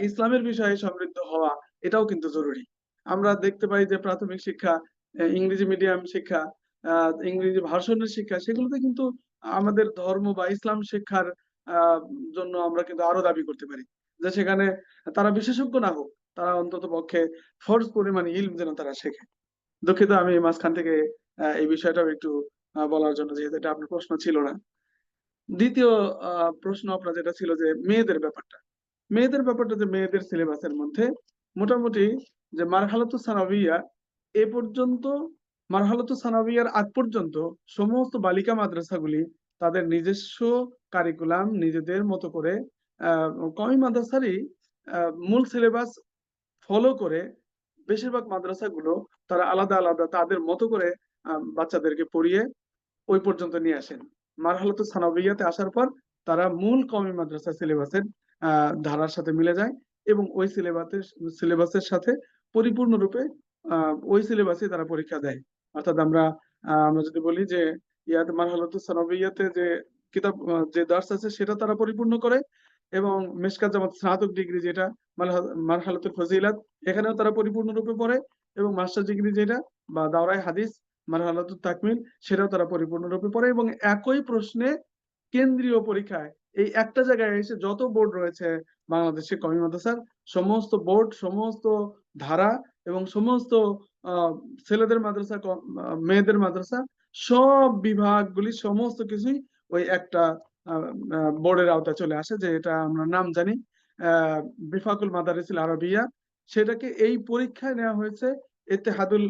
ইসলামের বিষয়ে সমৃদ্ধ হওয়া এটাও কিন্তু জরুরি। আমরা দেখতে পাই যে প্রাথমিক শিক্ষা, ইংরেজি মিডিয়াম শিক্ষা, ইংরেজি ভার্সনের শিক্ষা, সেগুলোতে কিন্তু আমাদের ধর্ম বা ইসলাম শিক্ষার জন্য আমরা কিন্তু আরো দাবি করতে পারি যে সেখানে তারা বিশেষজ্ঞ না হোক, তারা অন্তত পক্ষে ফরজ পরিমাণে ইলম যেন তারা শেখে। দুঃখিত, আমি মাঝখান থেকে এই বিষয়টাও একটু বলার জন্য, যেহেতু এটা আপনার প্রশ্ন ছিল না। দ্বিতীয় প্রশ্ন আপনার যেটা ছিল যে মেয়েদের ব্যাপারটা যে মেয়েদের সিলেবাসের মধ্যে মোটামুটি যে মারহালাতুস সানাবিয়া এ পর্যন্ত, মারহালাতুস সানাবিয়ার আগ পর্যন্ত সমস্ত বালিকা মাদ্রাসাগুলি তাদের নিজস্ব কারিকুলাম নিজেদের মতো করে কওমি মাদ্রাসারই মূল সিলেবাস ফলো করে বেশিরভাগ মাদ্রাসাগুলো তারা আলাদা আলাদা তাদের মতো করে বাচ্চাদেরকে পড়িয়ে ওই পর্যন্ত নিয়ে আসেন। মারহালাতুস সানাবিয়াতে আসার পর তারা মূল কওমি মাদ্রাসা সিলেবাসের ধারার সাথে মিলে যায় এবং ওই সিলেবাসের সাথে পরিপূর্ণরূপে ওই সিলেবাসে তারা পরীক্ষা দেয়। অর্থাৎ আমরা যদি বলি যে ইয়াতে মারহালাতুস সানাবিয়াতে যে কিতাব যে দার্স আছে সেটা তারা পরিপূর্ণ করে, এবং মিশকাত জামাত স্নাতক ডিগ্রি যেটা মারহালাতুল ফজিলাত, এখানেও তারা পরিপূর্ণরূপে পড়ে, এবং মাস্টার ডিগ্রি যেটা বা দাওরায়ে হাদিস মারহালাতুত তাকমিল, সেটাও তারা পরিপূর্ণরূপে পড়ে। এবং একই প্রশ্নে কেন্দ্রীয় পরীক্ষায় এই একটা জায়গায় এসে যত বোর্ড রয়েছে বাংলাদেশে কওমি মাদ্রাসার, সমস্ত বোর্ড, সমস্ত ধারা এবং সমস্ত ছেলেদের মাদ্রাসা, মেয়েদের মাদ্রাসা, সব বিভাগগুলি সমস্ত কিছুই ওই একটা বোর্ডের আওতায় চলে আসে, যে এটা আমরা নাম জানি বিফাকুল মাদারিসিল আরবিয়া। সেটাকে এই পরীক্ষায় নেওয়া হয়েছে ইত্তেহাদুল,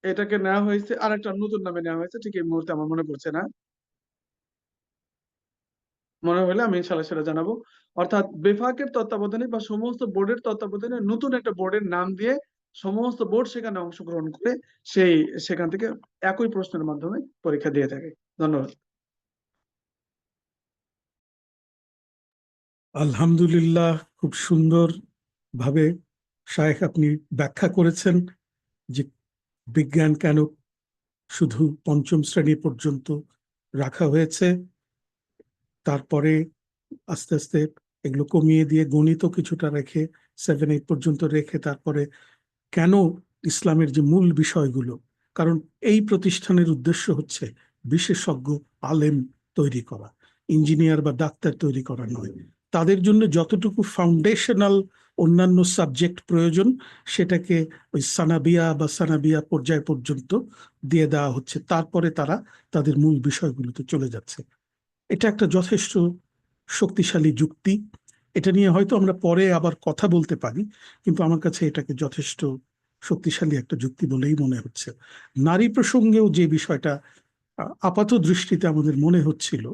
এটাকে নেওয়া হয়েছে আর একটা নতুন নামে নেওয়া হয়েছে, ঠিক এই মুহূর্তে আমার মনে পড়ছে না, মনে হলে আমি ইনশাল্লাহ সেটা জানাবো। অর্থাৎ বেফাকের তত্ত্বাবধানে বা সমস্ত বোর্ডের তত্ত্বাবধানে নতুন একটা বোর্ডের নাম দিয়ে সমস্ত বোর্ড সেখানে অংশগ্রহণ করে সেখান থেকে একই প্রশ্নের মাধ্যমে পরীক্ষা দিয়ে থাকে। ধন্যবাদ। আলহামদুলিল্লাহ, খুব সুন্দর ভাবে শায়েখ আপনি ব্যাখ্যা করেছেন যে বিজ্ঞান কেন শুধু পঞ্চম শ্রেণী পর্যন্ত রাখা হয়েছে, তারপরে আস্তে আস্তে এগুলো কমিয়ে দিয়ে গণিত কিছুটা রেখে 7-8 পর্যন্ত রেখে, তারপরে কেন ইসলামের যে মূল বিষয়গুলো, কারণ এই প্রতিষ্ঠানের উদ্দেশ্য হচ্ছে বিশেষজ্ঞ আলেম তৈরি করা, ইঞ্জিনিয়ার বা ডাক্তার তৈরি করা নয়। তাদের জন্য যতটুকু ফাউন্ডেশনাল অন্যান্য সাবজেক্ট প্রয়োজন সেটাকে ওই সানাবিয়া পর্যায় পর্যন্ত দিয়ে দেওয়া হচ্ছে, তারপরে তারা তাদের মূল বিষয়গুলোতে চলে যাচ্ছে। এটা একটা যথেষ্ট শক্তিশালী যুক্তি। এটা নিয়ে হয়তো আমরা পরে আবার কথা বলতে পারি, কিন্তু আমার কাছে এটাকে যথেষ্ট শক্তিশালী একটা যুক্তি বলেই মনে হচ্ছে। নারী প্রসঙ্গেও যে বিষয়টা আপাত দৃষ্টিতে আমাদের মনে হচ্ছিল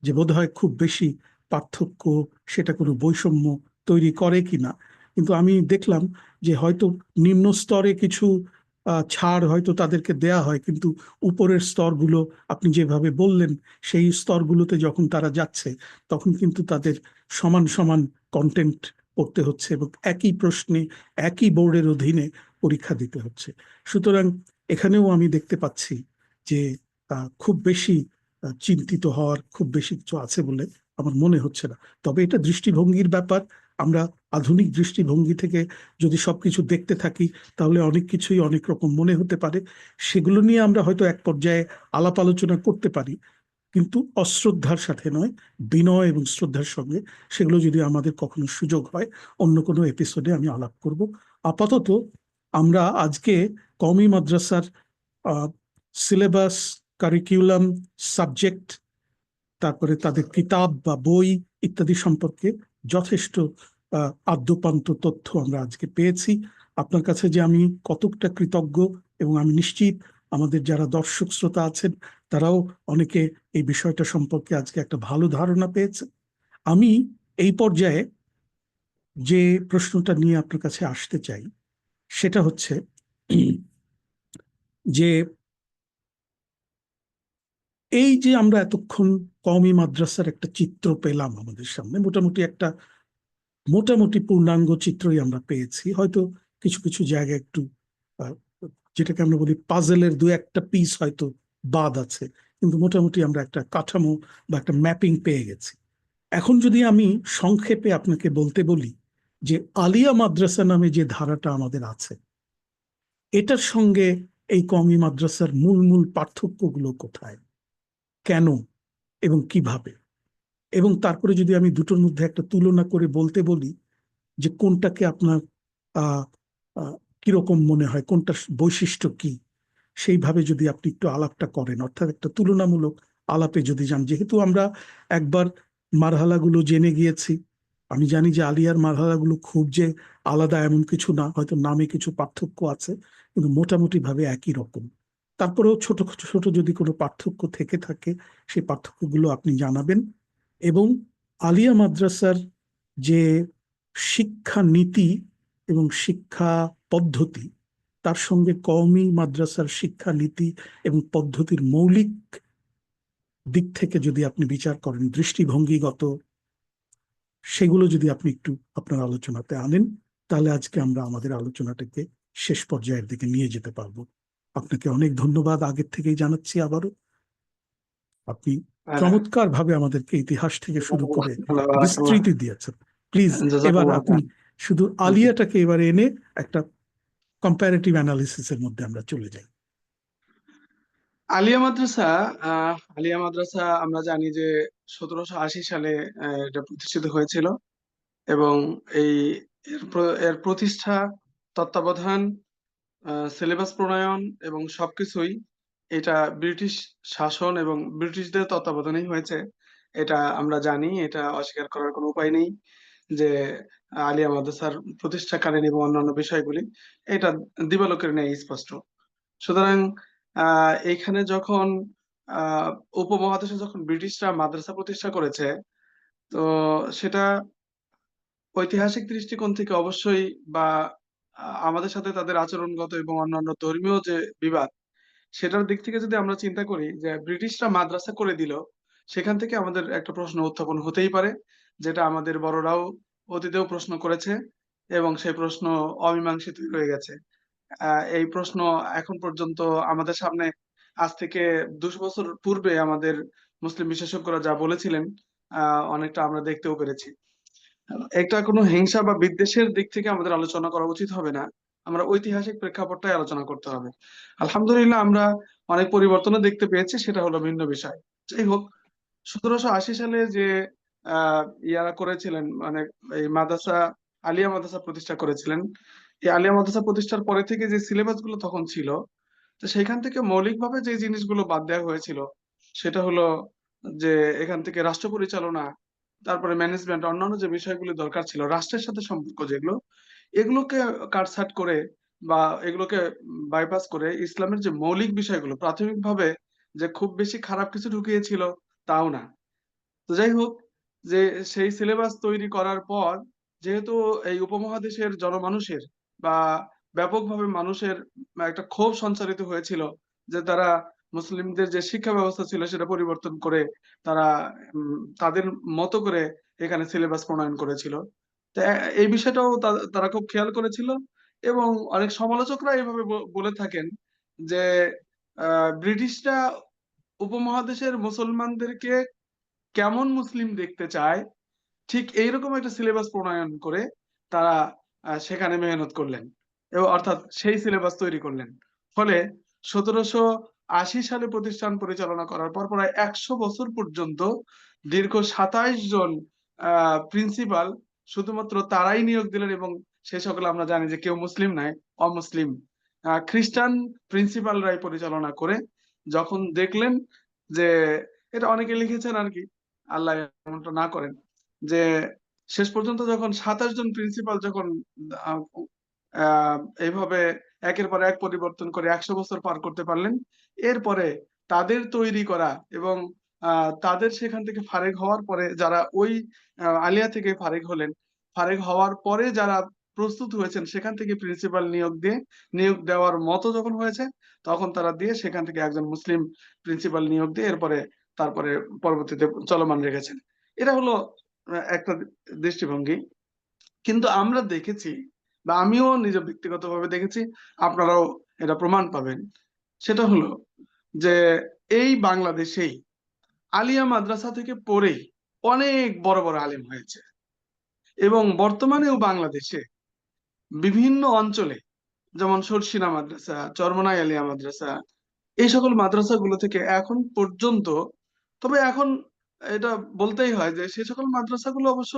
যে বোধহয় খুব বেশি পার্থক্য, সেটা কোনো বৈষম্য তৈরি করে কিনা, কিন্তু আমি দেখলাম যে হয়তো নিম্ন স্তরে কিছু ছাড় হয়তো তাদেরকে দেয়া হয়, কিন্তু উপরের স্তরগুলো আপনি যেভাবে বললেন সেই স্তরগুলোতে যখন তারা যাচ্ছে তখন কিন্তু তাদের সমান সমান কন্টেন্ট পড়তে হচ্ছে এবং একই প্রশ্নে একই বোর্ডের অধীনে পরীক্ষা দিতে হচ্ছে। সুতরাং এখানেও আমি দেখতে পাচ্ছি যে খুব বেশি চিন্তিত হওয়ার খুব বেশি কিছু আছে বলে আমার মনে হচ্ছে না। তবে এটা দৃষ্টিভঙ্গির ব্যাপার। আমরা আধুনিক দৃষ্টিভঙ্গি থেকে যদি সবকিছু দেখতে থাকি তাহলে অনেক কিছুই অনেক রকম মনে হতে পারে। সেগুলো নিয়ে আমরা হয়তো এক পর্যায়ে আলাপ আলোচনা করতে পারি, কিন্তু অশ্রদ্ধার সাথে নয়, বিনয় এবং শ্রদ্ধার সঙ্গে। সেগুলো যদি আমাদের কখনো সুযোগ হয় অন্য কোনো এপিসোডে আমি আলাপ করব। আপাতত আমরা আজকে কওমি মাদ্রাসার সিলেবাস, কারিকুলাম, সাবজেক্ট, তারপরে তাদের কিতাব বা বই ইত্যাদি সম্পর্কে যথেষ্ট আদ্যোপান্ত তথ্য আমরা আজকে পেয়েছি। আপনার কাছে যে আমি কতকটা কৃতজ্ঞ, এবং আমি নিশ্চিত আমাদের যারা দর্শক শ্রোতা আছেন তারাও অনেকে এই বিষয়টা সম্পর্কে আজকে একটা ভালো ধারণা পেয়েছে। আমি এই পর্যায়ে যে প্রশ্নটা নিয়ে আপনার কাছে আসতে চাই সেটা হচ্ছে যে এই যে আমরা এতক্ষণ কওমি মাদ্রাসার একটা চিত্র পেলাম আমাদের সামনে, মোটামুটি পূর্ণাঙ্গ চিত্রই আমরা পেয়েছি। হয়তো কিছু কিছু জায়গায় একটু আহ, যেটাকে আমরা বলি পাজেলের দু একটা পিস হয়তো বাদ আছে, কিন্তু মোটামুটি আমরা একটা কাঠামো বা একটা ম্যাপিং পেয়ে গেছি। এখন যদি আমি সংক্ষেপে আপনাকে বলতে বলি যে আলিয়া মাদ্রাসা নামে যে ধারাটা আমাদের আছে, এটার সঙ্গে এই কওমি মাদ্রাসার মূল মূল পার্থক্যগুলো কোথায়, কেন এবং কিভাবে, এবং তারপরে যদি আমি দুটোর মধ্যে একটা তুলনা করে বলতে বলি যে কোনটাকে আপনার আহ আহ, কিরকম মনে হয়, কোনটার বৈশিষ্ট্য কি, সেইভাবে যদি আপনি একটু আলাপটা করেন, অর্থাৎ একটা তুলনামূলক আলাপে যদি যান। যেহেতু আমরা একবার মারহালাগুলো জেনে গিয়েছি, আমি জানি যে আলিয়ার মারহালাগুলো খুব যে আলাদা এমন কিছু না, হয়তো নামে কিছু পার্থক্য আছে, কিন্তু মোটামুটি ভাবে একই রকম। তারপরেও ছোট ছোট যদি কোনো পার্থক্য থেকে থাকে সেই পার্থক্যগুলো আপনি জানাবেন। এবং আলিয়া মাদ্রাসার যে শিক্ষা নীতি এবং শিক্ষা পদ্ধতি, তার সঙ্গে কওমি মাদ্রাসার শিক্ষা নীতি এবং পদ্ধতির মৌলিক দিক থেকে যদি আপনি বিচার করেন, দৃষ্টিভঙ্গিগত, সেগুলো যদি আপনি একটু আপনার আলোচনাতে আনেন, তাহলে আজকে আমরা আমাদের আলোচনাটাকে শেষ পর্যায়ের দিকে নিয়ে যেতে পারবো। আপনাকে অনেক ধন্যবাদ আগের থেকেই জানাচ্ছি আবারও। আপনি চমৎকার ভাবে আমাদেরকে ইতিহাস থেকে শুরু করে বিস্তৃতি দিয়েছেন। প্লিজ এবার জাযাকাল্লাহ আপনি খাইর। শুধু আলিয়াটাকে এবার এনে একটা কম্পারেটিভ অ্যানালিসিসের মধ্যে আমরা চলে যাই। আলিয়া মাদ্রাসা আলিয়া মাদ্রাসা আমরা জানি যে 1780 সালে এটা প্রতিষ্ঠিত হয়েছিল এবং এই এর প্রতিষ্ঠা, তত্ত্বাবধান, সিলেবাস প্রণয়ন এবং সবকিছুই এটা ব্রিটিশ শাসন এবং ব্রিটিশদের তত্ত্বাবধানেই হয়েছে। এটা আমরা জানি, এটা অস্বীকার করার কোনো উপায় নেই যে আলিয়া মাদ্রাসার প্রতিষ্ঠাকালীন এবং অন্যান্য বিষয়গুলি এটা দিবালোকের ন্যায় স্পষ্ট। সুতরাং এইখানে যখন আহ উপমহাদেশে যখন ব্রিটিশরা মাদ্রাসা প্রতিষ্ঠা করেছে, তো সেটা ঐতিহাসিক দৃষ্টিকোণ থেকে অবশ্যই, বা আমাদের সাথে তাদের আচরণগত এবং অন্যান্য ধর্মীয় যে বিবাদ, সেটার দিক থেকে যদি আমরা চিন্তা করি যে ব্রিটিশরা মাদ্রাসা করে দিল, সেখান থেকে আমাদের একটা প্রশ্ন উত্থাপন হতেই পারে, যেটা আমাদের বড়রাও অতীতেও প্রশ্ন করেছে এবং সেই প্রশ্ন অমীমাংসিত রয়ে গেছে। এই প্রশ্ন এখন পর্যন্ত আমাদের সামনে, আজ থেকে 200 বছর পূর্বে আমাদের মুসলিম বিশেষজ্ঞরা যা বলেছিলেন অনেকটা আমরা দেখতেও পেরেছি। এটা কোনো হিংসা বা বিদ্বেষের দিক থেকে আমাদের আলোচনা করা উচিত হবে না, আমরা ঐতিহাসিক প্রেক্ষাপটটাই আলোচনা করতে হবে। আলহামদুলিল্লাহ আমরা অনেক পরিবর্তনও দেখতে পেয়েছি, সেটা হলো ভিন্ন বিষয়। যাই হোক, 1780 সালে যে ইয়ারা করেছিলেন, মানে এই মাদ্রাসা, আলিয়া মাদ্রাসা প্রতিষ্ঠা করেছিলেন, এই আলিয়া মাদ্রাসা প্রতিষ্ঠার পরে থেকে যে সিলেবাস গুলো তখন ছিল, তো সেখান থেকে মৌলিকভাবে যে জিনিসগুলো বাদ দেওয়া হয়েছিল সেটা হলো যে এখান থেকে রাষ্ট্র পরিচালনা, তারপরে ম্যানেজমেন্ট, অন্যান্য যে বিষয়গুলো দরকার ছিল রাষ্ট্রের সাথে সম্পর্ক যেগুলো, এগুলোকে কাটছাট করে বা এগুলোকে বাইপাস করে ইসলামের যে মৌলিক বিষয়গুলো প্রাথমিকভাবে যে খুব বেশি খারাপ কিছু ঢুকিয়েছিল তাও না। তো যাই হোক, যে সেই সিলেবাস তৈরি করার পর যেহেতু এই উপমহাদেশের জনমানুষের বা ব্যাপকভাবে মানুষের একটা ক্ষোভ সঞ্চারিত হয়েছিল যে তারা মুসলিমদের যে শিক্ষা ব্যবস্থা ছিল সেটা পরিবর্তন করে তারা তাদের মতো করে এখানে সিলেবাস প্রণয়ন করেছিল। তো এই বিষয়টাও তারা খুব খেয়াল করেছিল এবং অনেক সমালোচকরা এভাবে বলে থাকেন যে ব্রিটিশরা উপমহাদেশের মুসলমানদেরকে কেমন মুসলিম দেখতে চায় ঠিক এইরকম একটা সিলেবাস প্রণয়ন করে তারা সেখানে মেহনত করলেন এবং অর্থাৎ সেই সিলেবাস তৈরি করলেন। ফলে 1780 সালে প্রতিষ্ঠান পরিচালনা করার পর প্রায় 100 বছর পর্যন্ত দীর্ঘ 27 জন প্রিন্সিপাল শুধুমাত্র তারাই নিয়োগ দিলেন এবং সে সকল আমরা জানি যে কেউ মুসলিম নাই, অমুসলিম খ্রিস্টান প্রিন্সিপালরাই পরিচালনা করে যখন দেখলেন যে এটা অনেকে লিখেছেন আর কি, আল্লাহ এমনটা না করেন, যে শেষ পর্যন্ত যখন 27 জন প্রিন্সিপাল যখন আহ, আহ, এইভাবে একের পর এক পরিবর্তন করে 100 বছর পার করতে পারলেন, এরপরে তাদের তৈরি করা এবং তাদের সেখান থেকে ফারেক হওয়ার পরে যারা ওই আলিয়া থেকে ফারেক হলেন, ফারেক হওয়ার পরে যারা প্রস্তুত হয়েছেন সেখান থেকে প্রিন্সিপাল নিয়োগ দেওয়ার মতো যখন হয়েছে তখন তারা দিয়ে সেখান থেকে একজন মুসলিম প্রিন্সিপাল নিয়োগ দিয়ে তারপরে পরবর্তীতে চলমান রেখেছেন। এটা হলো একটা দৃষ্টিভঙ্গি। কিন্তু আমরা দেখেছি বা আমিও নিজে ব্যক্তিগতভাবে দেখেছি, আপনারাও এটা প্রমাণ পাবেন, সেটা হলো যে এই বাংলাদেশেই আলিয়া মাদ্রাসা থেকে পড়েই অনেক বড় বড় আলেম হয়েছে এবং বর্তমানেও বাংলাদেশে বিভিন্ন অঞ্চলে যেমন শর্ষিনা মাদ্রাসা, চরমনাই আলিয়া মাদ্রাসা, এই সকল মাদ্রাসাগুলো থেকে এখন পর্যন্ত, তবে এখন এটা বলতেই হয় যে সে সকল মাদ্রাসাগুলো অবশ্য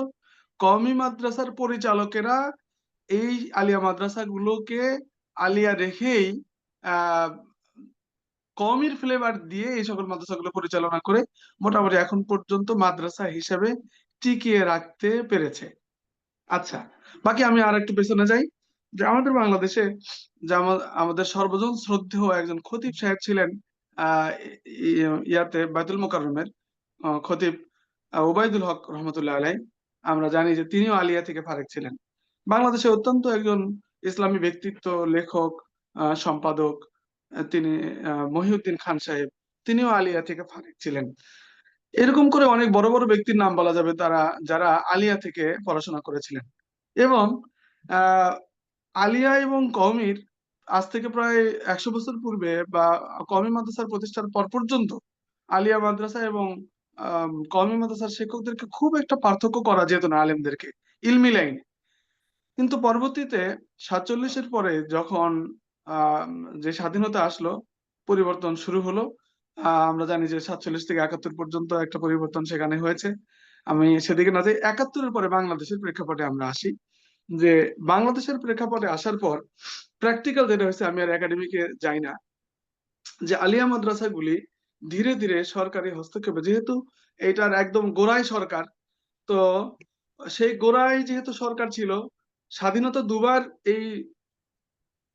কওমি মাদ্রাসার পরিচালকেরা এই আলিয়া মাদ্রাসাগুলোকে আলিয়া রেখেই আহ কওমির ফ্লেভার দিয়ে এই সকল মাদ্রাসাগুলো পরিচালনা করে মোটামুটি এখন পর্যন্ত মাদ্রাসা হিসেবে টিকিয়ে রাখতে পেরেছে। আচ্ছা, বাকি আমি আর একটু পেছনে যাই, যে আমাদের বাংলাদেশে যে আমাদের সর্বজন শ্রদ্ধেয় একজন খতিব সাহেব ছিলেন ইয়াতে বাইতুল মোকাররমের খতিব ওবায়দুল হক রহমতুল্লাহ আলাই। আমরা জানি যে তিনিও আলিয়া থেকে ফারেক ছিলেন। বাংলাদেশে অত্যন্ত একজন ইসলামী ব্যক্তিত্ব, লেখক, সম্পাদক তিনি মহিউদ্দিন খান সাহেব, তিনিও আলিয়া থেকে ফারেক ছিলেন। এরকম করে অনেক বড় বড় ব্যক্তির নাম বলা যাবে যারা আলিয়া থেকে পড়াশোনা করেছিলেন। এবং আহ আলিয়া এবং কওমির আজ থেকে প্রায় 100 বছর পূর্বে বা কওমি মাদ্রাসার প্রতিষ্ঠার পর পর্যন্ত আলিয়া মাদ্রাসা এবং কওমি মাদ্রাসার শিক্ষকদেরকে খুব একটা পার্থক্য করা যেত না আলেমদেরকে ইলমি লাইনে। কিন্তু পরবর্তীতে 47-এর পরে যখন আহ যে স্বাধীনতা আসলো, পরিবর্তন শুরু হলো। আমরা জানি যে 47 থেকে 71 পর্যন্ত একটা পরিবর্তন সেখানে হয়েছে। আমি সেদিকে না যাই, 71-এর পরে বাংলাদেশের প্রেক্ষাপটে আমরা আসি। যে বাংলাদেশের প্রেক্ষাপটে আসার পর প্র্যাকটিক্যাল যেটা হয়েছে, আমি আর একাডেমিকে যাই না, যে আলিয়া মাদ্রাসাগুলি ধীরে ধীরে সরকারি হস্তক্ষেপে, যেহেতু এটার একদম গোড়ায় সরকার, তো সেই গোড়ায় যেহেতু সরকার ছিল, স্বাধীনতা দুবার এই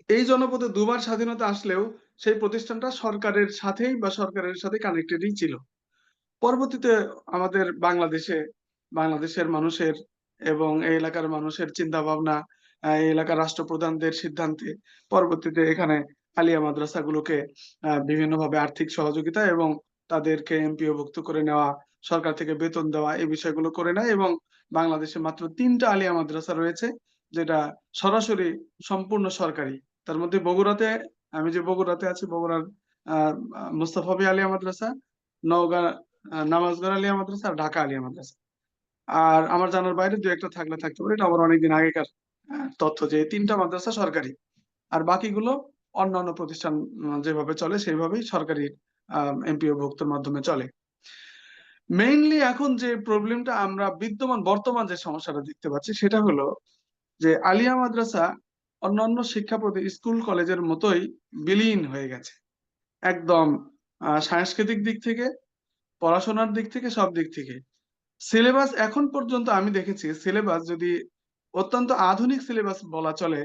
এই জনপদে দুবার স্বাধীনতা আসলেও সেই প্রতিষ্ঠানটা সরকারের সাথে কানেক্টেডই ছিল। পরবর্তীতে আমাদের বাংলাদেশের মানুষের এবং এই এলাকার মানুষের চিন্তা ভাবনা, এই এলাকার রাষ্ট্রপ্রধানদের সিদ্ধান্তে পরবর্তীতে এখানে আলিয়া মাদ্রাসাগুলোকে বিভিন্নভাবে আর্থিক সহযোগিতা এবং তাদেরকে এমপিওভুক্ত করে নেওয়া, সরকার থেকে বেতন দেওয়া, এই বিষয়গুলো করে নেয় এবং বাংলাদেশে মাত্র 3টা আলিয়া মাদ্রাসা রয়েছে যেটা সরাসরি সম্পূর্ণ সরকারি। তার মধ্যে আমি যে বগুড়াতে আছি, বগুড়ার মুস্তাফাবি আলিয়া মাদ্রাসা, নওগাঁ নামাজগড় আলিয়া মাদ্রাসা আর ঢাকা আলিয়া মাদ্রাসা। আর আমার জানার বাইরে দু একটা থাকতে পারে, এটা আমার অনেকদিন আগেকার তথ্য, যে এই 3টা মাদ্রাসা সরকারি আর বাকিগুলো অন্যান্য প্রতিষ্ঠান যেভাবে চলে সেইভাবেই সরকারি এমপিও ভুক্তর মাধ্যমে চলে। মেইনলি এখন যে প্রবলেমটা আমরা বর্তমান যে সমস্যাটা দেখতে পাচ্ছি সেটা হলো যে আলিয়া মাদ্রাসা অন্যান্য স্কুল কলেজের মতোই বিলীন হয়ে গেছে একদম, সাংস্কৃতিক দিক থেকে, পড়াশোনার দিক থেকে, সব দিক থেকে। সিলেবাস এখন পর্যন্ত আমি দেখেছি, সিলেবাস যদি অত্যন্ত আধুনিক সিলেবাস বলা চলে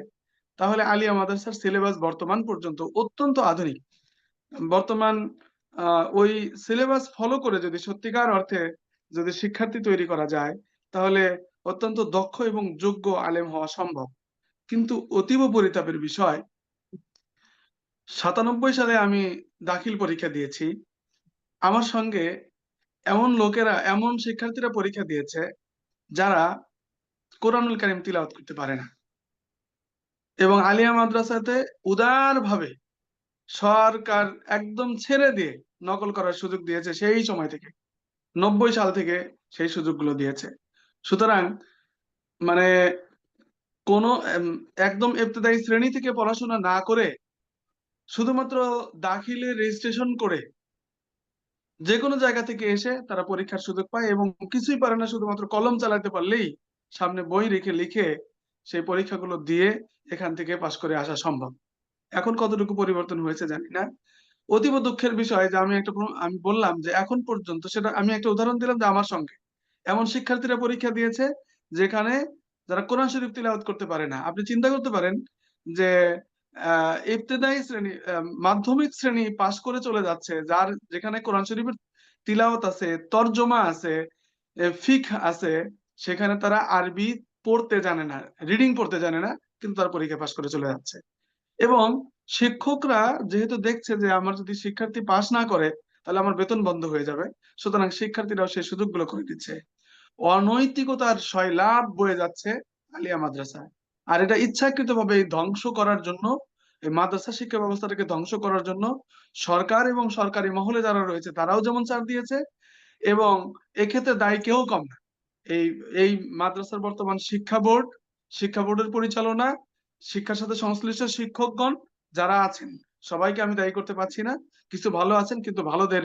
তাহলে আলিয়া মাদ্রাসার সিলেবাস বর্তমান পর্যন্ত অত্যন্ত আধুনিক। বর্তমান ওই সিলেবাস ফলো করে যদি সত্যিকার অর্থে যদি শিক্ষার্থী তৈরি করা যায় তাহলে অত্যন্ত দক্ষ এবং যোগ্য আলেম হওয়া সম্ভব। কিন্তু অতীব পরিতাপের বিষয়, 97 সালে আমি দাখিল পরীক্ষা দিয়েছি। আমার সঙ্গে এমন শিক্ষার্থীরা পরীক্ষা দিয়েছে যারা কোরআনুল কারীম তিলাওয়াত করতে পারে না, এবং আলিয়া মাদ্রাসাতে উদারভাবে সরকার একদম ছেড়ে দিয়ে নকল করার সুযোগ দিয়েছে। সেই সময় থেকে 90 সাল থেকে সেই সুযোগগুলো দিয়েছে। সুতরাং মানে কোনো একদম ইবতেদায়ী শ্রেণী থেকে পড়াশোনা না করে শুধুমাত্র দাখিলে রেজিস্ট্রেশন করে যে কোনো জায়গা থেকে এসে তারা পরীক্ষার সুযোগ পায়, এবং কিছুই পারে না, শুধুমাত্র কলম চালাতে পারলেই সামনে বই রেখে লিখে সেই পরীক্ষাগুলো দিয়ে এখান থেকে পাশ করে আসা সম্ভব। এখন কতটুকু পরিবর্তন হয়েছে জানি না। অতীব দুঃখের বিষয় যে আমি বললাম যে এখন পর্যন্ত, সেটা আমি একটা উদাহরণ দিলাম যে আমার সঙ্গে এমন শিক্ষার্থীরা পরীক্ষা দিয়েছে যেখানে যারা কোরআন শরীফ তিলাওয়াত করতে পারে না। আপনি চিন্তা করতে পারেন যে ইবতেদায়ী শ্রেণী, মাধ্যমিক শ্রেণী পাশ করে চলে যাচ্ছে, যেখানে কোরআন শরীফের তিলাওয়াত আছে, তরজমা আছে, ফিক আছে, সেখানে তারা আরবি পড়তে জানে না, রিডিং পড়তে জানে না, কিন্তু তারা পরীক্ষা পাশ করে চলে যাচ্ছে। এবং শিক্ষকরা যেহেতু দেখছে যে আমার যদি শিক্ষার্থী পাস না করে তাহলে আমার বেতন বন্ধ হয়ে যাবে, সুতরাং শিক্ষার্থীরাও সেই সুযোগগুলো করে দিচ্ছে। অনৈতিকতার সয়লাব বয়ে যাচ্ছে আলিয়া মাদ্রাসায়। আর এটা ইচ্ছাকৃতভাবে ধ্বংস করার জন্য, এই মাদ্রাসা শিক্ষা ব্যবস্থাটাকে ধ্বংস করার জন্য সরকার এবং সরকারি মহলে যারা রয়েছে তারাও যেমন ছাড় দিয়েছে, এবং এক্ষেত্রে দায়ী কেউ কম না। এই এই মাদ্রাসার বর্তমান শিক্ষা বোর্ডের পরিচালনা, শিক্ষার সাথে সংশ্লিষ্ট শিক্ষকগণ যারা আছেন, সবাইকে আমি দায়ী করতে পারছি না। কিছু ভালো আছেন, কিন্তু ভালোদের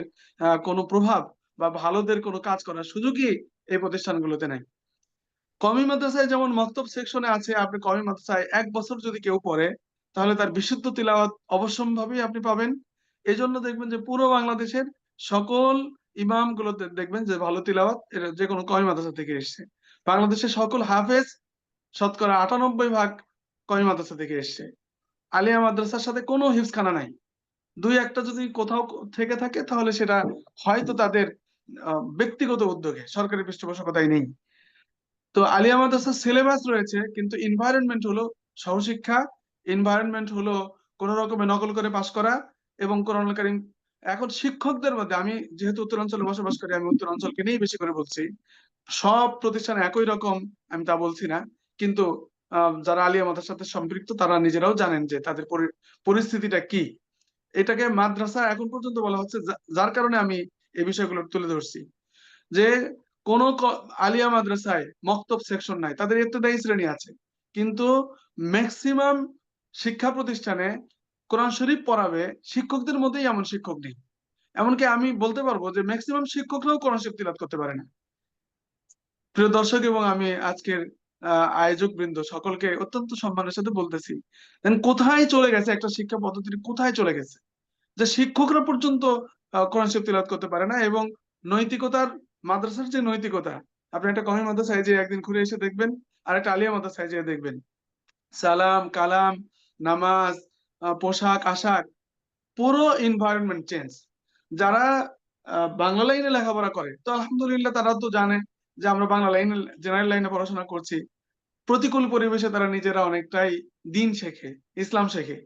কোনো প্রভাব বা ভালোদের কোনো কাজ করার সুযোগই এই প্রতিষ্ঠানগুলোতে নাই। কওমি মাদ্রাসায় যেমন মক্তব সেকশনে আছে, আপনি কওমি মাদ্রাসায় 1 বছর যদি কেউ পড়ে তাহলে তার বিশুদ্ধ তিলাওয়াত অবশ্যম্ভাবী আপনি পাবেন। এজন্য দেখবেন যে পুরো বাংলাদেশের সকল ইমাম গুলোতে দেখবেন যে ভালো তিলাওয়াত এটা যে কোনো কওমি মাদ্রাসা থেকে এসছে। বাংলাদেশের সকল হাফেজ শতকরা 98% কওমি মাদ্রাসা থেকে এসছে। আলিয়া মাদ্রাসার সাথে কোনো হিফজখানা নাই। 2-1টা যদি কোথাও থেকে থাকে তাহলে সেটা হয়তো তাদের ব্যক্তিগত উদ্যোগে, সরকারি পৃষ্ঠপোষকতায় নেই। তো আলিয়া মাদ্রাসার সিলেবাস রয়েছে, কিন্তু এনভায়রনমেন্ট হলো সহশিক্ষা, এনভায়রনমেন্ট হলো কোন রকমে নকল করে পাশ করা এবং কোরআনুল কারীম। এখন শিক্ষকদের মধ্যে, আমি যেহেতু উত্তরাঞ্চলে বসবাস করি, আমি উত্তরাঞ্চলকে নিয়েই বেশি করে বলছি। সব প্রতিষ্ঠান একই রকম আমি তা বলছি না, কিন্তু যারা আলিয়া মাদ্রাসার সাথে সম্পৃক্ত তারা নিজেরাও জানেন যে তাদের পরিস্থিতিটা কি। এটাকে মাদ্রাসা এখন পর্যন্ত বলা হচ্ছে, যার কারণে আমি এই বিষয়গুলো তুলে ধরছি যে কোন আলিয়া মাদ্রাসায় মক্তব সেকশন নাই, তাদের ইবতেদায়ী শ্রেণী আছে, কিন্তু ম্যাক্সিমাম শিক্ষা প্রতিষ্ঠানে কোরআন শরীফ পড়াবে শিক্ষকদের মধ্যেই এমন শিক্ষক নেই। এমনকি আমি বলতে পারবো যে ম্যাক্সিমাম শিক্ষকরাও কোরআন শরীফ তিলাওয়াত করতে পারে না। প্রিয় দর্শক এবং আমি আজকের আয়োজক বৃন্দ সকলকে অত্যন্ত সম্মানের সাথে বলতেছি, কোথায় চলে গেছে একটা শিক্ষা পদ্ধতি, কোথায় চলে গেছে যে শিক্ষকরা পর্যন্ত কোরআন শরীফ তিলাওয়াত করতে পারে না। এবং নৈতিকতার, মাদ্রাসার যে নৈতিকতা, আপনি একটা কওমি মাদ্রাসায় যে একদিন ঘুরে এসে দেখবেন, আর একটা আলিয়া মাদ্রাসায় যে দেখবেন, সালাম কালাম, নামাজ, পোশাক আশাক, পুরো এনভায়রনমেন্ট চেঞ্জ। যারা বাংলা লাইনে লেখাপড়া করে তো আলহামদুলিল্লাহ, তারা তো জানে যে আমরা বাংলা লাইনে, জেনারেল লাইনে পড়াশোনা করছি। প্রতিকূল পরিবেশে তারা নিজেরা অনেকটাই দিন শেখে, ইসলাম শেখে।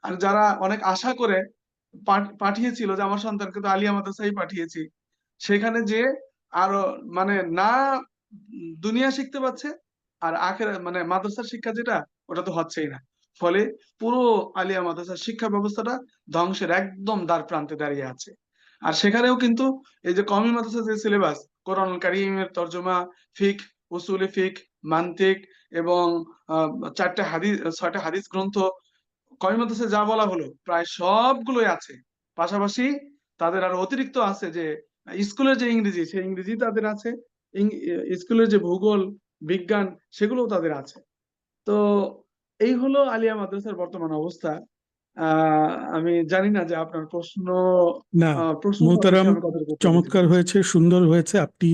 আর যারা অনেক আশা করে পাঠিয়েছিল যে আমার সন্তানকে তো আলিয়া মাদ্রাসায় পাঠিয়েছি, সেখানে যে আরো মানে না দুনিয়া শিখতে পাচ্ছে, আর মানে মাদ্রাসার শিক্ষা যেটা ওটা তো হচ্ছেই না। ফলে পুরো আলিয়া মাদ্রাসার শিক্ষা ব্যবস্থাটা ধ্বংসের একদম দ্বার প্রান্তে দাঁড়িয়ে আছে। আর সেখানেও কিন্তু এই যে কওমি মাদ্রাসার যে সিলেবাস, কোরআনুল কারীমের তরজমা, ফিক, উসুলে ফিক, মান্তিক এবং 6টা হাদিস গ্রন্থ, কওমি মাদ্রাসায় যা বলা হলো প্রায় সবগুলোই আছে। পাশাপাশি তাদের আরো অতিরিক্ত আছে যে স্কুলের যে ইংরেজি, সেই ইংরেজি তাদের আছে, স্কুলের যে ভূগোল, বিজ্ঞান, সেগুলোও তাদের আছে। তো এই হলো আলিয়া মাদ্রাসার বর্তমান অবস্থা। আমি জানি না যে আপনার না, প্রশ্ন মোহতারাম, আমি কতটুকু উত্তর দিতে চমৎকার পেরেছি। হয়েছে, সুন্দর হয়েছে। আপনি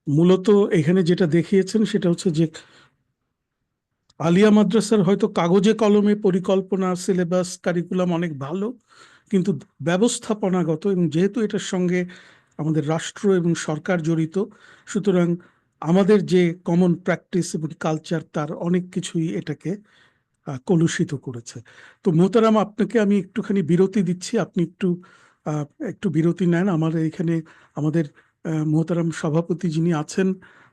মূলত এখানে যেটা দেখিয়েছেন সেটা হচ্ছে যে আলিয়া মাদ্রাসার হয়তো কাগজে কলমে পরিকল্পনা, সিলেবাস, কারিকুলাম অনেক ভালো, কিন্তু ব্যবস্থাপনাগত, এবং যেহেতু এটার সঙ্গে আমাদের রাষ্ট্র এবং সরকার জড়িত, সুতরাং আমাদের যে কমন প্র্যাকটিস এবং কালচার, তার অনেক কিছুই এটাকে কলুষিত করেছে। তো মোহতারাম, আপনাকে আমি একটুখানি বিরতি দিচ্ছি, আপনি একটু বিরতি নেন। আমাদের মোহতারাম সভাপতি যিনি আছেন,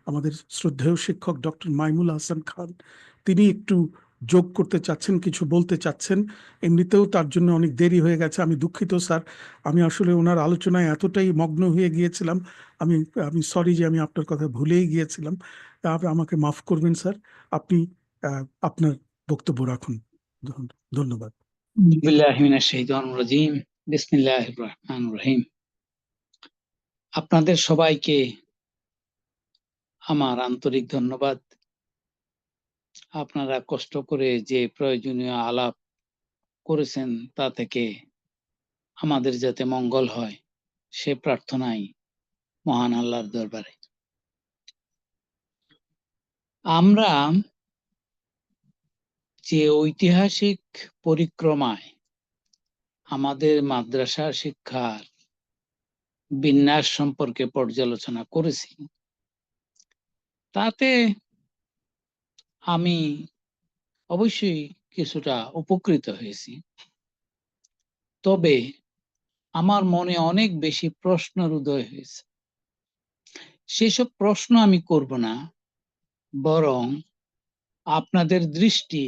আমাদের শ্রদ্ধেয় শিক্ষক ডক্টর মাইমুল হাসান খান, তিনি একটু যোগ করতে চাচ্ছেন, কিছু বলতে চাচ্ছেন। এমনিতেও তার জন্য অনেক দেরি হয়ে গেছে, আমি দুঃখিত স্যার। আমি আসলে ওনার আলোচনায় এতটাই মগ্ন হয়ে গিয়েছিলাম, আমি আমি সরি যে আমি আপনার কথা ভুলেই গিয়েছিলাম। আমাকে মাফ করবেন স্যার। আপনি আপনার বক্তব্য রাখুন। ধন্যবাদ। বিল্লাহি মিনাশ শাইতানির রাজিম। বিসমিল্লাহির রহমানির রহিম। আপনাদের সবাইকে আমার আন্তরিক ধন্যবাদ। আপনারা কষ্ট করে যে প্রয়োজনীয় আলাপ করেছেন তা থেকে আমাদের যাতে মঙ্গল হয় সে প্রার্থনাই মহান আল্লাহর দরবারে। আমরা যে ঐতিহাসিক পরিক্রমায় আমাদের মাদ্রাসা শিক্ষার বিন্যাস সম্পর্কে পর্যালোচনা করেছি, তাতে আমি অবশ্যই কিছুটা উপকৃত হয়েছি। তবে আমার মনে অনেক বেশি প্রশ্নের উদয় হয়েছে। সেসব প্রশ্ন আমি করব না, বরং আপনাদের দৃষ্টি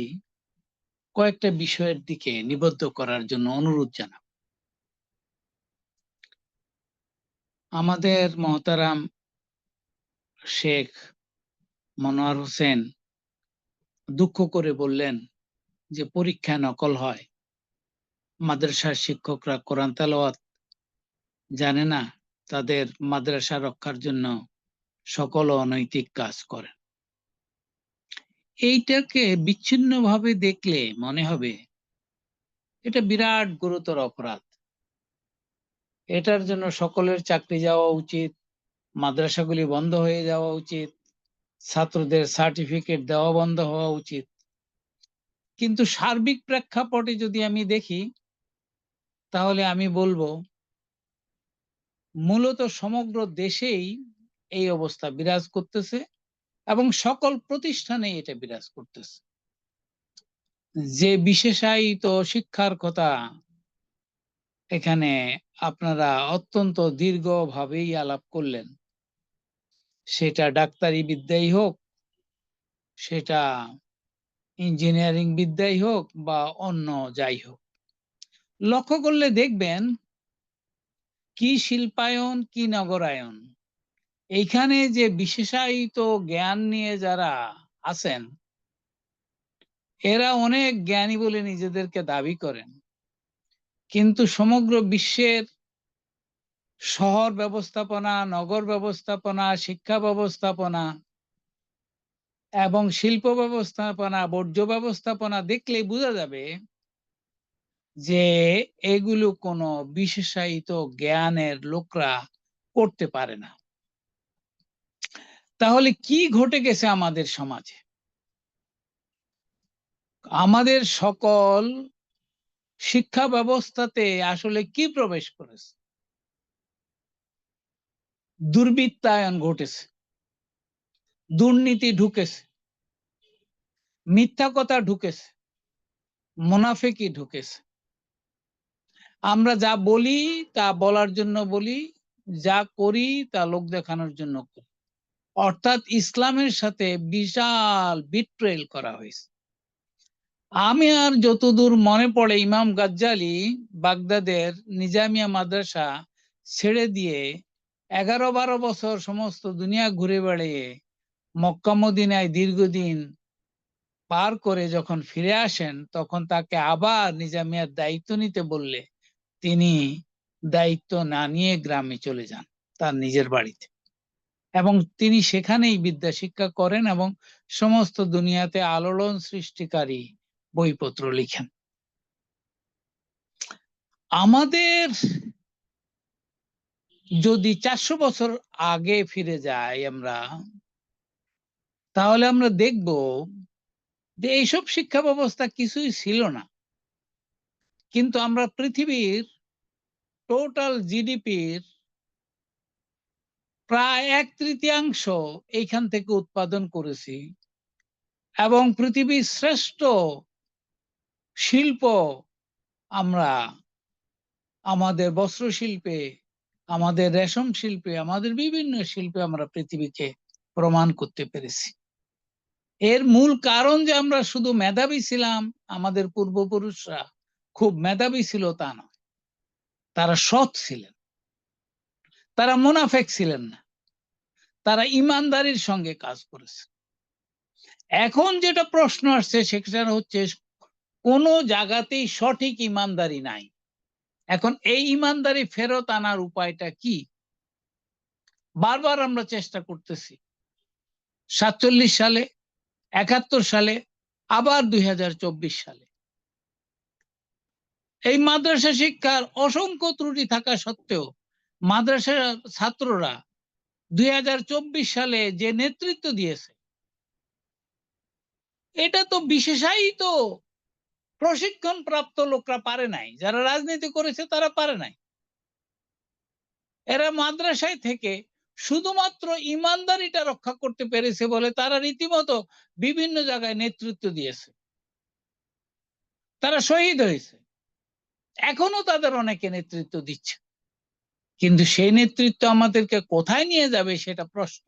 কয়েকটা বিষয়ের দিকে নিবদ্ধ করার জন্য অনুরোধ জানাব। আমাদের মহতারাম শেখ মনোয়ার হোসেন দুঃখ করে বললেন যে পরীক্ষা নকল হয়, মাদ্রাসার শিক্ষকরা কোরআন তেলাওয়াত জানে না, তাদের মাদ্রাসা রক্ষার জন্য সকল অনৈতিক কাজ করে। এইটাকে বিচ্ছিন্নভাবে দেখলে মনে হবে এটা বিরাট গুরুতর অপরাধ, এটার জন্য সকলের চাকরি যাওয়া উচিত, মাদ্রাসাগুলি বন্ধ হয়ে যাওয়া উচিত, ছাত্রদের সার্টিফিকেট দেওয়া বন্ধ হওয়া উচিত। কিন্তু সার্বিক প্রেক্ষাপটে যদি আমি দেখি, তাহলে আমি বলবো মূলত সমগ্র দেশেই এই অবস্থা বিরাজ করতেছে এবং সকল প্রতিষ্ঠানে এটা বিরাজ করতেছে। যে বিশেষায়িত শিক্ষার কথা এখানে আপনারা অত্যন্ত দীর্ঘভাবেই আলাপ করলেন, সেটা ডাক্তারি বিদ্যাই হোক, সেটা ইঞ্জিনিয়ারিং বিদ্যাই হোক বা অন্য যাই হোক, লক্ষ্য করলে দেখবেন কি শিল্পায়ন কি নগরায়ন, এইখানে যে বিশেষায়িত জ্ঞান নিয়ে যারা আছেন এরা অনেক জ্ঞানী বলে নিজেদেরকে দাবি করেন, কিন্তু সমগ্র বিশ্বের শহর ব্যবস্থাপনা, নগর ব্যবস্থাপনা, শিক্ষা ব্যবস্থাপনা এবং শিল্প ব্যবস্থাপনা, বর্জ্য ব্যবস্থাপনা দেখলেই বোঝা যাবে যে এগুলো কোনো বিশেষায়িত জ্ঞানের লোকরা করতে পারে না। তাহলে কি ঘটে গেছে আমাদের সমাজে? আমাদের সকল শিক্ষা ব্যবস্থাতে আসলে কি প্রবেশ করেছে? দুর্বৃত্তায়ন ঘটেছে, দুর্নীতি ঢুকেছে, মিথ্যা কথা ঢুকেছে, মুনাফিকি ঢুকেছে। আমরা যা বলি তা বলার জন্য বলি, যা করি তা লোক দেখানোর জন্য করি। অর্থাৎ ইসলামের সাথে বিশাল বিট্রেল করা হয়েছে। আমি আর যতদূর মনে পড়ে, ইমাম গাজ্জালি বাগদাদের নিজামিয়া মাদ্রাসা ছেড়ে দিয়ে 11-12 বছর সমস্ত দুনিয়া ঘুরে বেড়িয়ে মক্কা মদিনায় দীর্ঘদিন পার করে যখন ফিরে আসেন, তখন তাকে আবার নিজামিয়ার দায়িত্ব নিতে বললে তিনি দায়িত্ব না নিয়ে গ্রামে চলে যান, তার নিজের বাড়িতে, এবং তিনি সেখানেই বিদ্যা শিক্ষা করেন এবং সমস্ত দুনিয়াতে আলোড়ন সৃষ্টিকারী বইপত্র লিখেন। আমাদের যদি 400 বছর আগে ফিরে যাই আমরা, তাহলে আমরা দেখব যে এইসব শিক্ষা ব্যবস্থা কিছুই ছিল না, কিন্তু আমরা পৃথিবীর টোটাল জিডিপির প্রায় 1/3 এইখান থেকে উৎপাদন করেছি এবং পৃথিবীর শ্রেষ্ঠ শিল্প আমরা আমাদের বস্ত্র শিল্পে, আমাদের রেশম শিল্পে, আমাদের বিভিন্ন শিল্পে আমরা পৃথিবীকে প্রমাণ করতে পেরেছি। এর মূল কারণ যে আমরা শুধু মেধাবী ছিলাম, আমাদের পূর্বপুরুষরা খুব মেধাবী ছিল তা নয়, তারা সৎ ছিলেন, তারা মুনাফেক ছিলেন না, তারা ইমানদারির সঙ্গে কাজ করেছে। এখন যেটা প্রশ্ন আসছে সেটা হচ্ছে কোন জায়গাতেই সঠিক ইমানদারি নাই। এখন এই ইমানদারি ফেরত আনার উপায়টা কি? বারবার আমরা চেষ্টা করতেছি, 47 সালে, 71 সালে, আবার 2024 সালে। এই মাদ্রাসা শিক্ষার অসংখ্য ত্রুটি থাকা সত্ত্বেও মাদ্রাসা ছাত্ররা 2024 সালে যে নেতৃত্ব দিয়েছে, এটা তো বিশেষায়িত প্রশিক্ষণ প্রাপ্ত লোকরা পারে নাই, যারা রাজনীতি করেছে তারা পারে নাই। এরা মাদ্রাসায় থেকে শুধুমাত্র ইমানদারিটা রক্ষা করতে পেরেছে বলে তারা রীতিমতো বিভিন্ন জায়গায় নেতৃত্ব দিয়েছে, তারা শহীদ হয়েছে, এখনো তাদের অনেকে নেতৃত্ব দিচ্ছে। কিন্তু সেই নেতৃত্ব আমাদেরকে কোথায় নিয়ে যাবে সেটা প্রশ্ন।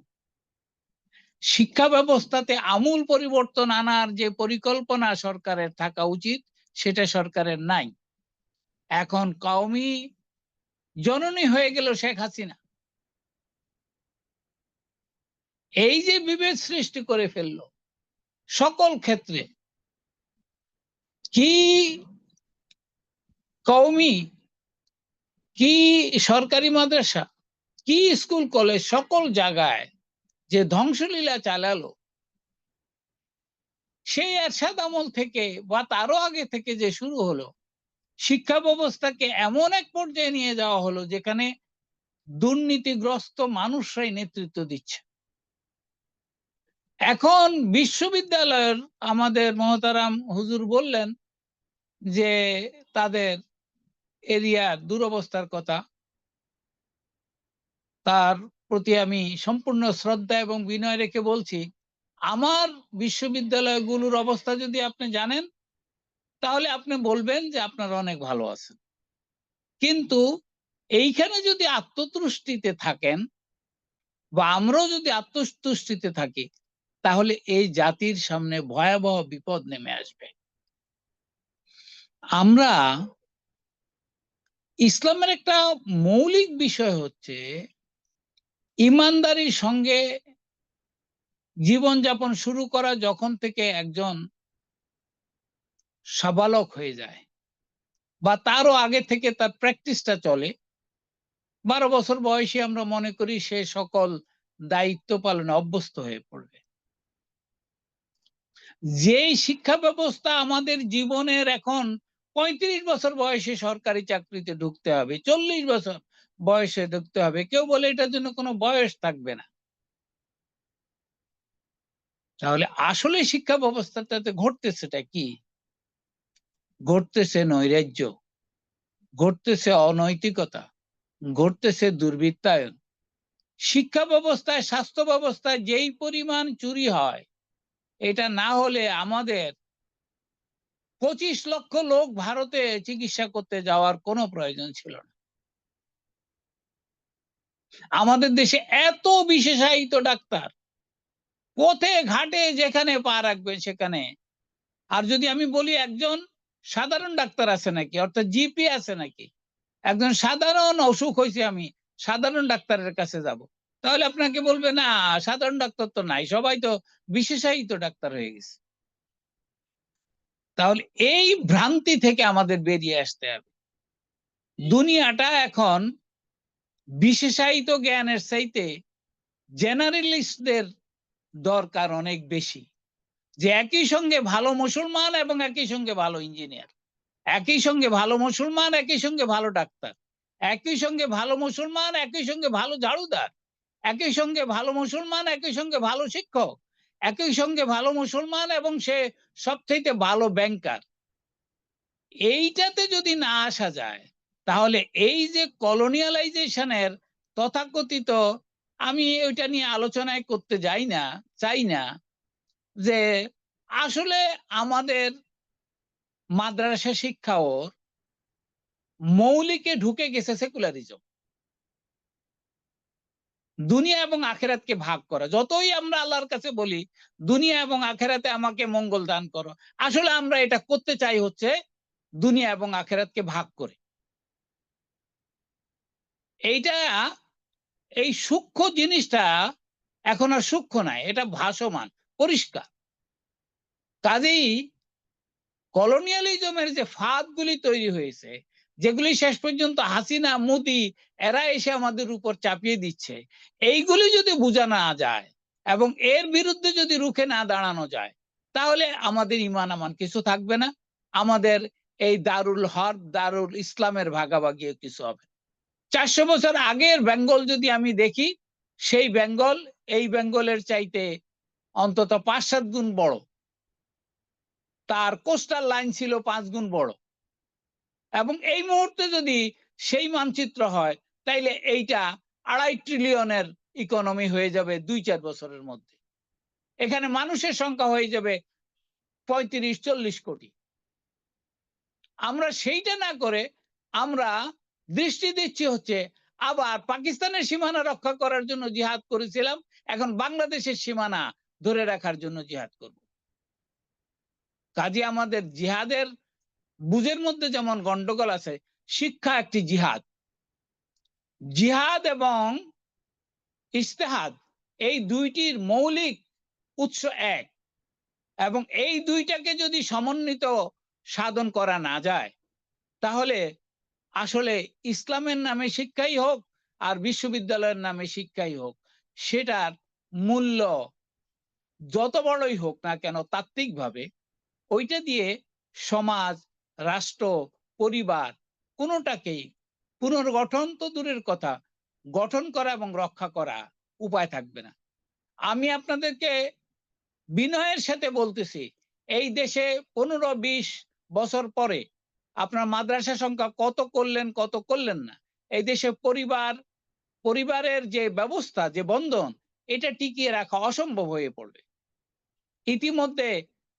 শিক্ষা ব্যবস্থাতে আমূল পরিবর্তন আনার যে পরিকল্পনা সরকারের থাকা উচিত সেটা সরকারের নাই। এখন কওমি জননী হয়ে গেল শেখ হাসিনা, এই যে বিভেদ সৃষ্টি করে ফেললো সকল ক্ষেত্রে, কি কওমি, কি সরকারি মাদ্রাসা, কি স্কুল কলেজ, সকল জায়গায় যে ধ্বংসলীলা চালালো, সেই এরশাদ আমল থেকে বা তারও আগে থেকে যে শুরু হলো, শিক্ষা ব্যবস্থাকে এমন এক পর্যায়ে নিয়ে যাওয়া হলো যেখানে দুর্নীতিগ্রস্ত মানুষরাই নেতৃত্ব দিচ্ছে। এখন বিশ্ববিদ্যালয়ের আমাদের মহতারাম হুজুর বললেন যে তাদের এরিয়ার দুরবস্থার কথা, তার প্রতি আমি সম্পূর্ণ শ্রদ্ধা এবং বিনয় রেখে বলছি, আমার বিশ্ববিদ্যালয়গুলোর অবস্থা যদি আপনি জানেন তাহলে আপনি বলবেন যে আপনারা অনেক ভালো আছেন। কিন্তু এইখানে যদি আত্মতুষ্টিতে থাকেন বা আমরাও যদি আত্মতুষ্টিতে থাকি তাহলে এই জাতির সামনে ভয়াবহ বিপদ নেমে আসবে। আমরা ইসলামের একটা মৌলিক বিষয় হচ্ছে ইমানদারির সঙ্গে জীবনযাপন শুরু করা যখন থেকে একজন সাবালক হয়ে যায় বা তারও আগে থেকে তার প্র্যাকটিসটা চলে, 12 বছর বয়সে আমরা মনে করি সে সকল দায়িত্ব পালনে অভ্যস্ত হয়ে পড়বে। যেই শিক্ষা ব্যবস্থা আমাদের জীবনের এখন 35 বছর বয়সে সরকারি চাকরিতে ঢুকতে হবে, 40 বছর বয়সে ঢুকতে হবে, কেউ বলে এটার জন্য কোনো বয়স থাকবে না। তাহলে আসলে শিক্ষা ব্যবস্থাটাতে ঘটতেছেটা কি? ঘটতেছে নৈরাজ্য, ঘটতেছে অনৈতিকতা, ঘটতেছে দুর্বৃত্তায়ন। শিক্ষা ব্যবস্থায়, স্বাস্থ্য ব্যবস্থায় যেই পরিমাণ চুরি হয়, এটা না হলে আমাদের 25 লক্ষ লোক ভারতে চিকিৎসা করতে যাওয়ার কোনো প্রয়োজন ছিল না। আমাদের দেশে এত বিশেষায়িত ডাক্তার, পথে ঘাটে যেখানে পা রাখবেন সেখানে। আর যদি আমি বলি একজন সাধারণ ডাক্তার আছে নাকি, অর্থাৎ জিপি আছে নাকি, একজন সাধারণ অসুখ হয়েছে আমি সাধারণ ডাক্তারের কাছে যাব, তাহলে আপনাকে বলবে না সাধারণ ডাক্তার তো নাই, সবাই তো বিশেষায়িত ডাক্তার হয়ে গেছে। তাহলে এই ভ্রান্তি থেকে আমাদের বেরিয়ে আসতে হবে। দুনিয়াটা এখন বিশেষায়িত জ্ঞানের চাইতে জেনারেলিস্টদের দরকার অনেক বেশি, যে একই সঙ্গে ভালো মুসলমান এবং একই সঙ্গে ভালো ইঞ্জিনিয়ার, একই সঙ্গে ভালো মুসলমান একই সঙ্গে ভালো ডাক্তার, একই সঙ্গে ভালো মুসলমান একই সঙ্গে ভালো ঝাড়ুদার, একই সঙ্গে ভালো মুসলমান একই সঙ্গে ভালো শিক্ষক, একই সঙ্গে ভালো মুসলমান এবং সে সবথেকে ভালো ব্যাংকার। এইটাতে যদি না আসা যায় তাহলে এই যে কলোনিয়ালাইজেশনের তথাকথিত, আমি ওইটা নিয়ে আলোচনায় করতে চাই না, যে আসলে আমাদের মাদ্রাসা শিক্ষা ওর মৌলিকে ঢুকে গেছে সেকুলারিজম, দুনিয়া এবং আখেরাতকে ভাগ করা। যতই আমরা আল্লাহর কাছে বলি দুনিয়া এবং আখেরাতে আমাকে মঙ্গল দান করো, আসলে আমরা এটা করতে চাই হচ্ছে দুনিয়া এবং আখেরাতকে ভাগ করে। এইটা, এই সূক্ষ্ম জিনিসটা এখন আর সূক্ষ্ম নাই, এটা ভাসমান, পরিষ্কার। কাজেই কলোনিয়ালিজমের যে ফাঁদগুলি তৈরি হয়েছে, যেগুলি শেষ পর্যন্ত হাসিনা, মোদি এরা এসে আমাদের উপর চাপিয়ে দিচ্ছে, এইগুলি যদি বোঝা না যায় এবং এর বিরুদ্ধে যদি রুখে না দাঁড়ানো যায়, তাহলে আমাদের ইমান আমান কিছু থাকবে না, আমাদের এই দারুল হরব, দারুল ইসলামের ভাগাভাগিও কিছু হবে। 400 বছর আগের বেঙ্গল যদি আমি দেখি, সেই বেঙ্গল এই বেঙ্গলের চাইতে অন্তত 5-7 গুণ বড়, তার কোস্টাল লাইন ছিল 5 গুণ বড়। এবং এই মুহূর্তে যদি সেই মানচিত্র হয়, তাইলে এইটা 2.5 ট্রিলিয়নের ইকোনমি হয়ে যাবে 2-4 বছরের মধ্যে। এখানে মানুষের সংখ্যা হয়ে যাবে 35-40 কোটি। আমরা সেইটা না করে আমরা দৃষ্টি দিচ্ছি হচ্ছে আবার পাকিস্তানের সীমানা রক্ষা করার জন্য জিহাদ করেছিলাম, এখন বাংলাদেশের সীমানা ধরে রাখার জন্য জিহাদ করব। কাজে আমাদের জিহাদের বুঝের মধ্যে যেমন গন্ডগোল আছে, শিক্ষা একটি জিহাদ। জিহাদ এবং ইজতেহাদ এই দুইটির মৌলিক উৎস এক, এবং এই দুইটাকে যদি সমন্বিত সাধন করা না যায়, তাহলে আসলে ইসলামের নামে শিক্ষাই হোক আর বিশ্ববিদ্যালয়ের নামে শিক্ষাই হোক, সেটার মূল্য যত বড়ই হোক না কেন, তাত্ত্বিকভাবে ওইটা দিয়ে সমাজ, রাষ্ট্র, পরিবার কোনোটাকেই পুনর্গঠন তো দূরের কথা, গঠন করা এবং রক্ষা করা উপায় থাকবে না। আমি আপনাদেরকে বিনয়ের সাথে বলতেছি, এই দেশে 15-20 বছর পরে আপনার মাদ্রাসা সংখ্যা কত করলেন কত করলেন না, এই দেশে পরিবারের যে ব্যবস্থা, যে বন্ধন, এটা টিকিয়ে রাখা অসম্ভব হয়ে পড়বে। ইতিমধ্যে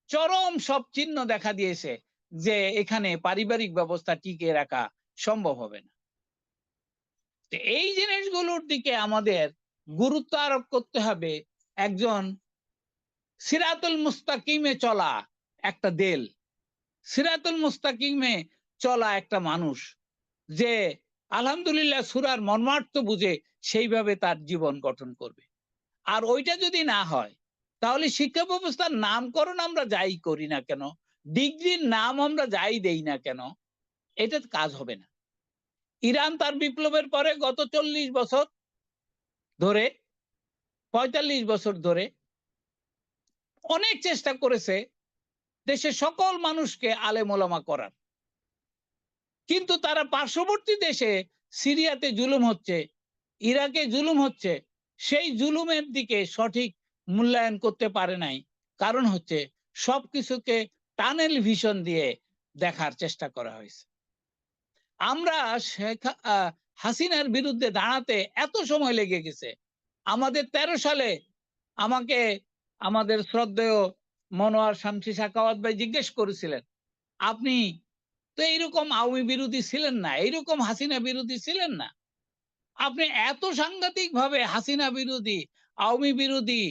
চরম সব চিহ্ন দেখা দিয়েছে যে এখানে পারিবারিক ব্যবস্থা টিকিয়ে রাখা সম্ভব হবে না। এই জিনিসগুলোর দিকে আমাদের গুরুত্ব আরোপ করতে হবে। একজন সিরাতুল মুস্তাকিমে চলা একটা দেল, সিরাতুল মুস্তাকিমে চলা একটা মানুষ, যে আলহামদুলিল্লাহ সূরার মর্মার্থ বুঝে সেইভাবে তার জীবন গঠন করবে। আর ওইটা যদি না হয়, তাহলে শিক্ষা ব্যবস্থার নামকরণ আমরা যাই করি না কেন, ডিগ্রির নাম আমরা যাই দেই না কেন, এটা কাজ হবে না। ইরান তার বিপ্লবের পরে গত 40 বছর ধরে, 45 বছর ধরে অনেক চেষ্টা করেছে দেশের সকল মানুষকে আলেম ওলামা করার, কিন্তু তারা পার্শ্ববর্তী দেশে সিরিয়াতে জুলুম হচ্ছে, ইরাকে জুলুম হচ্ছে, সেই জুলুমের দিকে সঠিক মূল্যায়ন করতে পারে নাই। কারণ হচ্ছে সবকিছুকে টানেল ভিশন দিয়ে দেখার চেষ্টা করা হয়েছে। আমরা হাসিনার বিরুদ্ধে দাঁড়াতে এত সময় লেগে গেছে। আমাদের 13 সালে আমাকে আমাদের শ্রদ্ধেয় মনোয়ার শামসী সাখাওয়াত ভাই জিজ্ঞেস করেছিলেন, আপনি তো এইরকম আওয়ামী বিরোধী ছিলেন না, এইরকম হাসিনা বিরোধী ছিলেন না, আপনি এত সাংঘাতিক ভাবে হাসিনা বিরোধী, আওয়ামী বিরোধী,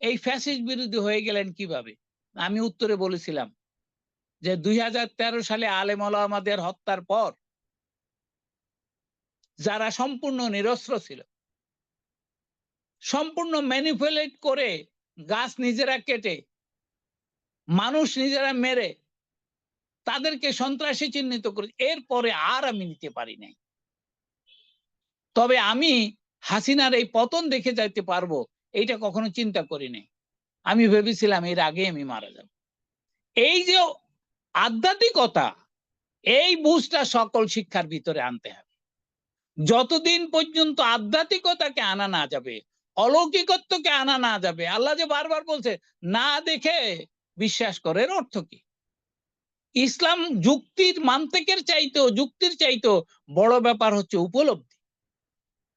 এই ফ্যাসিস্ট বিরোধী হয়ে গেলেন কিভাবে? আমি উত্তরে বলেছিলাম যে 2013 সালে আলেম ওলামাদের হত্যার পর যারা সম্পূর্ণ নিরস্ত্র ছিল, সম্পূর্ণ ম্যানিপুলেট করে গাছ নিজেরা কেটে, মানুষ নিজেরা মেরে তাদেরকে সন্ত্রাসী চিহ্নিত করে, এরপরে আর আমি নিতে পারি নাই। তবে আমি হাসিনার এই পতন দেখে যাইতে পারবো এইটা কখনো চিন্তা করি নাই। আমি ভেবেছিলাম এর আগে আমি মারা যাব। এই যে আধ্যাত্মিকতা, এই বুঝটা সকল শিক্ষার ভিতরে আনতে হবে। যতদিন পর্যন্ত আধ্যাত্মিকতাকে আনা না যাবে, অলৌকিকত্বকে আনা না যাবে, আল্লাহ যে বারবার বলছে না দেখে বিশ্বাস করে, এর অর্থ কি? ইসলাম যুক্তির মান্তিকের চাইতেও, যুক্তির চাইতেও বড় ব্যাপার হচ্ছে উপলব্ধি।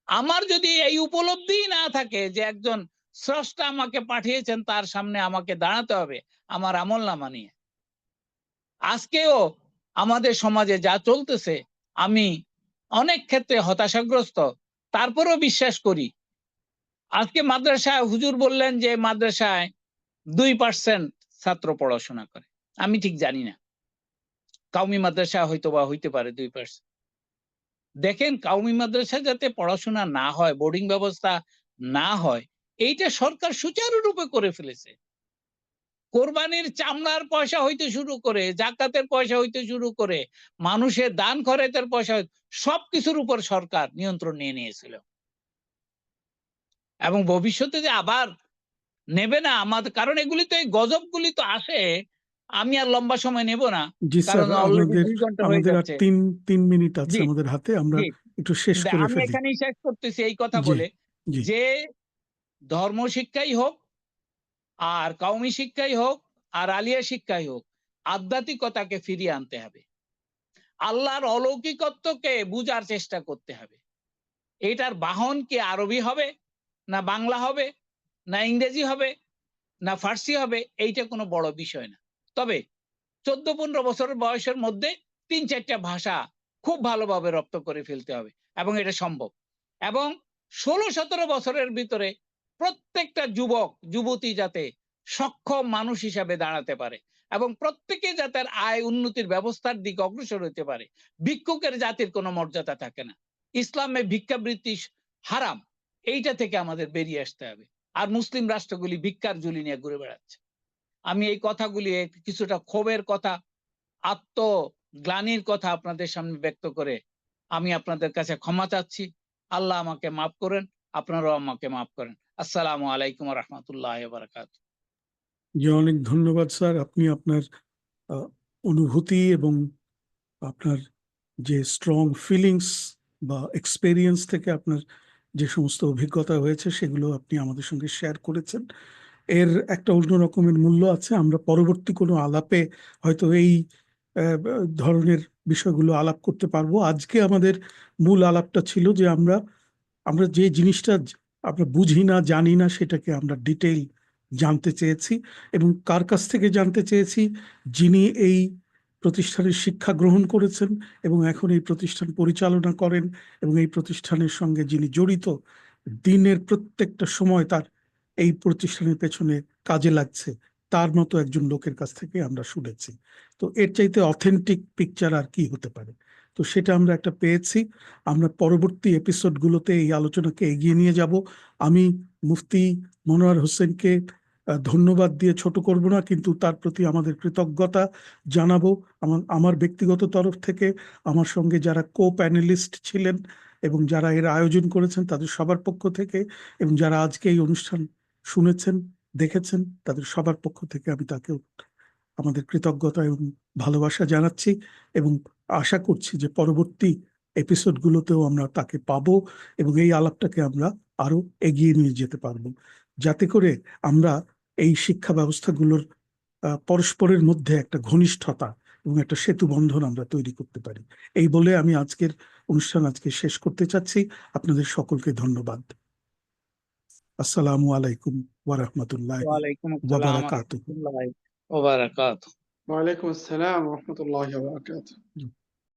আমার যদি এই উপলব্ধি না থাকে যে একজন স্রষ্টা আমাকে পাঠিয়েছেন, তার সামনে আমাকে দাঁড়াতে হবে আমার আমলনামা নিয়ে, আজকেও আমাদের সমাজে যা চলতেছে আমি অনেক ক্ষেত্রে হতাশাগ্রস্ত, তারপরেও বিশ্বাস করি। আজকে মাদ্রাসায় হুজুর বললেন যে মাদ্রাসায় 2% ছাত্র পড়াশোনা করে, আমি ঠিক জানি না, কাউমি মাদ্রাসা হয়তো বা হইতে পারে 2%। দেখেন, কাউমি মাদ্রাসা যাতে পড়াশোনা না হয়, বোর্ডিং ব্যবস্থা না হয়, এইটা সরকার সুচারুরূপে করে ফেলেছে। কোরবানির চামড়ার পয়সা হইতে শুরু করে, জাকাতের পয়সা হইতে শুরু করে, মানুষের দান খয়রাতের পয়সা, সবকিছুর উপর সরকার নিয়ন্ত্রণ নিয়ে নিয়েছিল। এবং ভবিষ্যতে যে আবার নেবে না আমাদের, কারণ এগুলি তো, এই গজবগুলি তো আসে। আমি আর লম্বা সময় নেব না, জি স্যার, কারণ অলরেডি আমাদের 2 ঘন্টা হয়ে আমাদের আর যাচ্ছে। তিন মিনিট আছে জি, আমাদের হাতে, আমরা জি, একটু শেষ করে আমি ফেলি। এখানেই শেষ করতেছি এই কথা জি বলে জি যে ধর্ম শিক্ষাই হোক, আর কওমি শিক্ষাই হোক, আর আলিয়া শিক্ষাই হোক, আধ্যাত্মিকতাকে ফিরিয়ে আনতে হবে। আল্লাহর অলৌকিকত্বকে বুঝার চেষ্টা করতে হবে। এটার বাহন কি আরবি হবে, না বাংলা হবে, না ইংরেজি হবে, না ফার্সি হবে, এইটা কোনো বড় বিষয় না। তবে 14-15 বছরের বয়সের মধ্যে 3-4টা ভাষা খুব ভালোভাবে রপ্ত করে ফেলতে হবে, এবং এটা সম্ভব। এবং 16-17 বছরের ভিতরে প্রত্যেকটা যুবক যুবতী যাতে সক্ষম মানুষ হিসাবে দাঁড়াতে পারে, এবং প্রত্যেকে যাতে আয় উন্নতির ব্যবস্থার দিকে অগ্রসর হতে পারে। ভিক্ষুকের জাতির কোনো মর্যাদা থাকে না, ইসলামে ভিক্ষাবৃত্তি হারাম, এইটা থেকে আমাদের বেরিয়ে আসতে হবে। আর মুসলিম রাষ্ট্রগুলি ভিক্ষার ঝুলি নিয়ে ঘুরে বেড়াচ্ছে। আমি এই কথাগুলি, কিছুটা ক্ষোভের কথা, আত্মগ্লানির কথা আপনাদের সামনে ব্যক্ত করে আমি আপনাদের কাছে ক্ষমা চাচ্ছি। আল্লাহ আমাকে মাফ করেন, আপনারাও আমাকে মাফ করেন। আসসালামু আলাইকুম ওয়া রাহমাতুল্লাহি ওয়া বারাকাতুহু। জি, অনেক ধন্যবাদ স্যার। আপনি আপনার আহ, অনুভূতি এবং আপনার যে স্ট্রং ফিলিংস বা এক্সপেরিয়েন্স থেকে আপনার যে সমস্ত অভিজ্ঞতা হয়েছে সেগুলো আপনি আমাদের সঙ্গে শেয়ার করেছেন। এর একটা অন্য রকমের মূল্য আছে। আমরা পরবর্তী কোনো আলাপে হয়তো এই ধরনের বিষয়গুলো আলাপ করতে পারবো। আজকে আমাদের মূল আলাপটা ছিল যে আমরা আমরা যে জিনিসটা আমরা বুঝি না, জানি না, সেটাকে আমরা ডিটেইল জানতে চেয়েছি। এবং কার কাছ থেকে জানতে চেয়েছি? যিনি এই প্রতিষ্ঠানের শিক্ষা গ্রহণ করেছেন এবং এখন এই প্রতিষ্ঠান পরিচালনা করেন, এবং এই প্রতিষ্ঠানের সঙ্গে যিনি জড়িত, দিনের প্রত্যেকটা সময় তার এই প্রতিষ্ঠানের পেছনে কাজে লাগছে, তার মতো একজন লোকের কাছ থেকে আমরা শুনেছি। তো এর চাইতে অথেন্টিক পিকচার আর কি হতে পারে? তো সেটা আমরা একটা পেয়েছি। আমরা পরবর্তী এপিসোডগুলোতে এই আলোচনাকে এগিয়ে নিয়ে যাব। আমি মুফতি মনোয়ার হোসেনকে ধন্যবাদ দিয়ে ছোট করব না, কিন্তু তার প্রতি আমাদের কৃতজ্ঞতা জানাবো আমার ব্যক্তিগত তরফ থেকে, আমার সঙ্গে যারা কো প্যানেলিস্ট ছিলেন এবং যারা এর আয়োজন করেছেন তাদের সবার পক্ষ থেকে, এবং যারা আজকে এই অনুষ্ঠান শুনেছেন, দেখেছেন, তাদের সবার পক্ষ থেকে আমি তাকে আমাদের কৃতজ্ঞতা এবং ভালোবাসা জানাচ্ছি। এবং আশা করছি যে পরবর্তী এপিসোডগুলোতেও আমরা তাকে পাবো এবং এই আলাপটাকে আমরা আরো এগিয়ে নিয়ে যেতে পারবো, যাতে করে আমরা এই শিক্ষা ব্যবস্থাগুলোর পরস্পরের মধ্যে একটা ঘনিষ্ঠতা এবং একটা সেতু বন্ধন আমরা তৈরি করতে পারি। এই বলে আমি আজকের অনুষ্ঠান শেষ করতে চাচ্ছি। আপনাদের সকলকে ধন্যবাদ। আসসালামু আলাইকুম ওয়া রাহমাতুল্লাহি ওয়া আলাইকুম ওয়া আসসালাম ওয়া বারাকাতুহু। রাহমাতুল্লাহি ওয়া বারাকাতুহু। ওয়ালাইকুম আসসালাম রহমতুল্লাহ বারাকাতুহ।